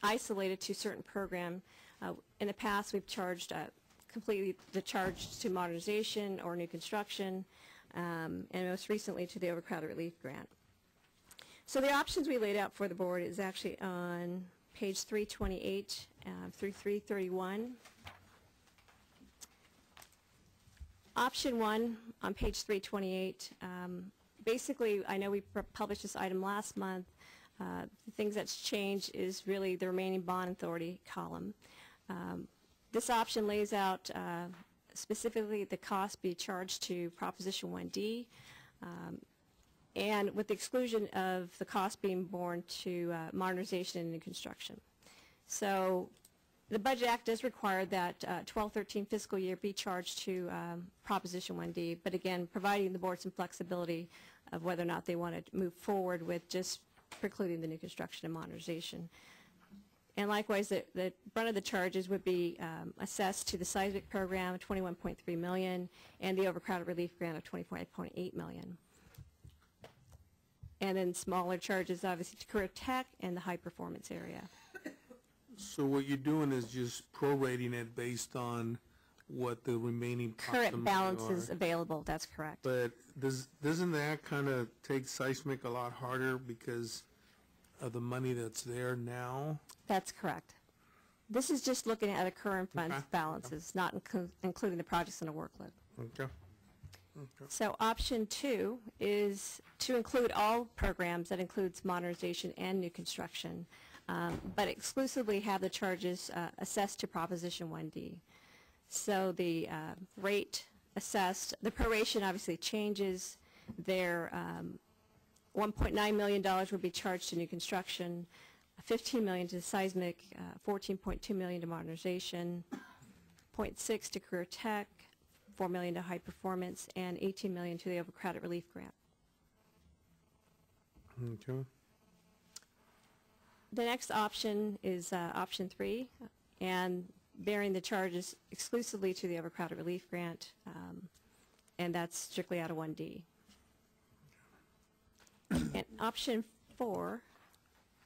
isolated to certain program. In the past, we've charged completely the charge to modernization or new construction, and most recently to the overcrowded relief grant. So the options we laid out for the board is actually on page 328 through 331. Option 1 on page 328, basically, I know we published this item last month. The things that's changed is really the remaining bond authority column. This option lays out specifically the cost be charged to Proposition 1D, and with the exclusion of the cost being borne to modernization and new construction. So the Budget Act does require that 12-13 fiscal year be charged to Proposition 1D, but again, providing the board some flexibility of whether or not they want to move forward with just precluding the new construction and modernization. And likewise, the brunt of the charges would be assessed to the seismic program of $21.3 million and the overcrowded relief grant of $25.8 million. And then smaller charges, obviously, to career tech and the high performance area. So what you're doing is just prorating it based on what the remaining current balances available. That's correct. But doesn't that kind of take seismic a lot harder because of the money that's there now? That's correct. This is just looking at the current funds balances, not including the projects and the workload. Okay. So option 2 is to include all programs that includes modernization and new construction, but exclusively have the charges assessed to Proposition 1D. So the rate assessed, the proration obviously changes. Their $1.9 million would be charged to new construction, $15 million to seismic, $14.2 million to modernization, $0.6 to career tech, $4 million to high performance, and $18 million to the overcrowded relief grant. Okay. The next option is option 3, and bearing the charges exclusively to the overcrowded relief grant, and that's strictly out of 1D. And option 4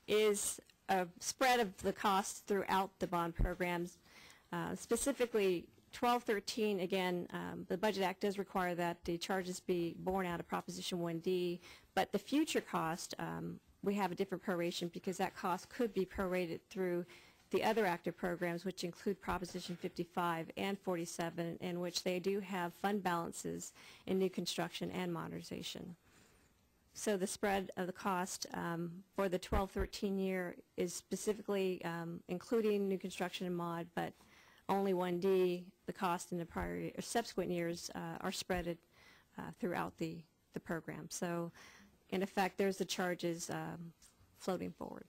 is a spread of the costs throughout the bond programs, specifically 12-13. Again, the Budget Act does require that the charges be borne out of Proposition 1D, but the future cost, we have a different proration because that cost could be prorated through the other active programs, which include Proposition 55 and 47, in which they do have fund balances in new construction and modernization. So the spread of the cost for the 12-13 year is specifically including new construction and mod, but only 1D, the cost in the prior or subsequent years are spread throughout the program. So in effect, there's the charges floating forward.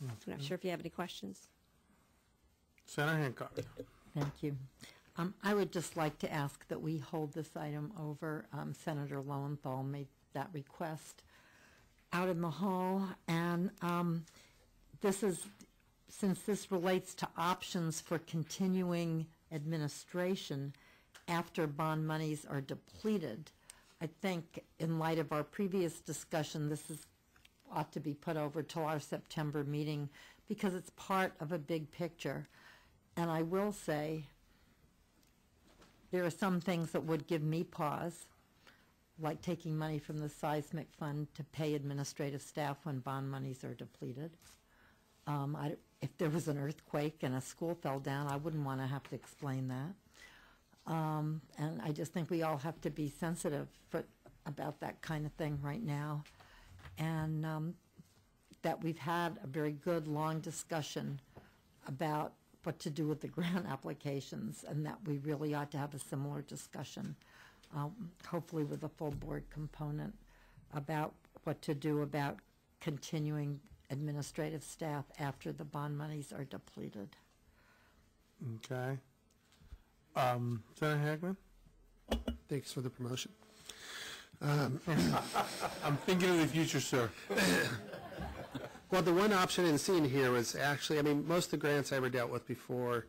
I'm not sure if you have any questions. Senator Hancock. Thank you. I would just like to ask that we hold this item over. Senator Lowenthal made that request out in the hall, and this is, since this relates to options for continuing administration after bond monies are depleted, I think in light of our previous discussion, this ought to be put over till our September meeting because it's part of a big picture. And I will say there are some things that would give me pause, like taking money from the seismic fund to pay administrative staff when bond monies are depleted. If there was an earthquake and a school fell down, I wouldn't want to have to explain that. And I just think we all have to be sensitive about that kind of thing right now. And that we've had a very good, long discussion about what to do with the grant applications, and that we really ought to have a similar discussion, hopefully with a full board component, about what to do about continuing administrative staff after the bond monies are depleted. Okay. Senator Hagman? Thanks for the promotion. I'm thinking of the future, sir. Well, the one option in seeing here was actually, I mean, most of the grants I ever dealt with before,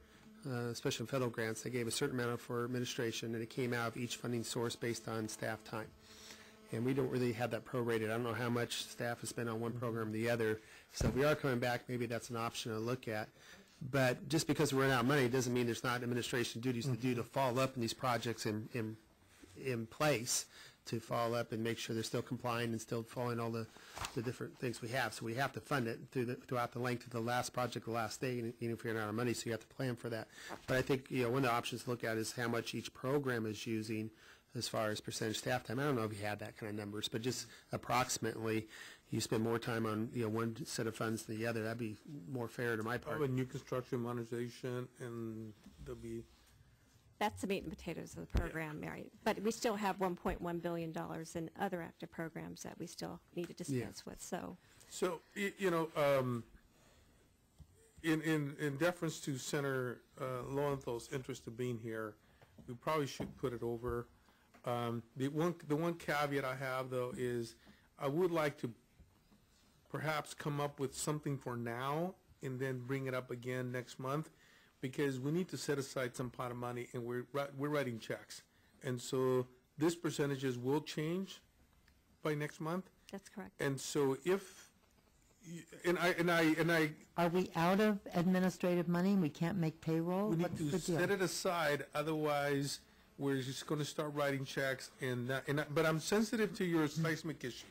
especially federal grants, they gave a certain amount for administration, and it came out of each funding source based on staff time. And we don't really have that prorated. I don't know how much staff has spent on one program or the other. So if we are coming back, maybe that's an option to look at. But just because we run out of money doesn't mean there's not administration duties to do to follow up in these projects in place, to follow up and make sure they're still complying and still following all the different things we have. So we have to fund it throughout the length of the last project, the last day, even if you're not out of money, so you have to plan for that. But I think, one of the options to look at is how much each program is using as far as percentage staff time. I don't know if you had that kind of numbers, but just approximately, you spend more time on, one set of funds than the other. That'd be more fair to my part. New construction, modernization, and there'll be... That's the meat and potatoes of the program, Mary. But we still have $1.1 billion in other active programs that we still need to dispense with. So, in deference to Senator Lowenthal's interest of being here, we probably should put it over. The one caveat I have, though, is I would like to perhaps come up with something for now and then bring it up again next month, because we need to set aside some pot of money, and we're writing checks, and so this percentages will change by next month. That's correct. And so if, Are we out of administrative money and we can't make payroll? we need What's to the deal? set it aside, otherwise we're just going to start writing checks. But I'm sensitive to your seismic issue.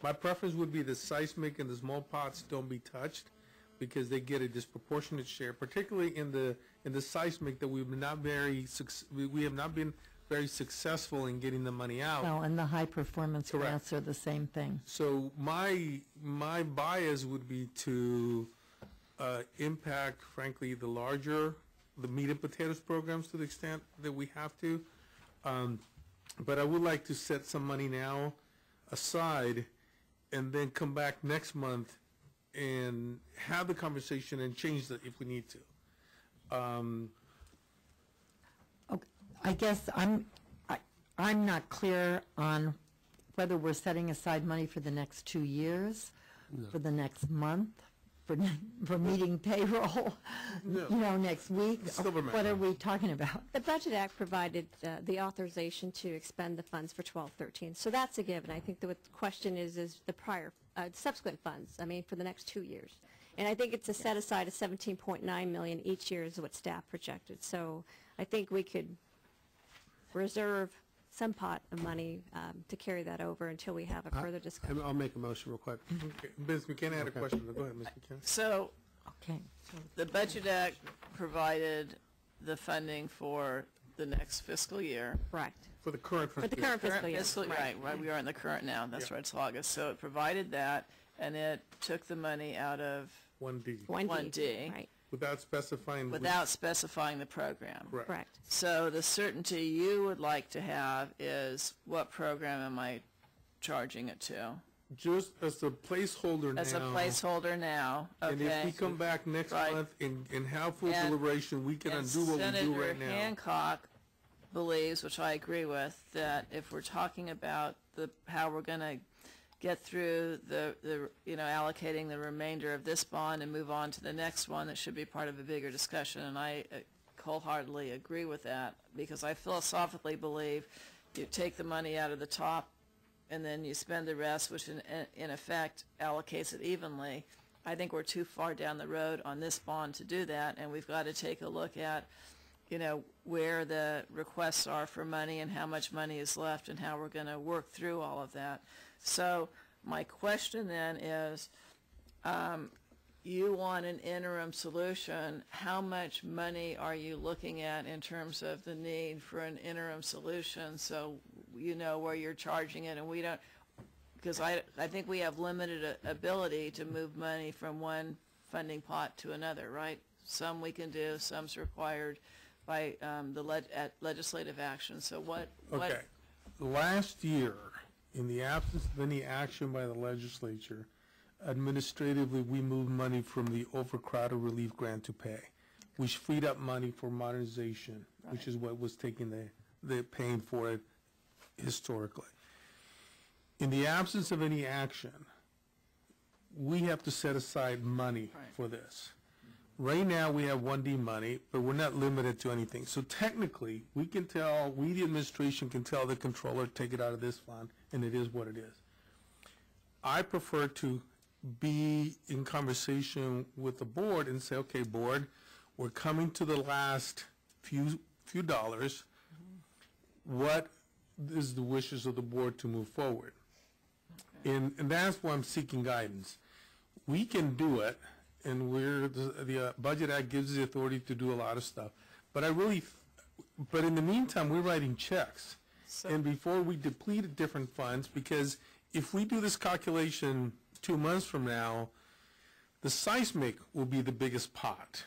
My preference would be the seismic and the small pots don't be touched, because they get a disproportionate share, particularly in the seismic that we have not been very successful in getting the money out. Well, and the high performance grants are the same thing. So my bias would be to impact, frankly, the meat and potatoes programs to the extent that we have to. But I would like to set some money now aside and then come back next month and have the conversation and change that if we need to. Okay, I guess I'm not clear on whether we're setting aside money for the next 2 years, for the next month, for meeting payroll, next week. What are we talking about? The Budget Act provided the authorization to expend the funds for 12-13, so that's a given. I think the question is the prior, subsequent funds, for the next 2 years. And I think it's a set aside of $17.9 million each year is what staff projected. So I think we could reserve some pot of money to carry that over until we have a further discussion. I'll make a motion real quick. Okay. Ms. McKenna had a question. Go ahead, Ms. McKenna. So Okay. The Budget Act provided the funding for the next fiscal year. Correct. For the current For the current fiscal year. Right, we are in the current now, that's right, it's August. So it provided that, and it took the money out of 1D. 1D. Right. Without specifying. Without specifying the program. Correct. So the certainty you would like to have is, what program am I charging it to? Just as a placeholder now. As a placeholder now, okay. And if we come back next month and have full And- deliberation, we can undo what we do right Senator now. Hancock believes, which I agree with, that if we're talking about how we're going to get through allocating the remainder of this bond and move on to the next one, that should be part of a bigger discussion. And I wholeheartedly agree with that, because I philosophically believe you take the money out of the top and then you spend the rest, which in effect allocates it evenly. I think we're too far down the road on this bond to do that, and we've got to take a look at where the requests are for money and how much money is left and how we're going to work through all of that. So my question then is, you want an interim solution. How much money are you looking at in terms of the need for an interim solution, so you know where you're charging it, and we don't, because I think we have limited ability to move money from one funding pot to another, right? Some we can do, some's required by legislative action. So Okay. Last year, in the absence of any action by the legislature, administratively, we moved money from the overcrowded relief grant to pay, which freed up money for modernization, which is what was taking the paying for it historically. In the absence of any action, we have to set aside money for this. Right now, we have 1D money, but we're not limited to anything. So technically, we the administration can tell the controller, take it out of this fund, and it is what it is. I prefer to be in conversation with the board and say, okay, board, we're coming to the last few dollars. What is the wishes of the board to move forward? And that's why I'm seeking guidance. We can do it, and the Budget Act gives us the authority to do a lot of stuff. But but in the meantime, we're writing checks. And before we deplete different funds, because if we do this calculation 2 months from now, the seismic will be the biggest pot.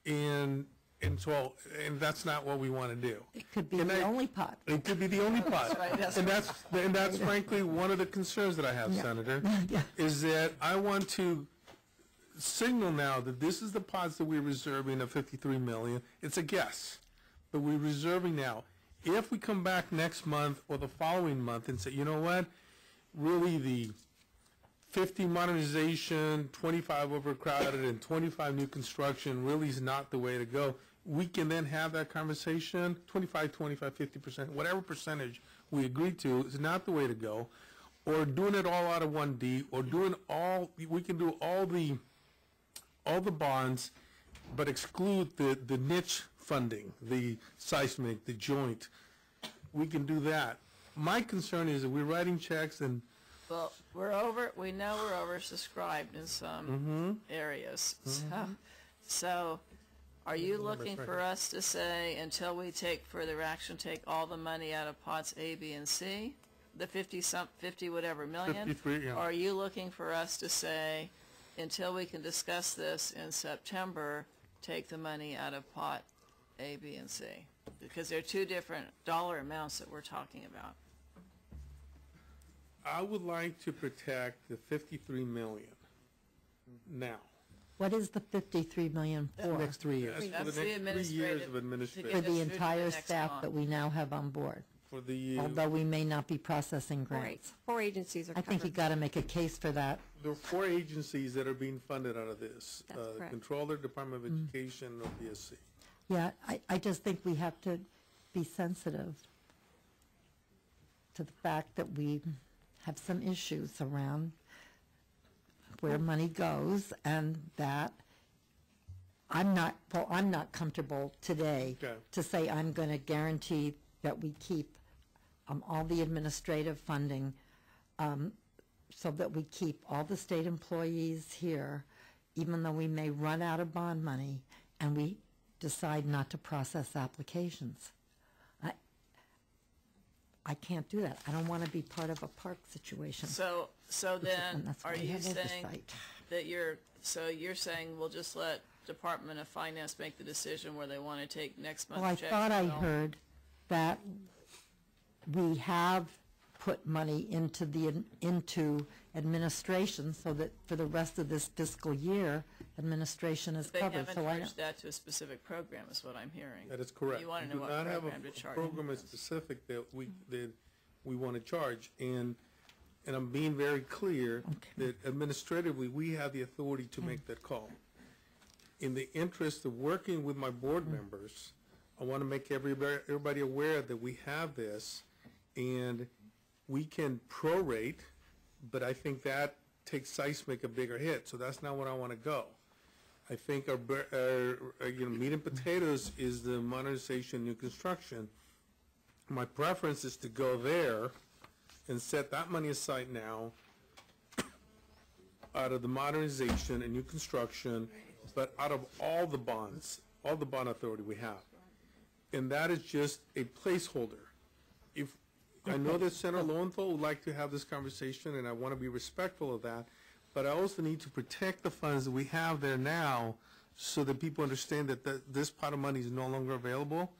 And that's not what we want to do. It could be the only pot. It could be the only pot. That's And that's frankly one of the concerns that I have, Senator, is that I want to signal now that this is the pots that we're reserving of $53 million. It's a guess, but we're reserving now. If we come back next month or the following month and say, you know what, really the 50 modernization, 25 overcrowded, and 25 new construction really is not the way to go, we can then have that conversation. 25, 50%, whatever percentage we agree to is not the way to go. Or doing it all out of 1D, or we can do all the bonds, but exclude the niche funding, the seismic, the joint. We can do that. My concern is that we're writing checks and Well, we know we're oversubscribed in some areas. So are you looking for us to say, until we take further action, take all the money out of pots A, B, and C, the 50 whatever million? 53, yeah. Or are you looking for us to say, until we can discuss this in September, take the money out of pot A, B, and C? Because they're two different dollar amounts that we're talking about. I would like to protect the $53 million now. What is the $53 million for? Next 3 years. That's for the next 3 years of administration. For the entire staff that we now have on board. For the Although we may not be processing grants. Four agencies are I think you got to make a case for that. There are 4 agencies that are being funded out of this. That's correct. Controller, Department of Education, or BSC. Yeah, I just think we have to be sensitive to the fact that we have some issues around where money goes, and that I'm not comfortable today to say I'm going to guarantee that we keep all the administrative funding so that we keep all the state employees here, even though we may run out of bond money and we decide not to process applications. I can't do that. I don't want to be part of a park situation. So then, that's why are we you have saying oversight. that you're saying we'll just let Department of Finance make the decision where they want to take next month's Well, I checks? thought I Well, heard that we have put money into administration so that for the rest of this fiscal year, administration is They covered. haven't So I charged don't, that to a specific program, is what I'm hearing. That is correct. You want to We know what do not have program to a charge. program as specific that we want to charge, and I'm being very clear that administratively, we have the authority to make that call. In the interest of working with my board members, I want to make everybody aware that we have this, and we can prorate, but I think that takes seismic a bigger hit, so that's not where I want to go. I think our meat and potatoes is the modernization, new construction. My preference is to go there and set that money aside now out of the modernization and new construction, but out of all the bonds, all the bond authority we have. And that is just a placeholder. If I know that Senator Lowenthal would like to have this conversation, and I want to be respectful of that, but I also need to protect the funds that we have there now so that people understand that this pot of money is no longer available.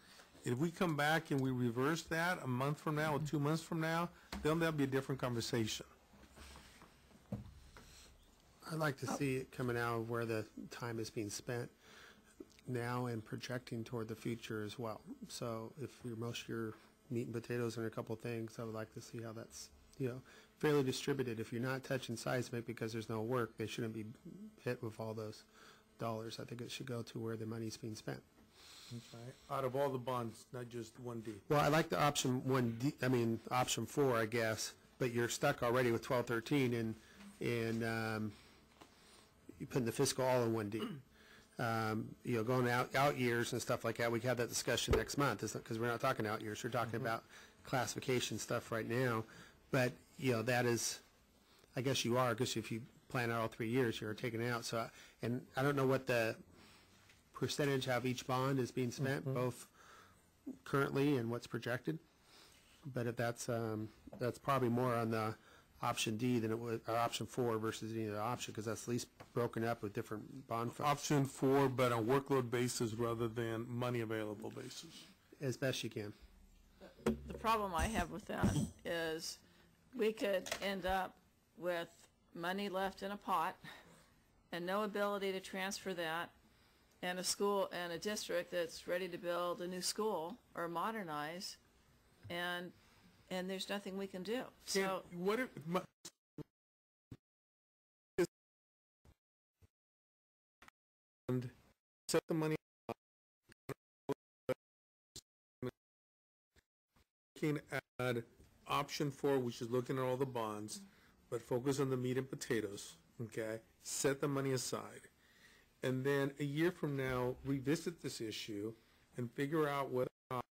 If we come back and we reverse that a month from now or 2 months from now, then that'll be a different conversation. I'd like to see it coming out of where the time is being spent now and projecting toward the future as well. So if most of your meat and potatoes and a couple of things, I would like to see how that's, fairly distributed. If you're not touching seismic because there's no work, they shouldn't be hit with all those dollars. I think it should go to where the money's being spent. Okay. Out of all the bonds, not just 1D. Well, I like the option 1D, option 4, I guess, but you're stuck already with 1213 and you putting the fiscal all in 1D. Going out years and stuff like that, we can have that discussion next month, because we're not talking out years, we're talking about classification stuff right now. But, that is, I guess you are, because if you plan out all 3 years, you're taking it out. So, and I don't know what the percentage of each bond is being spent, both currently and what's projected. But if that's probably more on the option D than it would, or option 4 versus any other option, because that's at least broken up with different bond funds. Option 4, but on workload basis rather than money available basis. As best you can. The problem I have with that is we could end up with money left in a pot and no ability to transfer that, and a school and a district that's ready to build a new school or modernize, and there's nothing we can do. So what if and set the money looking at option 4, which is looking at all the bonds, but focus on the meat and potatoes, okay? Set the money aside. And then a year from now, revisit this issue and figure out whether or not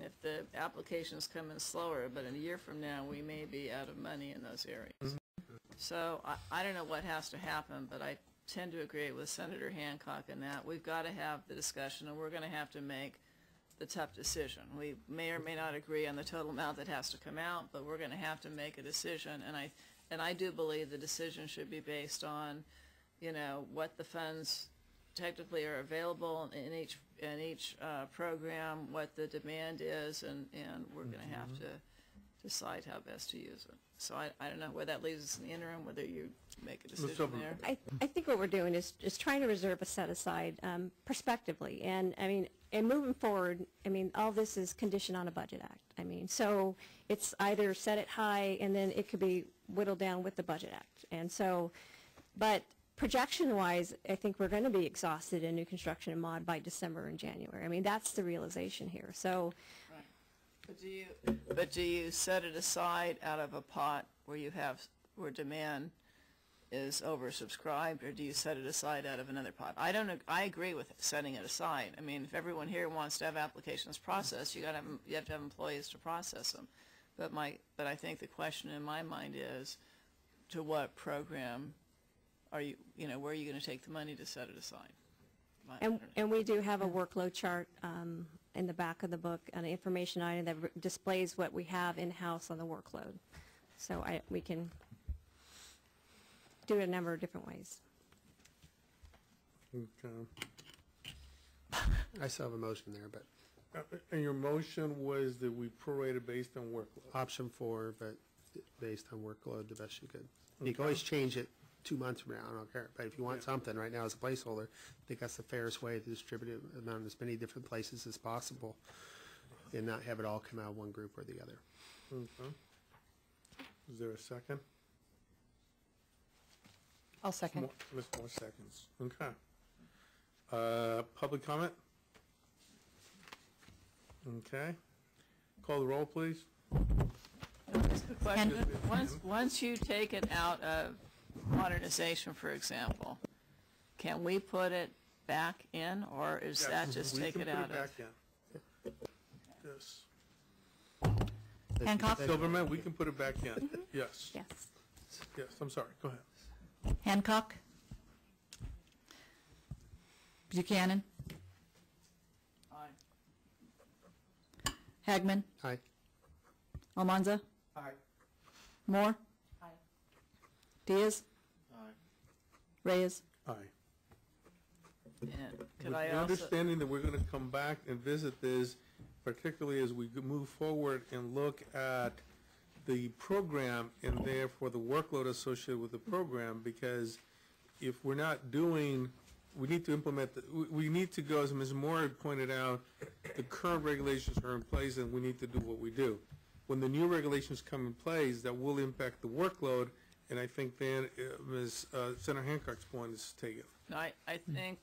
if the applications come in slower, but in a year from now, we may be out of money in those areas. So I don't know what has to happen, but I tend to agree with Senator Hancock in that we've got to have the discussion, and we're going to have to make the tough decision. We may or may not agree on the total amount that has to come out, but we're going to have to make a decision, and I do believe the decision should be based on, what the funds technically are available in each program, what the demand is, and we're going to have to decide how best to use it. So I don't know where that leaves us in the interim, whether you make a decision there. I think what we're doing is trying to reserve a set aside prospectively, and moving forward, all this is conditioned on a budget act. So it's either set it high and then it could be whittled down with the budget act. And so, but projection-wise, I think we're going to be exhausted in new construction and mod by December and January. That's the realization here. So. But do you set it aside out of a pot where demand is oversubscribed, or do you set it aside out of another pot? I agree with setting it aside. If everyone here wants to have applications processed, you have to have employees to process them. but I think the question in my mind is, to what program are you, where are you going to take the money to set it aside? And we do have a workload chart in the back of the book, an information item that displays what we have in-house on the workload. So we can do it a number of different ways. Okay. I still have a motion there, but. And your motion was that we prorated based on workload? Option 4, but based on workload the best you could. You can always change it 2 months from now, I don't care. But if you want something right now as a placeholder, I think that's the fairest way to distribute it among as many different places as possible and not have it all come out of one group or the other. Okay. Is there a second? I'll second. More seconds. Okay. Public comment? Okay. Call the roll, please. Question. Once you take it out of modernization, for example, can we put it back in, or is that just take it out of? Back in. Yes. Hancock? Silverman, we can put it back in. Yes. Yes. Yes, I'm sorry. Go ahead. Hancock? Buchanan? Aye. Hagman? Aye. Almanza? Aye. Moore? Aye. Diaz? Aye. Reyes? Aye. And could With I the also, understanding that we're going to come back and visit this, particularly as we move forward and look at the program and therefore the workload associated with the program, because if we're not doing, we need to implement, we need to go, as Ms. Moore had pointed out, the current regulations are in place and we need to do what we do. When the new regulations come in place, that will impact the workload, and I think then Ms. Senator Hancock's point is taken. I think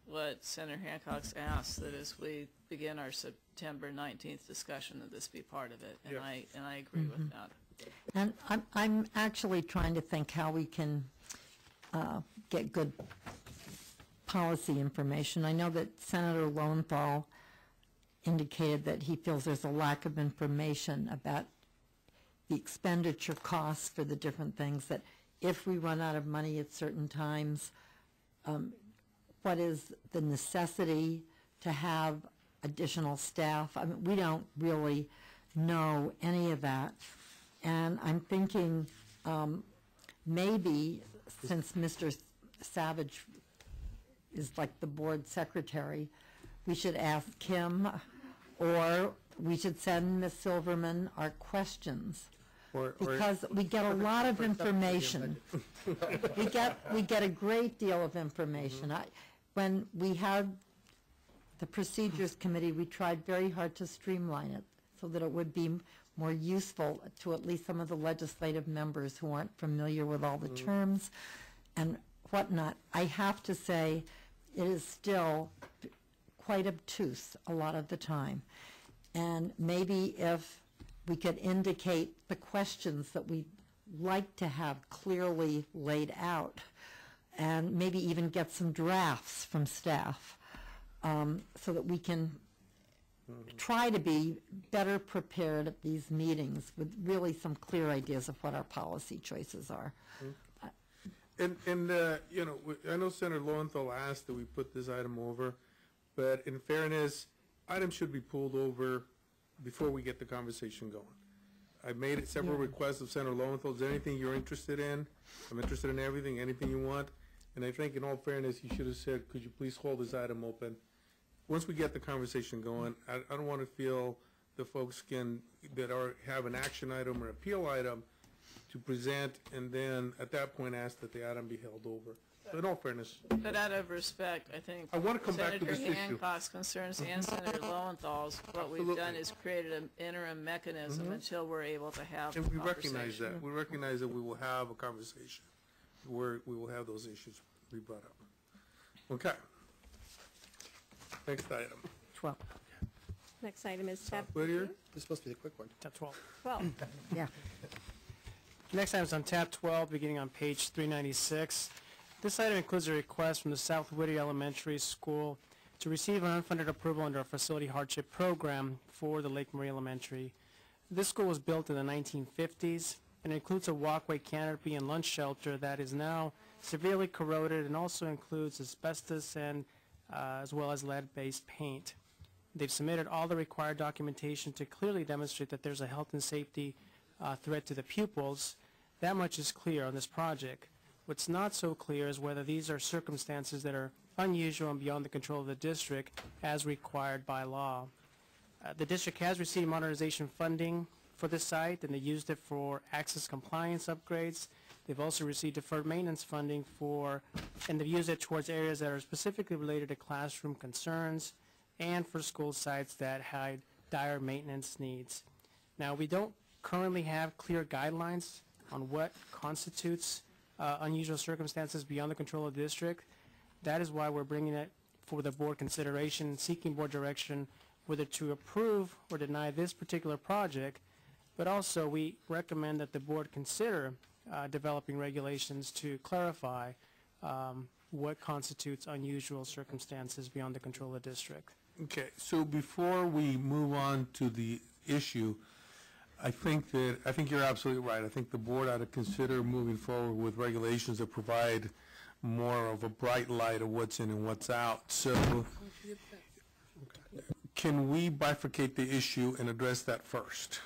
what Senator Hancock's asked, that as we begin our September 19th discussion, that this be part of it, and Yes. I agree with that. And I'm actually trying to think how we can get good policy information. I know that Senator Lowenthal indicated that he feels there's a lack of information about the expenditure costs for the different things, that if we run out of money at certain times, what is the necessity to have additional staff? I mean, we don't really know any of that. And I'm thinking maybe since Mr. Savage is like the board secretary, we should ask him, or we should send Ms. Silverman our questions. Because we get a lot of information. We get a great deal of information. When we had the Procedures Committee, we tried very hard to streamline it so that it would be more useful to at least some of the legislative members who aren't familiar with all the terms and whatnot. I have to say, it is still quite obtuse a lot of the time. And maybe if we could indicate the questions that we'd like to have clearly laid out, and maybe even get some drafts from staff, so that we can try to be better prepared at these meetings with really some clear ideas of what our policy choices are. And you know, I know Senator Lowenthal asked that we put this item over, but in fairness, items should be pulled over before we get the conversation going. I made several requests of Senator Lowenthal. Is there anything you're interested in? I'm interested in everything, anything you want. And I think in all fairness, you should have said, could you please hold this item open? Once we get the conversation going, I don't want to feel the folks have an action item or appeal item to present, and then at that point ask that the item be held over. So in all fairness. But out of respect, I think I want to come back to this Senator issue. Hancock's concerns and Senator Lowenthal's, what we've Absolutely. done is created an interim mechanism until we're able to have And a we recognize conversation. that. We recognize that we will have a conversation where we will have those issues be brought up. Okay. Next item. 12. Next item is tab Whittier? This is supposed to be the quick one. Tab 12. 12. Yeah. Next item is on tab 12, beginning on page 396. This item includes a request from the South Whittier Elementary School to receive an unfunded approval under a facility hardship program for the Lake Marie Elementary This school was built in the 1950s and includes a walkway, canopy, and lunch shelter that is now severely corroded, and also includes asbestos and as well as lead-based paint. They've submitted all the required documentation to clearly demonstrate that there's a health and safety threat to the pupils. That much is clear on this project. What's not so clear is whether these are circumstances that are unusual and beyond the control of the district as required by law. The district has received modernization funding for this site, and they used it for access compliance upgrades. They've also received deferred maintenance funding and they've used it towards areas that are specifically related to classroom concerns and for school sites that had dire maintenance needs. Now, we don't currently have clear guidelines on what constitutes unusual circumstances beyond the control of the district. That is why we're bringing it for the board consideration, seeking board direction whether to approve or deny this particular project, but also we recommend that the board consider developing regulations to clarify what constitutes unusual circumstances beyond the control of the district. Okay, so before we move on to the issue, I think you're absolutely right. I think the board ought to consider moving forward with regulations that provide more of a bright light of what's in and what's out. So can we bifurcate the issue and address that first?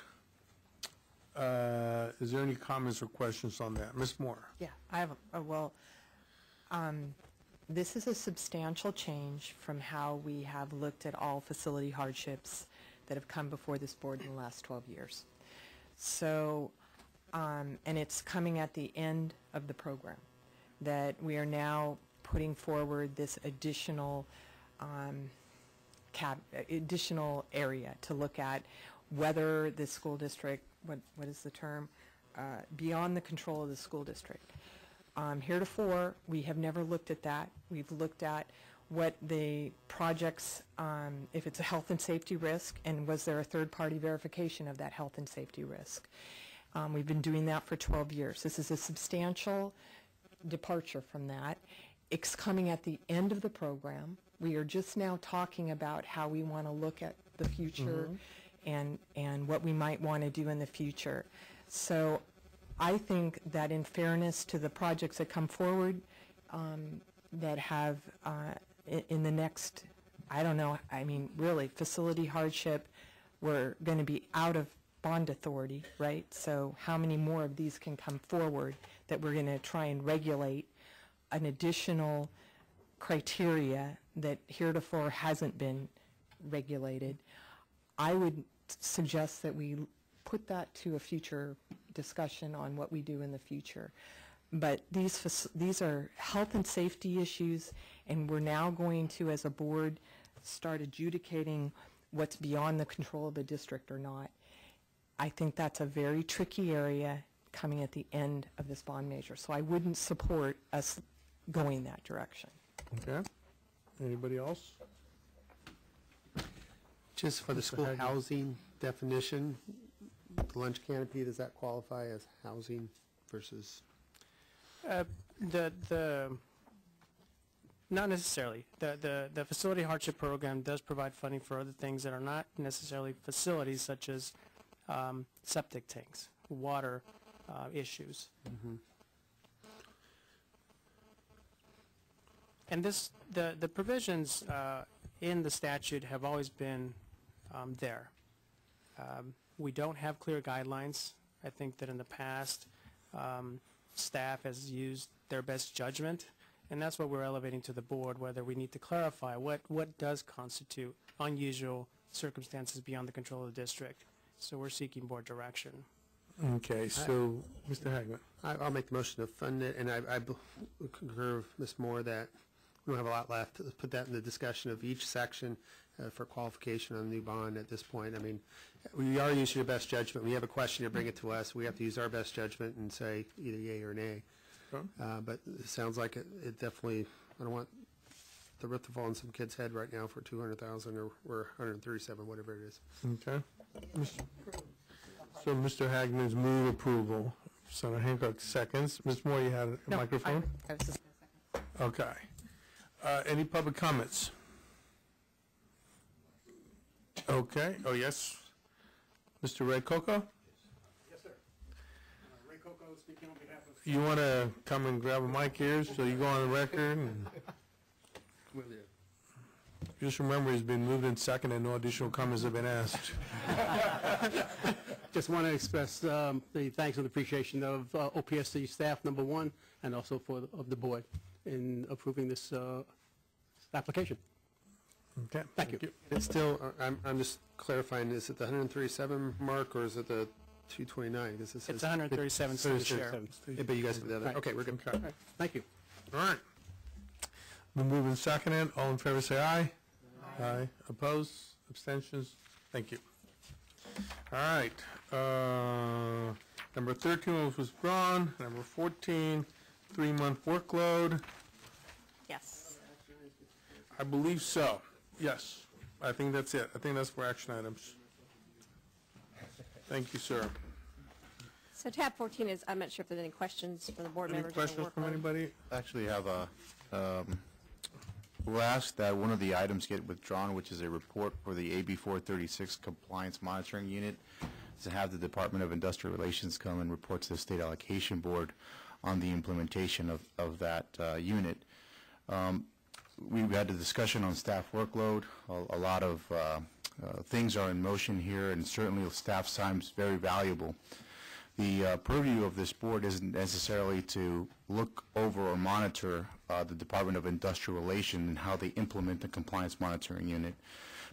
Is there any comments or questions on that? Ms. Moore? Yeah, I have, this is a substantial change from how we have looked at all facility hardships that have come before this board in the last 12 years. So, and it's coming at the end of the program, that we are now putting forward this additional additional area to look at whether the school district, what is the term, beyond the control of the school district. Heretofore, we have never looked at that. We've looked at what the projects, if it's a health and safety risk, and was there a third-party verification of that health and safety risk. We've been doing that for 12 years. This is a substantial departure from that. It's coming at the end of the program. We are just now talking about how we want to look at the future and what we might want to do in the future. So I think that in fairness to the projects that come forward that have in the next, I don't know, I mean, really, facility hardship, we're going to be out of bond authority, right? So how many more of these can come forward that we're going to try and regulate an additional criteria that heretofore hasn't been regulated? I would suggest that we put that to a future discussion on what we do in the future. But these are health and safety issues, and we're now going to, as a board, start adjudicating what's beyond the control of the district or not. I think that's a very tricky area coming at the end of this bond measure. So I wouldn't support us going that direction. Okay. Anybody else? Just for the school housing definition, the lunch canopy, does that qualify as housing versus? Not necessarily. The facility hardship program does provide funding for other things that are not necessarily facilities, such as septic tanks, water issues. And the provisions in the statute have always been there. We don't have clear guidelines. I think that in the past, staff has used their best judgment, and that's what we're elevating to the board, whether we need to clarify what does constitute unusual circumstances beyond the control of the district. So we're seeking board direction. Okay, so Mr. Hagman. I'll make the motion to fund it, and I concur with Ms. Moore that we don't have a lot left. Let's put that in the discussion of each section for qualification on the new bond at this point. I mean, we are using your best judgment. When you have a question, you bring it to us. We have to use our best judgment and say either yay or nay. Sure. But it sounds like it definitely, I don't want the roof to fall on some kid's head right now for $200,000 or 137, whatever it is. Okay. So Mr. Hagman's move approval. Senator Hancock seconds. Ms. Moore, you had a microphone? I was just Okay. Any public comments? Okay. Oh, yes. Mr. Ray Coco? Yes, sir. Ray Coco speaking on behalf of... You want to come and grab a mic here so you go on the record? And Will do. just remember, he's been moved in second and no additional comments have been asked. Just want to express the thanks and appreciation of OPSC staff, number one, and also of the board in approving this application. Okay. Thank you. It's still, I'm just clarifying, is it the 137 mark or is it the 229? Because it says It's 137 to the share. Yeah, but you guys did the other. Right. Okay, we're good. All right. Thank you. All right. Been moved and seconded. All in favor say aye. Aye. Opposed? Abstentions? Thank you. All right. Number 13 was withdrawn. Number 14, 3-month workload. Yes. I believe so. Yes. I think that's it. I think that's for action items. Thank you, sir. So tab 14 is, I'm not sure if there's any questions from the board Any members. on the questions from workload. I anybody? actually have a, we'll ask that one of the items get withdrawn, which is a report for the AB 436 Compliance Monitoring Unit, to have the Department of Industrial Relations come and report to the State Allocation Board on the implementation of that unit. We've had a discussion on staff workload. A lot of things are in motion here, and certainly staff's time is very valuable. The purview of this board isn't necessarily to look over or monitor the Department of Industrial Relations and how they implement the compliance monitoring unit,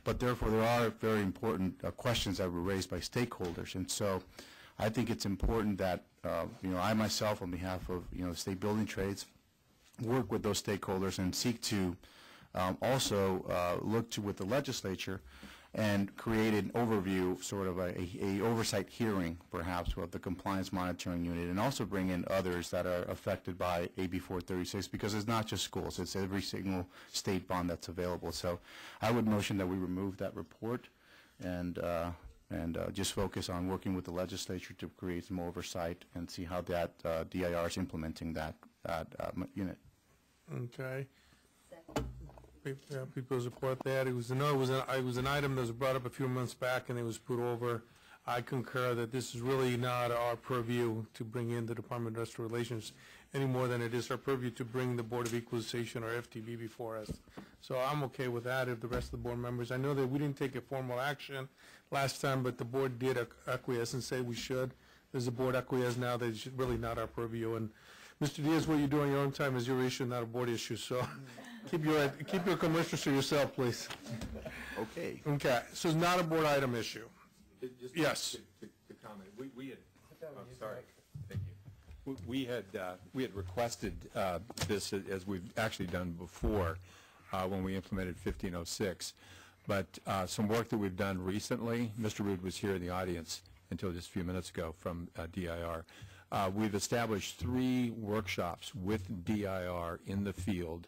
but therefore there are very important questions that were raised by stakeholders, and so I think it's important that I myself, on behalf of state building trades, work with those stakeholders and seek to also look to with the legislature and create an overview, sort of a oversight hearing, perhaps, of the compliance monitoring unit, and also bring in others that are affected by AB 436, because it's not just schools, it's every single state bond that's available. So I would motion that we remove that report and just focus on working with the legislature to create some oversight and see how that DIR is implementing that unit. Okay. People support that. It was an item that was brought up a few months back and it was put over. I concur that this is really not our purview to bring in the Department of Industrial Relations any more than it is our purview to bring the Board of Equalization or FTB before us. So I'm okay with that if the rest of the board members. I know that we didn't take a formal action last time, but the board did acquiesce and say we should. There's a board acquiesce now that it's really not our purview. And Mr. Diaz, what you do on your own time is your issue, not a board issue. So keep your commissioners to yourself, please. Okay. Okay. So it's not a board item issue. Yes. To comment, we had. I'm sorry. Thank you. We had requested this, as we've actually done before when we implemented 1506. But some work that we've done recently, Mr. Rood was here in the audience until just a few minutes ago from DIR. We've established 3 workshops with DIR in the field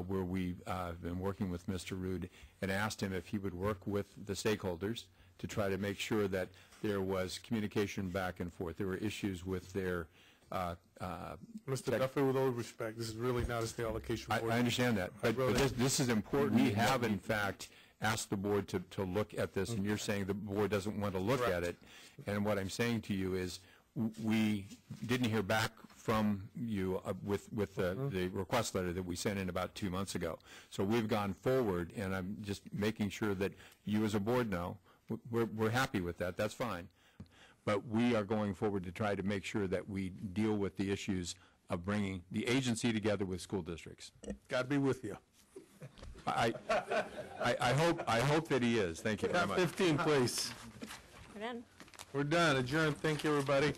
where we've been working with Mr. Rood and asked him if he would work with the stakeholders to try to make sure that there was communication back and forth. There were issues with their Mr. Duffy, with all respect, this is really not a State Allocation Board. I understand that, but this is important. We have, in fact, asked the board to look at this, and you're saying the board doesn't want to look at it. And what I'm saying to you is we didn't hear back from you with the request letter that we sent in about 2 months ago. So we've gone forward, and I'm just making sure that you as a board know we're happy with that. That's fine. But we are going forward to try to make sure that we deal with the issues of bringing the agency together with school districts. God be with you. I hope that he is. Thank you very much. 15, please. We're done. We're done. Adjourned. Thank you, everybody.